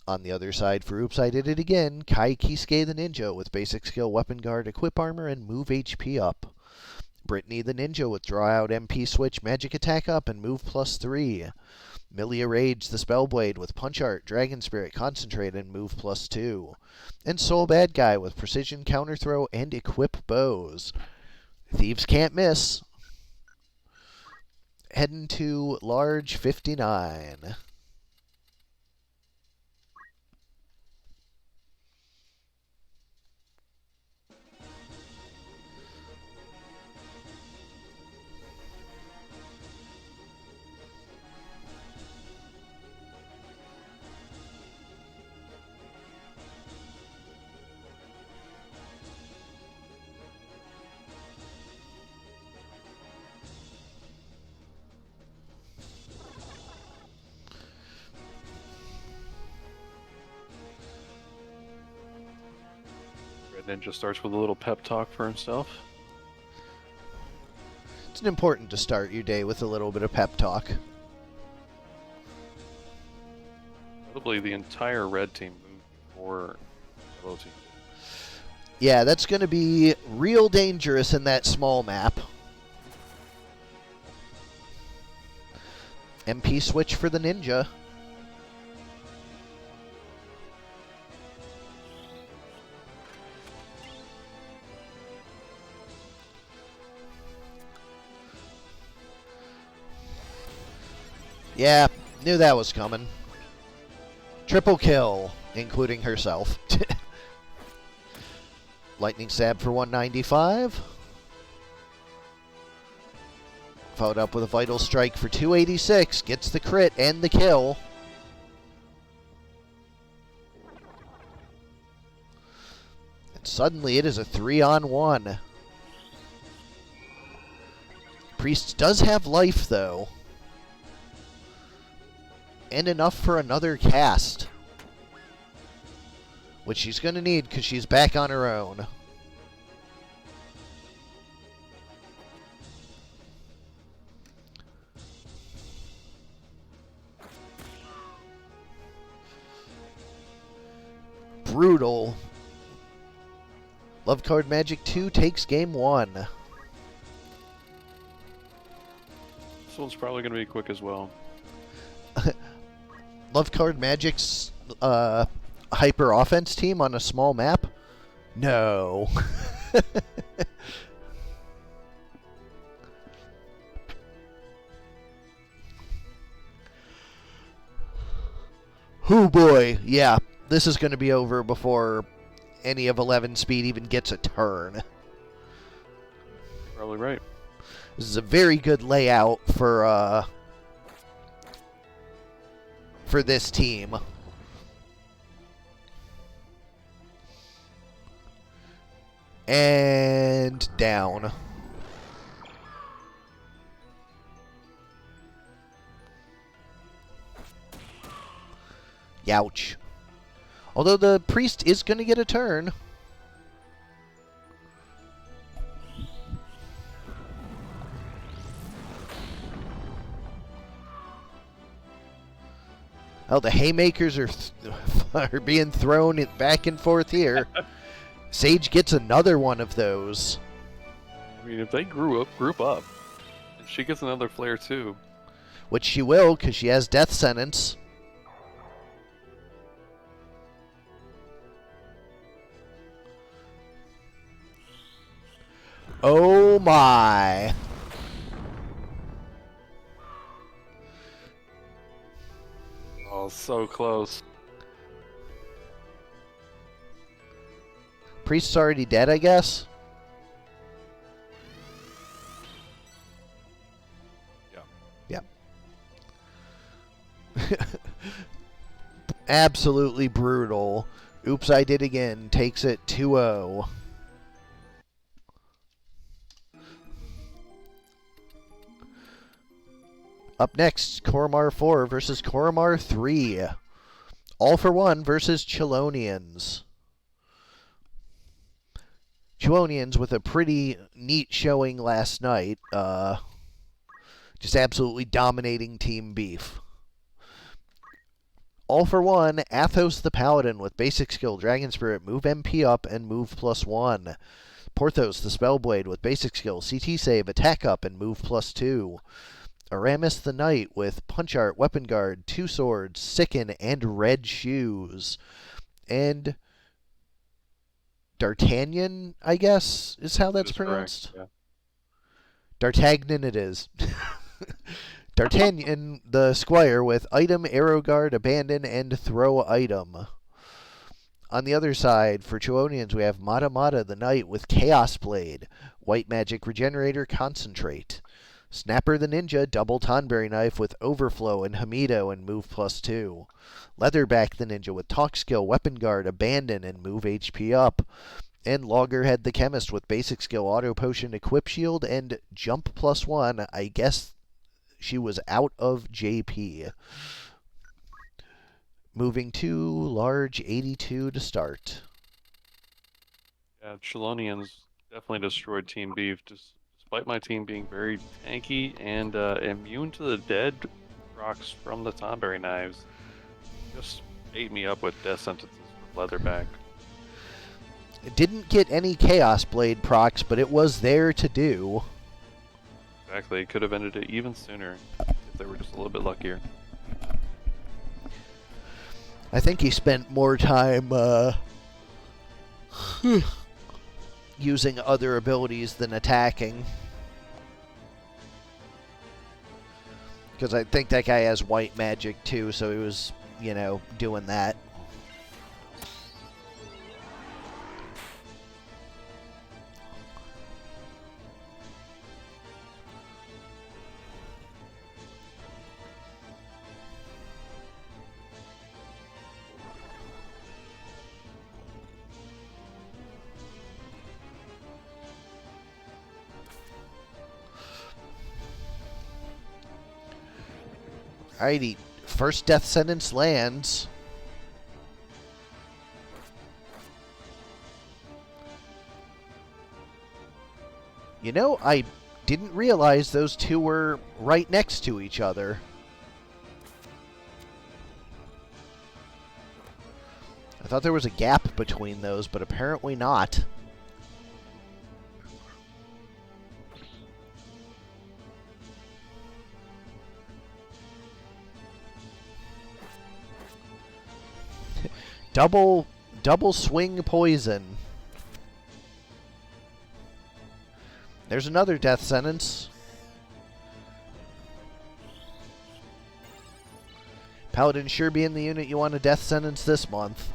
On the other side, for Oops, I Did It Again, Kai Kisuke the Ninja with Basic Skill, Weapon Guard, Equip Armor, and Move HP Up. Brittany the Ninja with Draw Out MP Switch, Magic Attack Up, and Move +3. Milia Rage the Spellblade with Punch Art, Dragon Spirit, Concentrate, and Move +2. And Soul Bad Guy with Precision Counter Throw and Equip Bows. Thieves can't miss. Heading to large 59. Red Ninja starts with a little pep talk for himself. It's important to start your day with a little bit of pep talk. Notably, the entire red team moved before the yellow team. Yeah, that's going to be real dangerous in that small map. MP switch for the Ninja. Yeah, knew that was coming. Triple kill, including herself. Lightning Stab for 195. Followed up with a Vital Strike for 286. Gets the crit and the kill. And suddenly it is a 3-on-1. Priest does have life, though. And enough for another cast. Which she's going to need because she's back on her own. Brutal. Love Card Magic 2 takes game 1. This one's probably going to be quick as well. Love Card Magic's hyper offense team on a small map? No. Oh boy, yeah. This is going to be over before any of 11 speed even gets a turn. Probably right. This is a very good layout for this team. And down. Youch. Although the priest is going to get a turn. Oh, the haymakers are being thrown back and forth here. Sage gets another one of those. I mean, if they group up, and she gets another flare too. Which she will, because she has death sentence. Oh my. Oh, so close. Priest's already dead, I guess? Yeah. Yeah. Absolutely brutal. Oops, I did again. Takes it 2-0. Up next, Korremar 4 versus Korremar 3. All for One versus Chelonians. Chelonians with a pretty neat showing last night. Just absolutely dominating Team Beef. All for One, Athos the Paladin with basic skill, Dragon Spirit, move MP up and move +1. Porthos the Spellblade with basic skill, CT save, attack up and move +2. Aramis the Knight with Punch Art, Weapon Guard, 2 swords, Sicken, and red shoes. And D'Artagnan, I guess, is how that's pronounced. Correct, yeah. D'Artagnan it is. D'Artagnan the Squire with Item, Arrow Guard, Abandon, and Throw Item. On the other side, for Chelonians, we have Mata Mata the Knight with Chaos Blade, White Magic Regenerator, Concentrate. Snapper the Ninja, double Tonberry Knife with Overflow and Hamido and move +2. Leatherback the Ninja with Talk Skill, Weapon Guard, Abandon, and move HP up. And Loggerhead the Chemist with basic skill, Auto Potion, Equip Shield, and Jump +1. I guess she was out of JP. Moving to large 82 to start. Yeah, Chelonians definitely destroyed Team Beef, despite my team being very tanky and immune to the dead rocks from the Tonberry knives. Just ate me up with death sentences for Leatherback. It didn't get any Chaos Blade procs, but it was there to do. Exactly, it could have ended it even sooner if they were just a little bit luckier. I think he spent more time using other abilities than attacking. Because I think that guy has white magic too, so he was, doing that. Alrighty, first death sentence lands. You know, I didn't realize those two were right next to each other. I thought there was a gap between those, but apparently not. Double swing poison. There's another death sentence. Paladin sure being the unit you want a death sentence this month.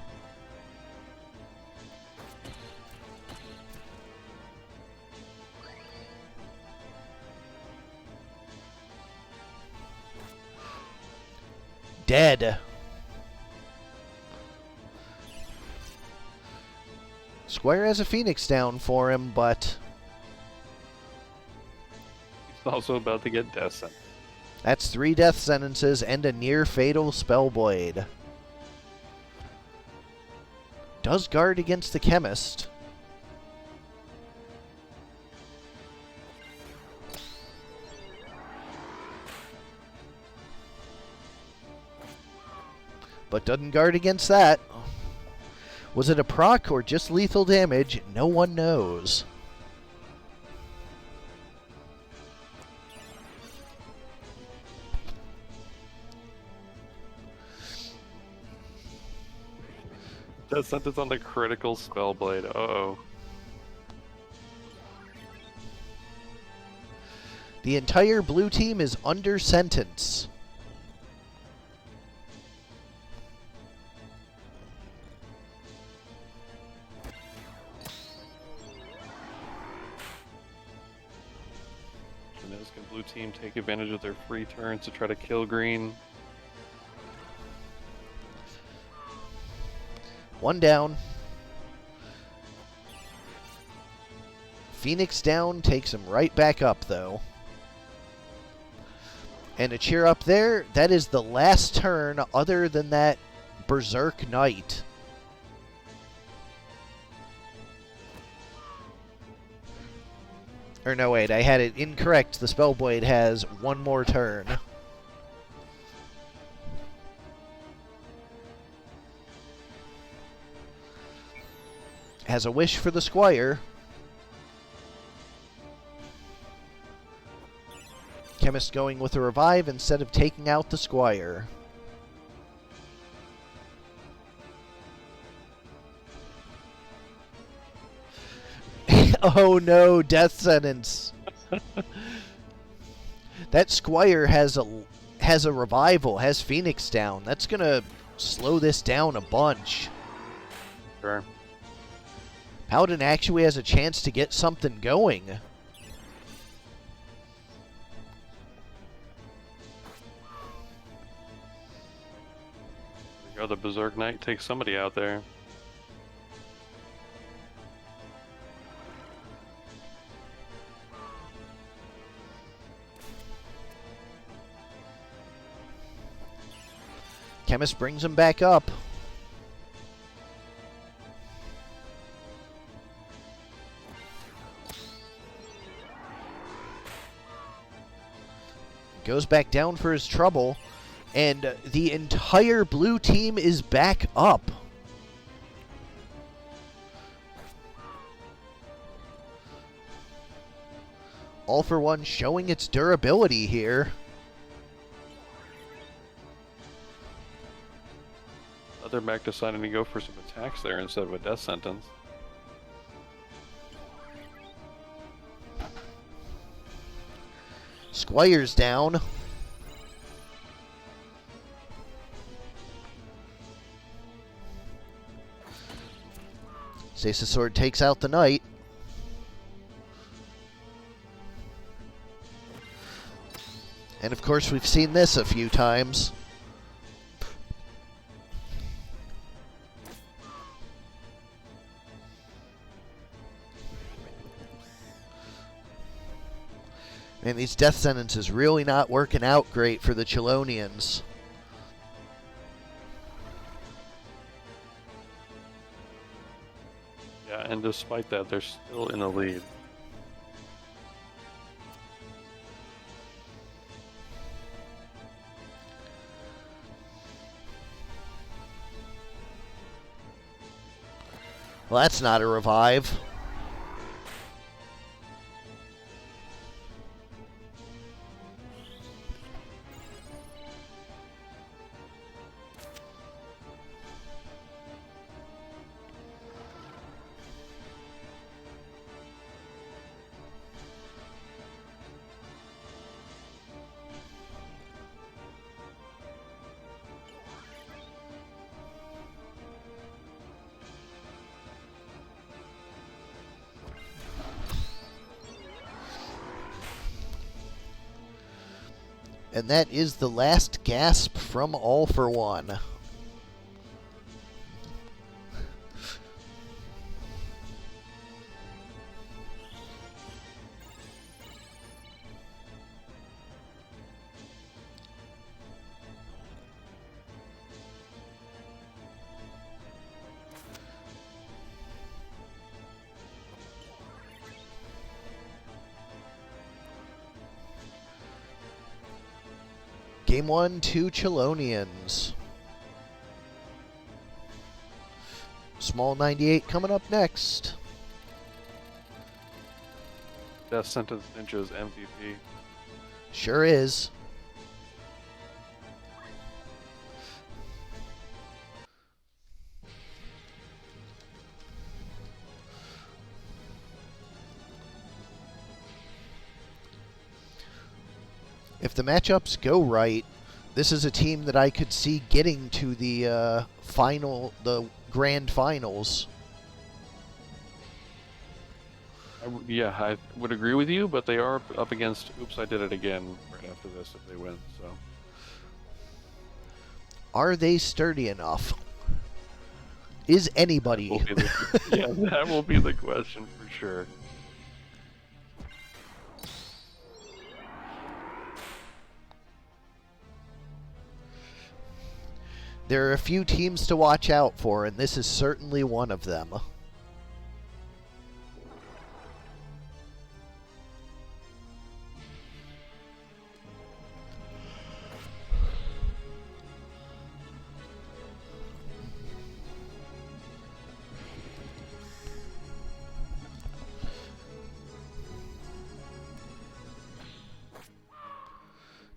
Dead. Squire has a Phoenix down for him, but He's also about to get death sentence. that's 3 death sentences and a near-fatal Spellblade. Does guard against the Chemist. But doesn't guard against that. Was it a proc or just lethal damage? No one knows. Death sentence on the critical Spellblade. Uh-oh. The entire blue team is under sentence. Can blue team take advantage of their free turns to try to kill green? One down. Phoenix down takes him right back up, though. And a cheer up there, that is the last turn other than that Berserk Knight. Or no, wait, I had it incorrect. The Spellblade has one more turn. Has a wish for the Squire. Chemist going with a revive instead of taking out the Squire. Oh no, death sentence. That Squire has a revival, has Phoenix down. That's gonna slow this down a bunch. Sure. Paladin actually has a chance to get something going. There you go, the Berserk Knight takes somebody out there. Chemist brings him back up. Goes back down for his trouble, and the entire blue team is back up. All for One showing its durability here. Leatherback deciding to go for some attacks there instead of a death sentence. Squire's down. Stasis Sword takes out the Knight. And of course we've seen this a few times. And these death sentences really not working out great for the Chelonians. Yeah, and despite that, they're still in the lead. Well, that's not a revive. And that is the last gasp from All for One. Game 1, 2 Chelonians. Small 98 coming up next. Death Sentence Ninja's MVP. Sure is. If the matchups go right, this is a team that I could see getting to the the grand finals. Yeah, I would agree with you, but they are up against Oops, I Did It Again right after this if they win, so. Are they sturdy enough? Is anybody? Yeah, that will be the question for sure. There are a few teams to watch out for, and this is certainly one of them.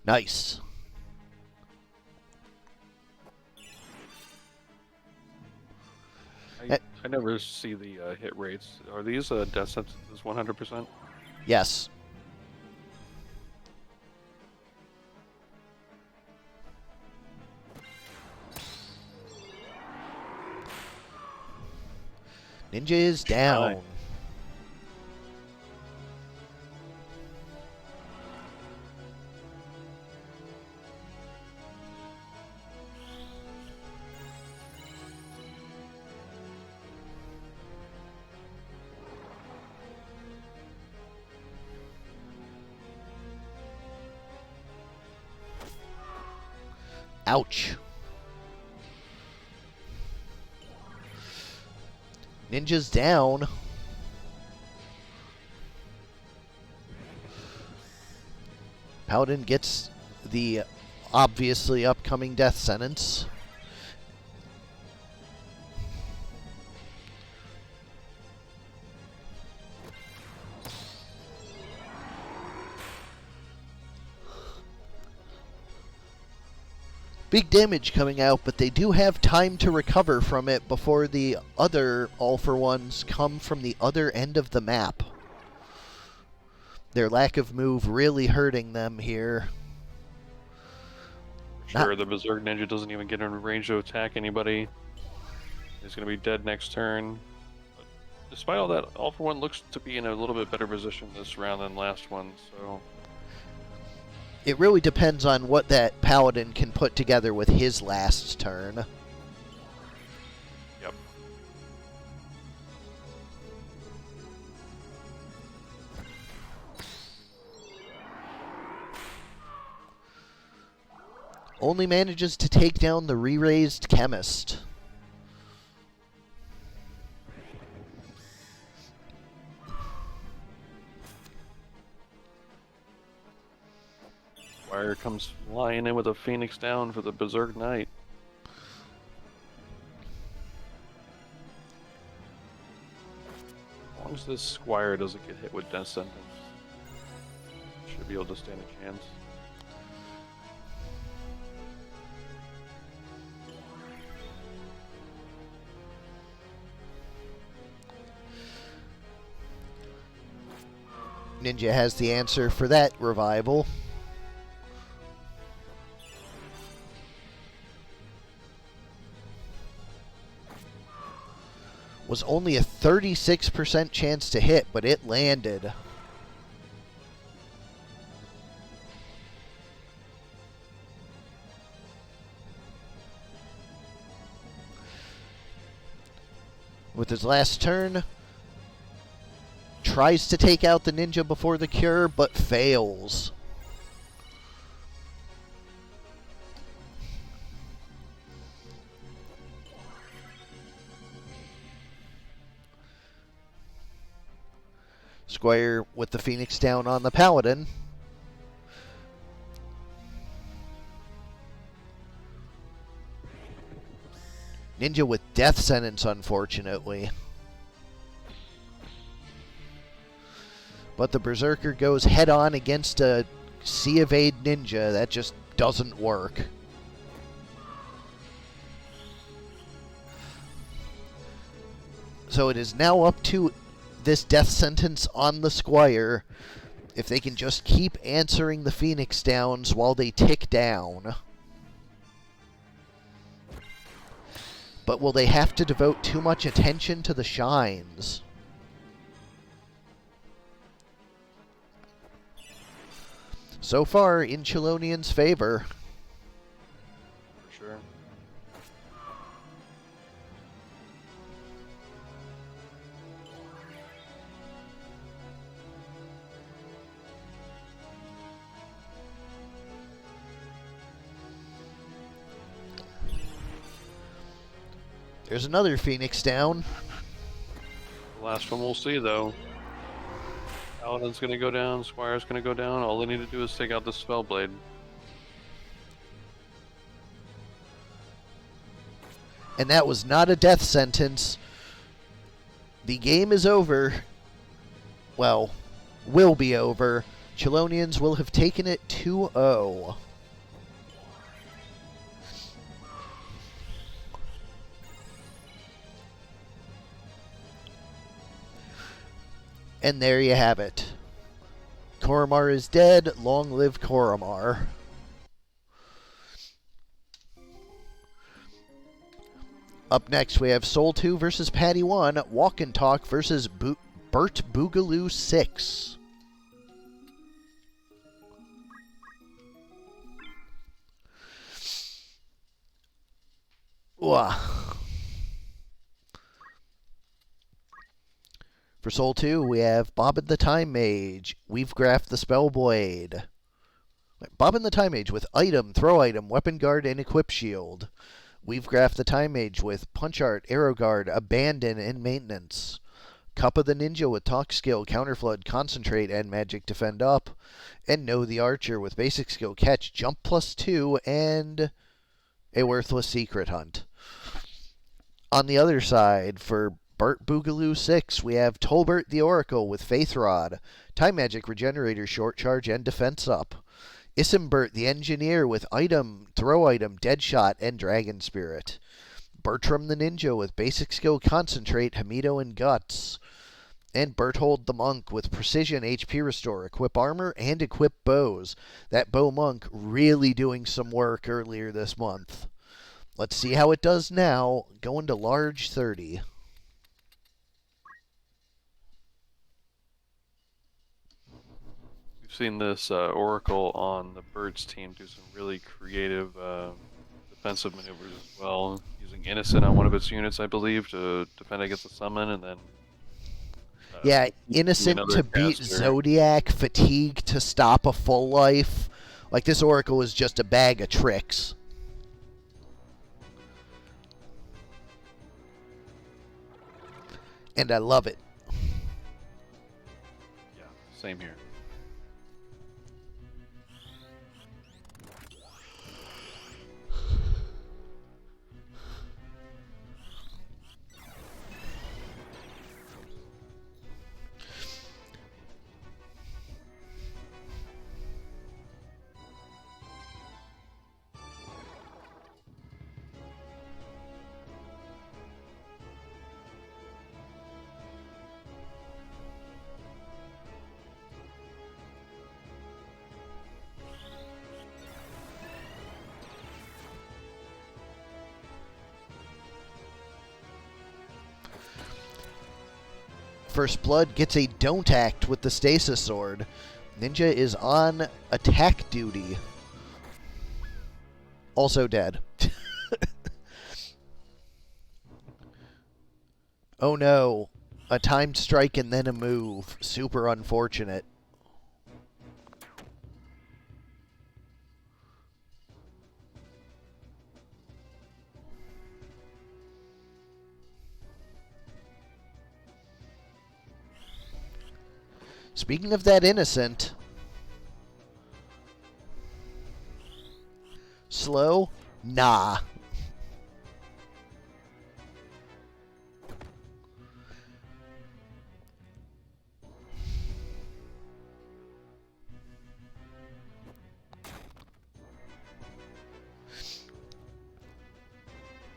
Nice. I never see the hit rates. Are these death sentences 100%? Yes. Ninja is down. Ouch. Ninja's down. Paladin gets the obviously upcoming death sentence. Big damage coming out, but they do have time to recover from it before the other all-for-ones come from the other end of the map. Their lack of move really hurting them here. Sure, the Berserk Ninja doesn't even get in range to attack anybody. He's going to be dead next turn. But despite all that, All for One looks to be in a little bit better position this round than last one, so... It really depends on what that Paladin can put together with his last turn. Yep. only manages to take down the re-raised chemist. Squire comes flying in with a Phoenix down for the Berserk Knight. As long as this Squire doesn't get hit with Death Sentence, should be able to stand a chance. Ninja has the answer for that revival. Was only a 36% chance to hit, but it landed. With his last turn, tries to take out the ninja before the cure, but fails. Squire with the Phoenix down on the Paladin. Ninja with Death Sentence, unfortunately. But the Berserker goes head-on against a Sea Evade Ninja. That just doesn't work. So it is now up to this Death Sentence on the Squire. If they can just keep answering the Phoenix downs while they tick down. But will they have to devote too much attention to the shines? So far, in Chelonian's favor. For sure. There's another Phoenix down. The last one we'll see, though. Paladin's gonna go down, Squire's gonna go down. All they need to do is take out the Spellblade. And that was not a death sentence. The game is over. Well, will be over. Chelonians will have taken it 2-0. And there you have it. Korremar is dead. Long live Korremar. Up next, we have Soul 2 versus Paddy 1. Walk and Talk versus Burt Boogaloo 6. Wah. For Soul 2, we have Bobbin the Time Mage, Weavegraph the Spellblade. Bobbin the Time Mage with Item, Throw Item, Weapon Guard, and Equip Shield. Weavegraph the Time Mage with Punch Art, Arrow Guard, Abandon, and Maintenance. Coppola the Ninja with Talk Skill, Counterflood, Concentrate, and Magic Defend Up. And Know the Archer with Basic Skill, Catch, Jump +2, and a Worthless Secret Hunt. On the other side, for Burt Boogaloo 6, we have Tolbert the Oracle with Faith Rod, Time Magic Regenerator, Short Charge, and Defense Up. Isimbert the Engineer with Item, Throw Item, Deadshot, and Dragon Spirit. Bertram the Ninja with Basic Skill, Concentrate, Hamido, and Guts. And Berthold the Monk with Precision, HP Restore, Equip Armor, and Equip Bows. That Bow Monk really doing some work earlier this month. Let's see how it does now, going to large 30. Seen this Oracle on the Birds team do some really creative defensive maneuvers as well, using Innocent on one of its units, I believe, to defend against a summon, and then yeah, Innocent to beat caster. Zodiac, Fatigue to stop a full life. Like, this Oracle is just a bag of tricks. And I love it. Yeah, same here. First Blood gets a don't act with the Stasis Sword. Ninja is on attack duty. Also dead. Oh no. A timed strike and then a move. Super unfortunate. Speaking of that innocent, slow? Nah.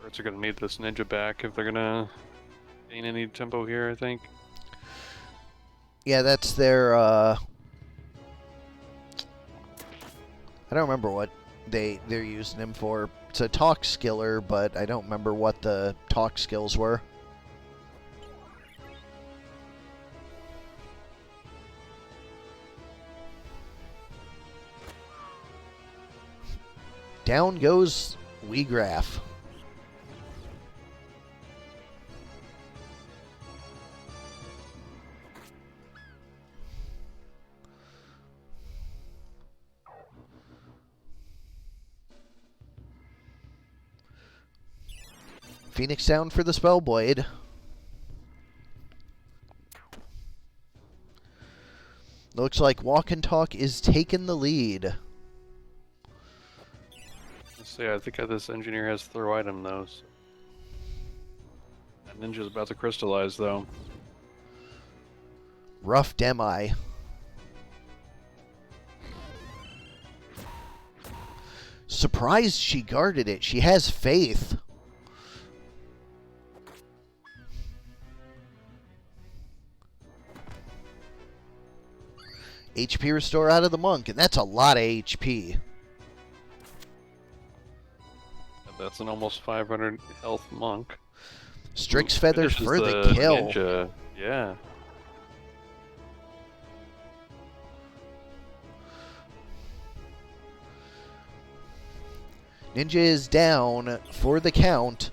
Birds are going to need this ninja back if they're going to gain any tempo here, I think. Yeah, that's their, I don't remember what they're using him for. It's a talk skiller, but I don't remember what the talk skills were. Down goes Weegraph. Phoenix down for the Spellblade. Looks like Walk and Talk is taking the lead. Let's see, I think this engineer has throw item though. So. That ninja's about to crystallize though. Rough Demi. Surprised she guarded it. She has faith. HP restore out of the monk, and that's a lot of HP. That's an almost 500 health monk. Strix Feather Finishes for the kill. Ninja. Yeah. Ninja is down for the count.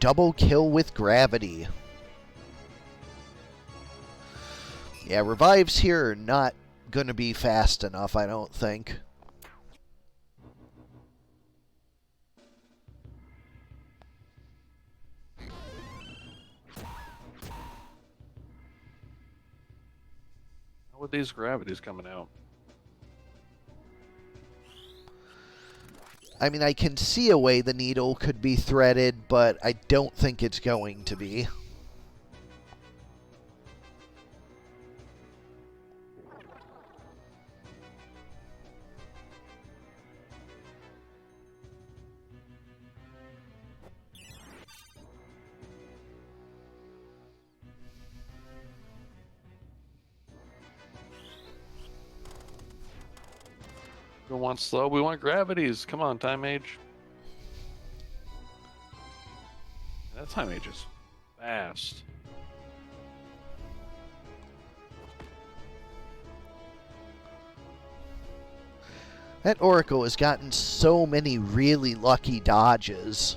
Double kill with gravity. Yeah, revives here are not going to be fast enough, I don't think. How are these gravities coming out? I mean, I can see a way the needle could be threaded, but I don't think it's going to be. We don't want slow, we want gravities. Come on, Time Mage. That Time Mage is fast. That Oracle has gotten so many really lucky dodges.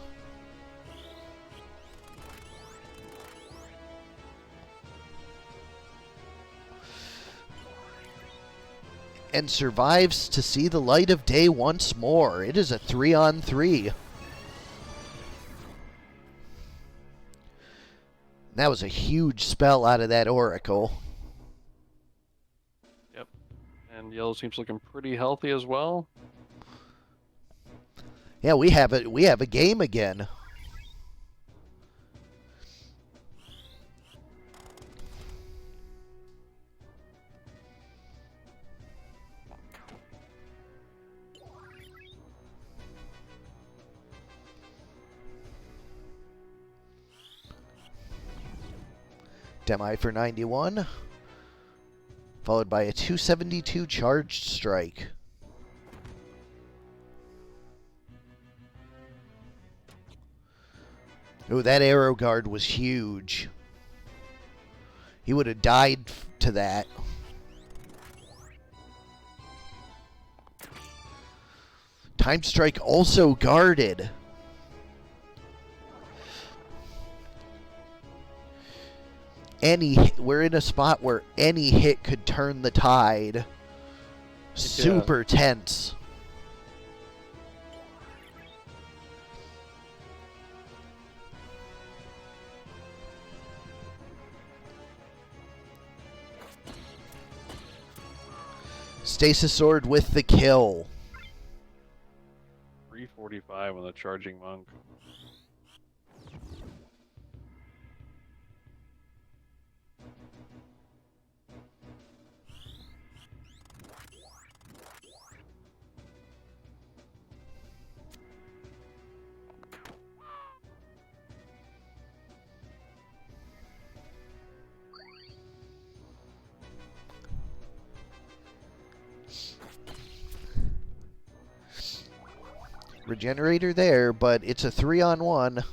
and survives to see the light of day once more. It is a 3-on-3. That was a huge spell out of that Oracle. Yep. And yellow team's looking pretty healthy as well. Yeah, we have a game again. Demi for 91, followed by a 272 charged strike. Oh, that arrow guard was huge. He would have died to that. Time strike also guarded. We're in a spot where any hit could turn the tide. Super tense. Stasis Sword with the kill. 345 on the charging monk. Regenerator there, but it's a 3-on-1.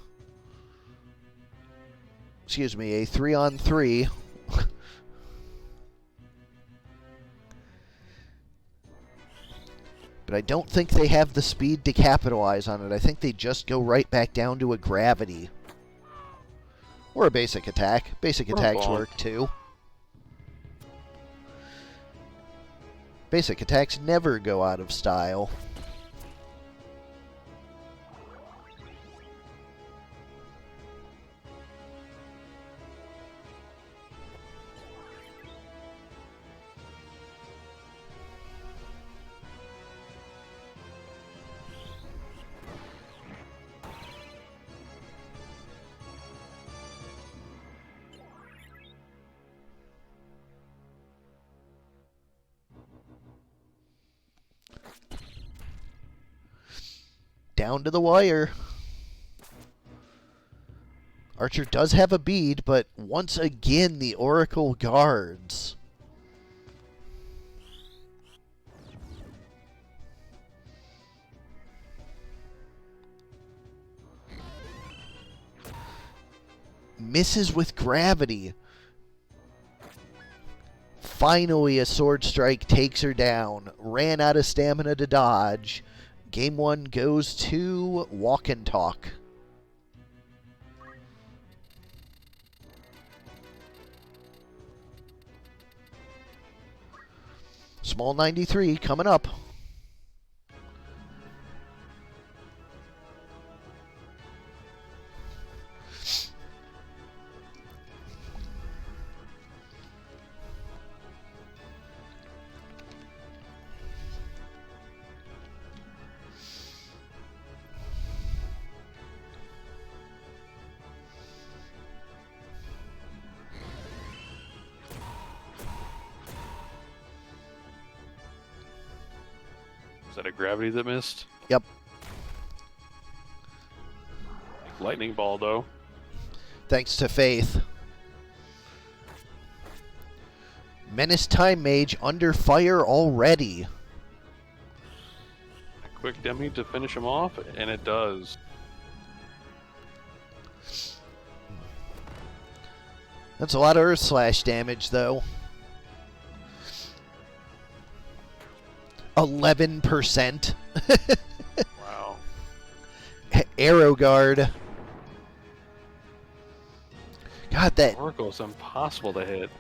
Excuse me, a 3-on-3. But I don't think they have the speed to capitalize on it. I think they just go right back down to a gravity. Or a basic attack. Basic attacks work too. Basic attacks never go out of style. Down to the wire. Archer does have a bead, but once again the Oracle guards. Misses with gravity. Finally, a sword strike takes her down. Ran out of stamina to dodge. Game 1 goes to Walk and Talk. Small 93 coming up. Is that a gravity that missed? Yep. Lightning ball, though. Thanks to Faith. Menace Time Mage under fire already. A quick demi to finish him off, and it does. That's a lot of Earth Slash damage, though. 11%. Wow. Arrow Guard. God, that... Oracle is impossible to hit.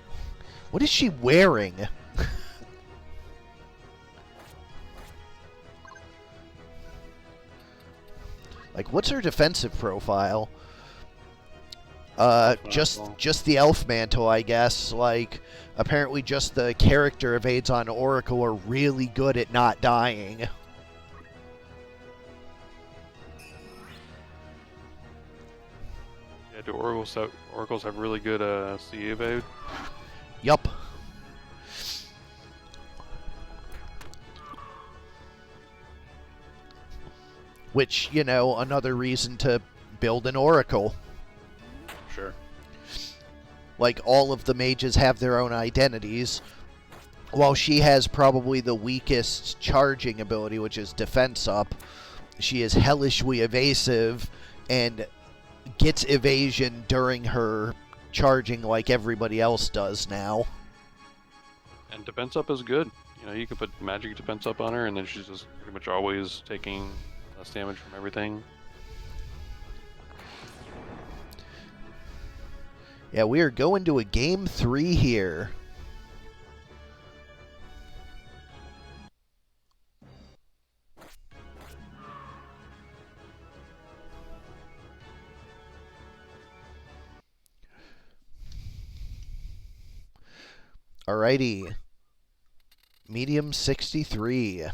What is she wearing? Like, what's her defensive profile? Elf mantle. Just the elf mantle, I guess. Like, apparently just the character evades on Oracle are really good at not dying. Yeah, do oracles have really good C evade? Yup. Which, you know, another reason to build an Oracle. Sure. Like, all of the mages have their own identities. While she has probably the weakest charging ability, which is defense up, she is hellishly evasive and gets evasion during her charging like everybody else does now. And defense up is good. You know, you can put magic defense up on her, and then she's just pretty much always taking less damage from everything. Yeah, we are going to a game 3 here. Alrighty. Medium 63.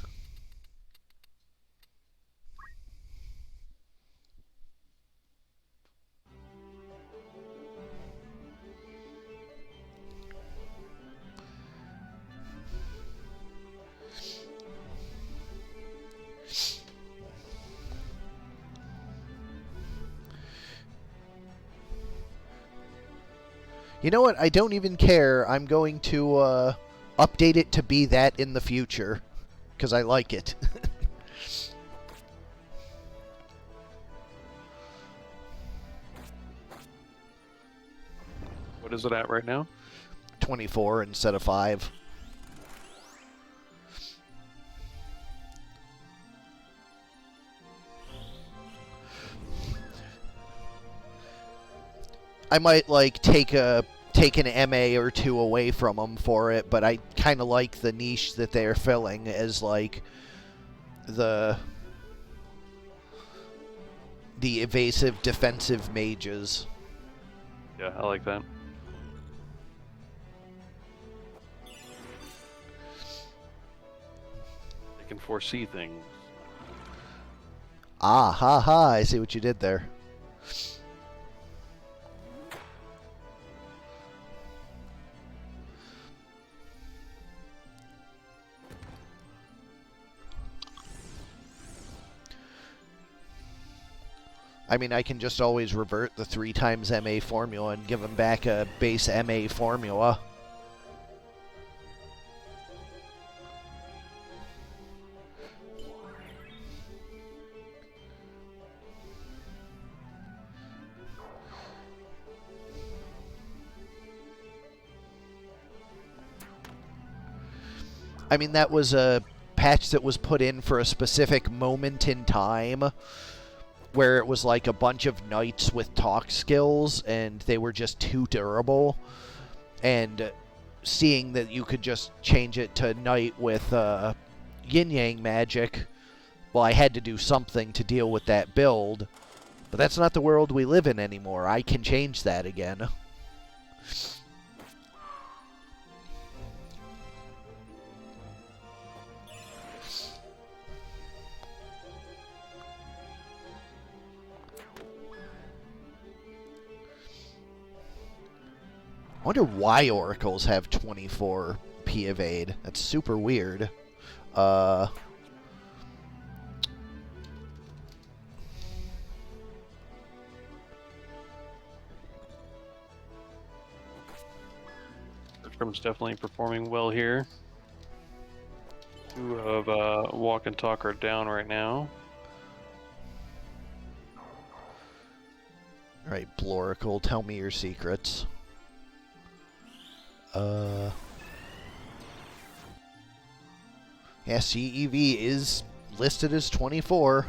You know what? I don't even care. I'm going to update it to be that in the future. Because I like it. What is it at right now? 24 instead of 5. I might like take an MA or two away from them for it, but I kind of like the niche that they're filling as like the evasive defensive mages. Yeah, I like that. They can foresee things. Ah, ha, ha, I see what you did there. I mean, I can just always revert the 3 times MA formula and give them back a base MA formula. I mean, that was a patch that was put in for a specific moment in time where it was like a bunch of knights with talk skills and they were just too durable. And seeing that you could just change it to knight with yin-yang magic, well, I had to do something to deal with that build. But that's not the world we live in anymore. I can change that again. I wonder why oracles have 24 P evade. That's super weird. There's Bertram's definitely performing well here. 2 of Walk and Talk are down right now. Alright, Bloracle, tell me your secrets. Yeah, CEV is listed as 24.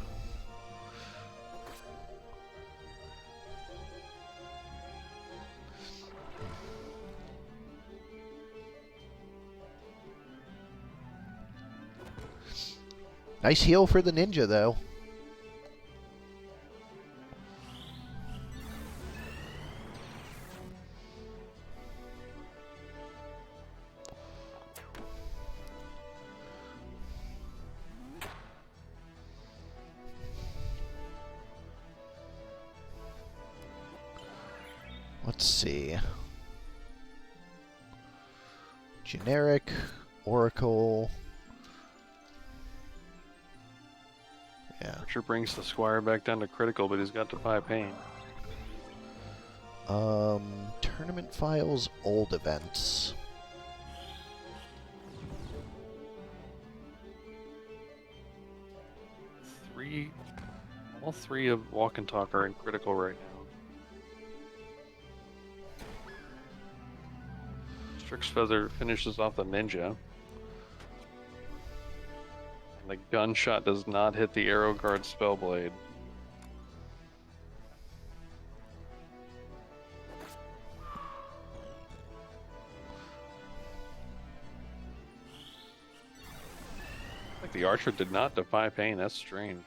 Nice heal for the ninja, though. Let's see. Generic, Oracle. Yeah. Archer brings the Squire back down to critical, but he's got Defy Pain. Tournament files, old events. All three of Walk and Talk are in critical right now. Strix Feather finishes off the ninja. And the gunshot does not hit the arrow guard spellblade. Like the archer did not defy pain, that's strange.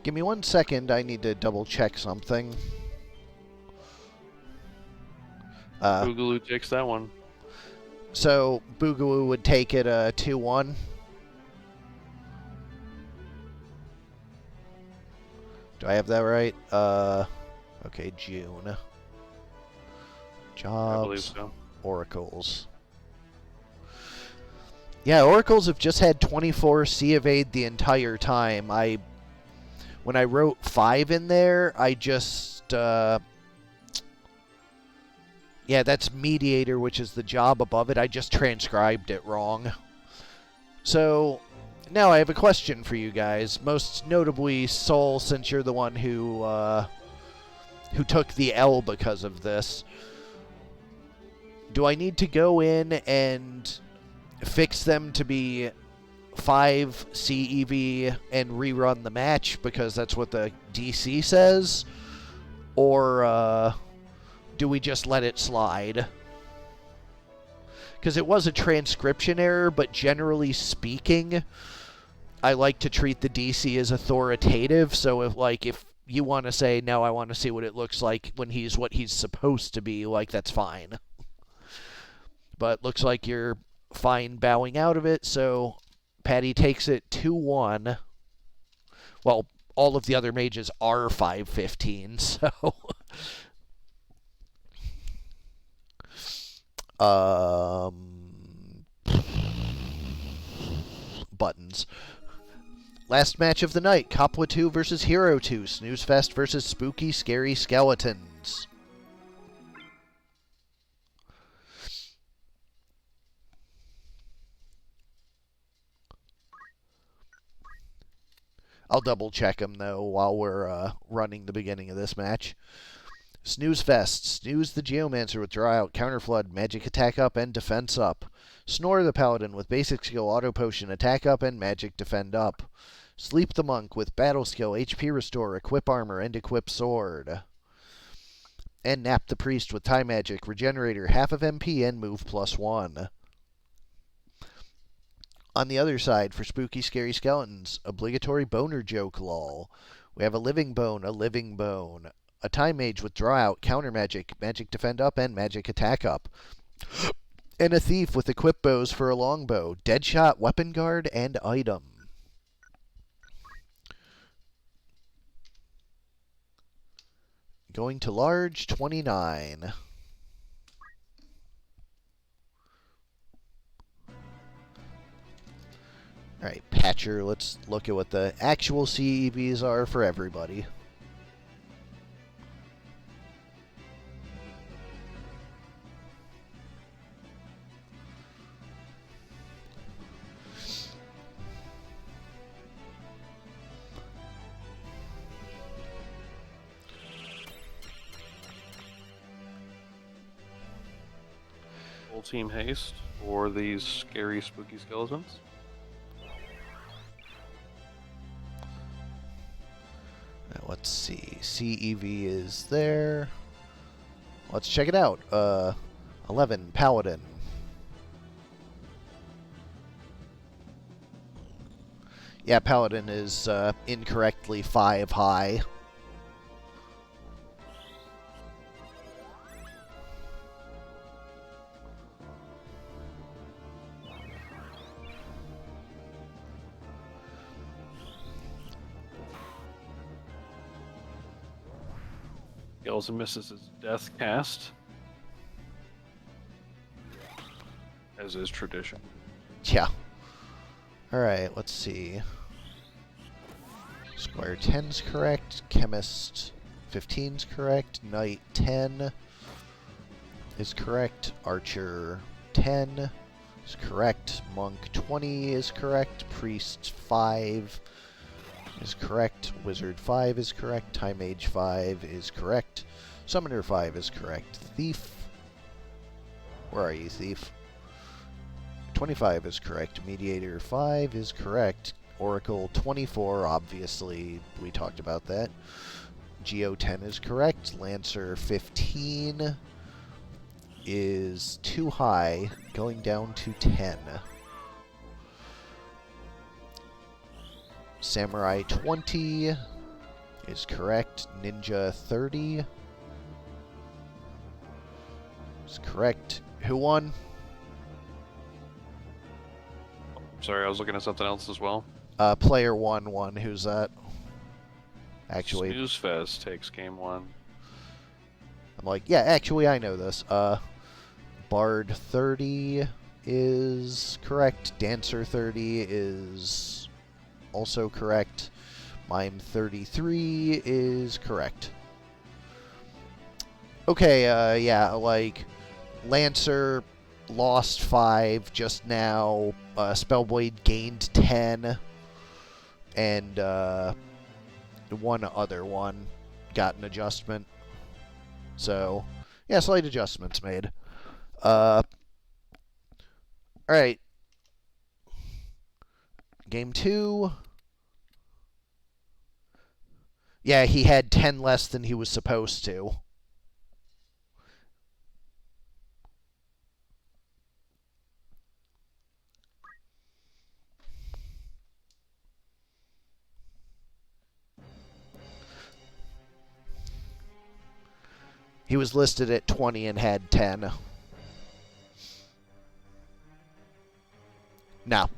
Give me 1 second, I need to double check something. Boogaloo takes that one. So, Boogaloo would take it 2-1. Do I have that right? Okay, June. Jobs. I believe so. Oracles. Yeah, Oracles have just had 24 C evade the entire time. When I wrote 5 in there, I just... yeah, that's Mediator, which is the job above it. I just transcribed it wrong. So, now I have a question for you guys. Most notably, Soul, since you're the one who took the L because of this. Do I need to go in and fix them to be 5 CEV and rerun the match because that's what the DC says? Or do we just let it slide? Because it was a transcription error, but generally speaking, I like to treat the DC as authoritative. So if you want to say, no, I want to see what it looks like when he's what he's supposed to be, like, that's fine. But looks like you're fine bowing out of it, so Paddy takes it 2-1. Well, all of the other mages are 5-15, so... buttons. Last match of the night, Coppola 2 versus Hero 2, Snoozefest versus Spooky Scary Skeletons. I'll double check them though while we're running the beginning of this match. Snoozefest. Snooze the Geomancer with Draw Out, Counter Flood, Magic Attack Up, and Defense Up. Snore the Paladin with Basic Skill, Auto Potion, Attack Up, and Magic Defend Up. Sleep the Monk with Battle Skill, HP Restore, Equip Armor, and Equip Sword. And Nap the Priest with Time Magic, Regenerator, half of MP, and Move +1. On the other side, for Spooky Scary Skeletons, obligatory Boner Joke lol. We have a Living Bone, a Time Mage with Draw Out, Counter Magic, Magic Defend Up, and Magic Attack Up. And a Thief with Equip Bows for a Longbow, Deadshot, Weapon Guard, and Item. Going to large, 29. Alright, Patcher, let's look at what the actual CEVs are for everybody. Full team haste for these scary spooky skeletons. Now, let's see. CEV is there. Let's check it out. 11, Paladin. Yeah, Paladin is incorrectly 5 high. Skeleton misses his death cast, as is tradition. Yeah. Alright, let's see. Squire 10's correct. Chemist 15's correct. Knight 10 is correct. Archer 10 is correct. Monk 20 is correct. Priest 5 is correct. Wizard 5 is correct. Time Mage 5 is correct. Summoner 5 is correct. Thief. Where are you, Thief? 25 is correct. Mediator 5 is correct. Oracle 24, obviously, we talked about that. Geo 10 is correct. Lancer 15 is too high, going down to 10. Samurai 20 is correct. Ninja 30 is correct. Who won? Sorry, I was looking at something else as well. Player 1 won. Who's that? Actually, Snooze Fest takes game 1. I'm like, yeah, actually, I know this. Bard 30 is correct. Dancer 30 is also correct. Mime 33 is correct. Okay, yeah, like, Lancer lost 5 just now. Spellblade gained 10. And one other one got an adjustment. So, yeah, slight adjustments made. Alright. Game 2. Yeah, he had 10 less than he was supposed to. He was listed at 20 and had 10. No.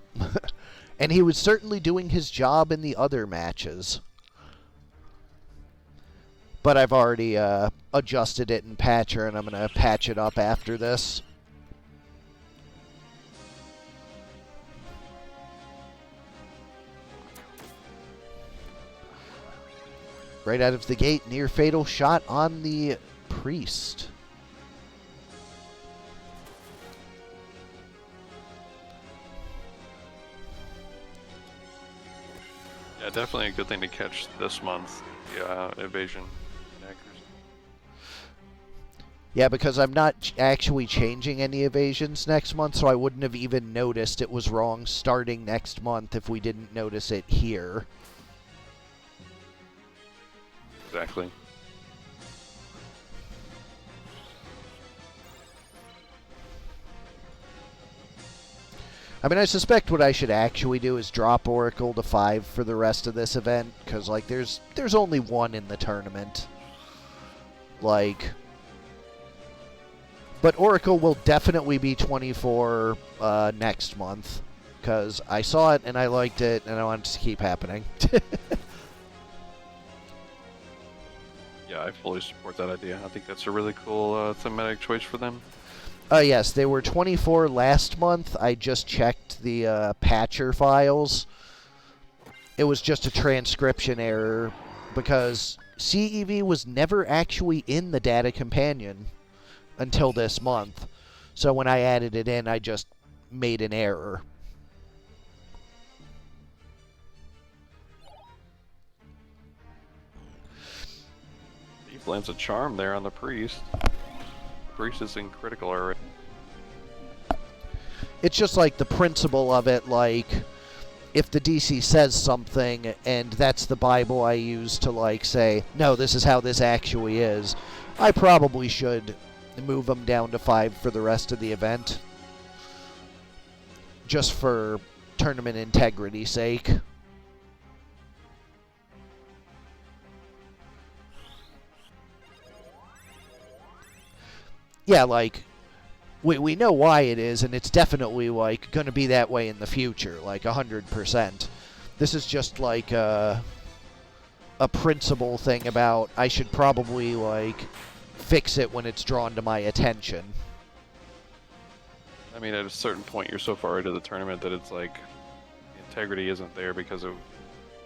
And he was certainly doing his job in the other matches. But I've already adjusted it in Patcher, and I'm going to patch it up after this. Right out of the gate, near fatal shot on the Priest. Yeah, definitely a good thing to catch this month. Yeah, evasion and accuracy. Yeah, because I'm not actually changing any evasions next month, so I wouldn't have even noticed it was wrong starting next month if we didn't notice it here. Exactly. I mean, I suspect what I should actually do is drop Oracle to 5 for the rest of this event, because, like, there's only one in the tournament. Like, but Oracle will definitely be 24 next month, because I saw it and I liked it, and I want it to keep happening. Yeah, I fully support that idea. I think that's a really cool thematic choice for them. Yes, they were 24 last month. I just checked the patcher files. It was just a transcription error because CEV was never actually in the data companion until this month. So when I added it in, I just made an error. He lands a charm there on the Priest. Priest is in critical already. It's just like the principle of it, like, if the DC says something and that's the Bible I use to, like, say, no, this is how this actually is, I probably should move them down to 5 for the rest of the event. Just for tournament integrity's sake. Yeah, like, we know why it is, and it's definitely, like, going to be that way in the future, like, 100%. This is just, like, a principle thing about I should probably, like, fix it when it's drawn to my attention. I mean, at a certain point, you're so far into the tournament that it's like the integrity isn't there because it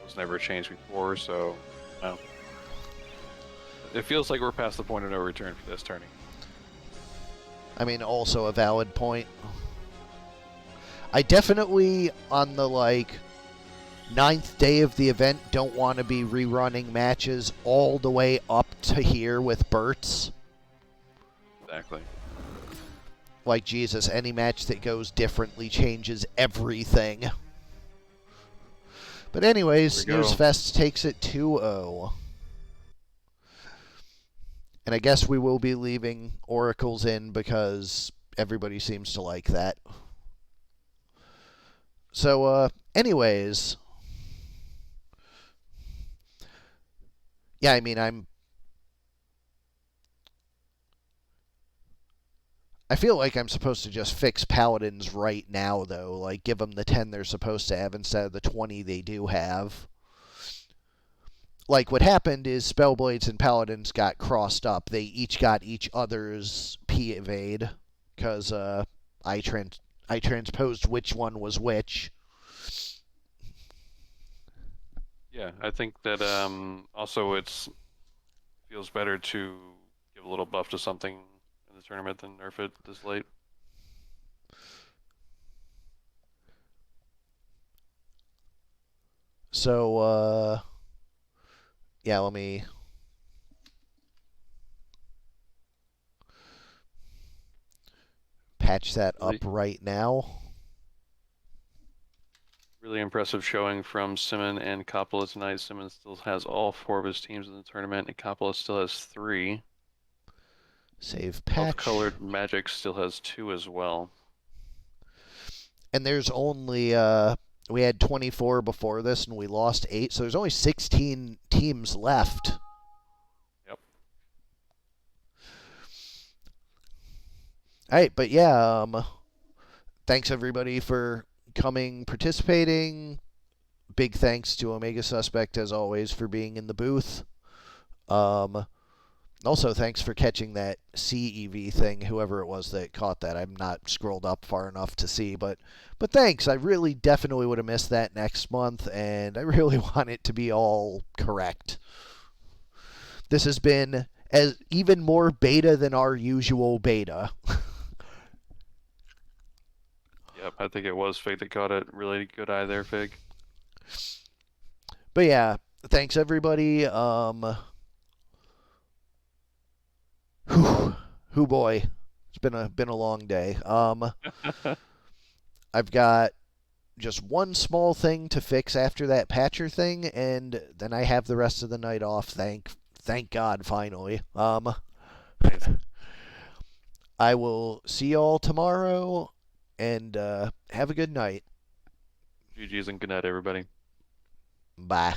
was never changed before. So, no. It feels like we're past the point of no return for this tourney. I mean, also a valid point. I definitely, on the, like, 9th day of the event, don't want to be rerunning matches all the way up to here with Bert's. Exactly. Like, Jesus, any match that goes differently changes everything. But anyways, Snoozefest takes it 2-0. And I guess we will be leaving Oracles in because everybody seems to like that. So, anyways. Yeah, I mean, I feel like I'm supposed to just fix Paladins right now, though. Like, give them the 10 they're supposed to have instead of the 20 they do have. Like, what happened is Spellblades and Paladins got crossed up. They each got each other's P evade, because I transposed which one was which. Yeah, I think that also feels better to give a little buff to something in the tournament than nerf it this late. So, yeah, let me patch that up right now. Really impressive showing from Simmon and Coppola tonight. Simmon still has all 4 of his teams in the tournament, and Coppola still has 3. Save patch. Colored Magic still has 2 as well. And there's only, we had 24 before this, and we lost 8, so there's only 16 teams left. Yep. All right, but yeah, thanks everybody for coming, participating. Big thanks to Omegasuspekt, as always, for being in the booth. Also, thanks for catching that CEV thing, whoever it was that caught that. I'm not scrolled up far enough to see, but thanks. I really definitely would have missed that next month, and I really want it to be all correct. This has been as even more beta than our usual beta. Yep, I think it was Fig that caught it. Really good eye there, Fig. But yeah, thanks everybody. Whew boy, it's been a long day. I've got just one small thing to fix after that patcher thing, and then I have the rest of the night off. Thank God, finally. Nice. I will see y'all tomorrow, and have a good night. GG's and good night, everybody. Bye.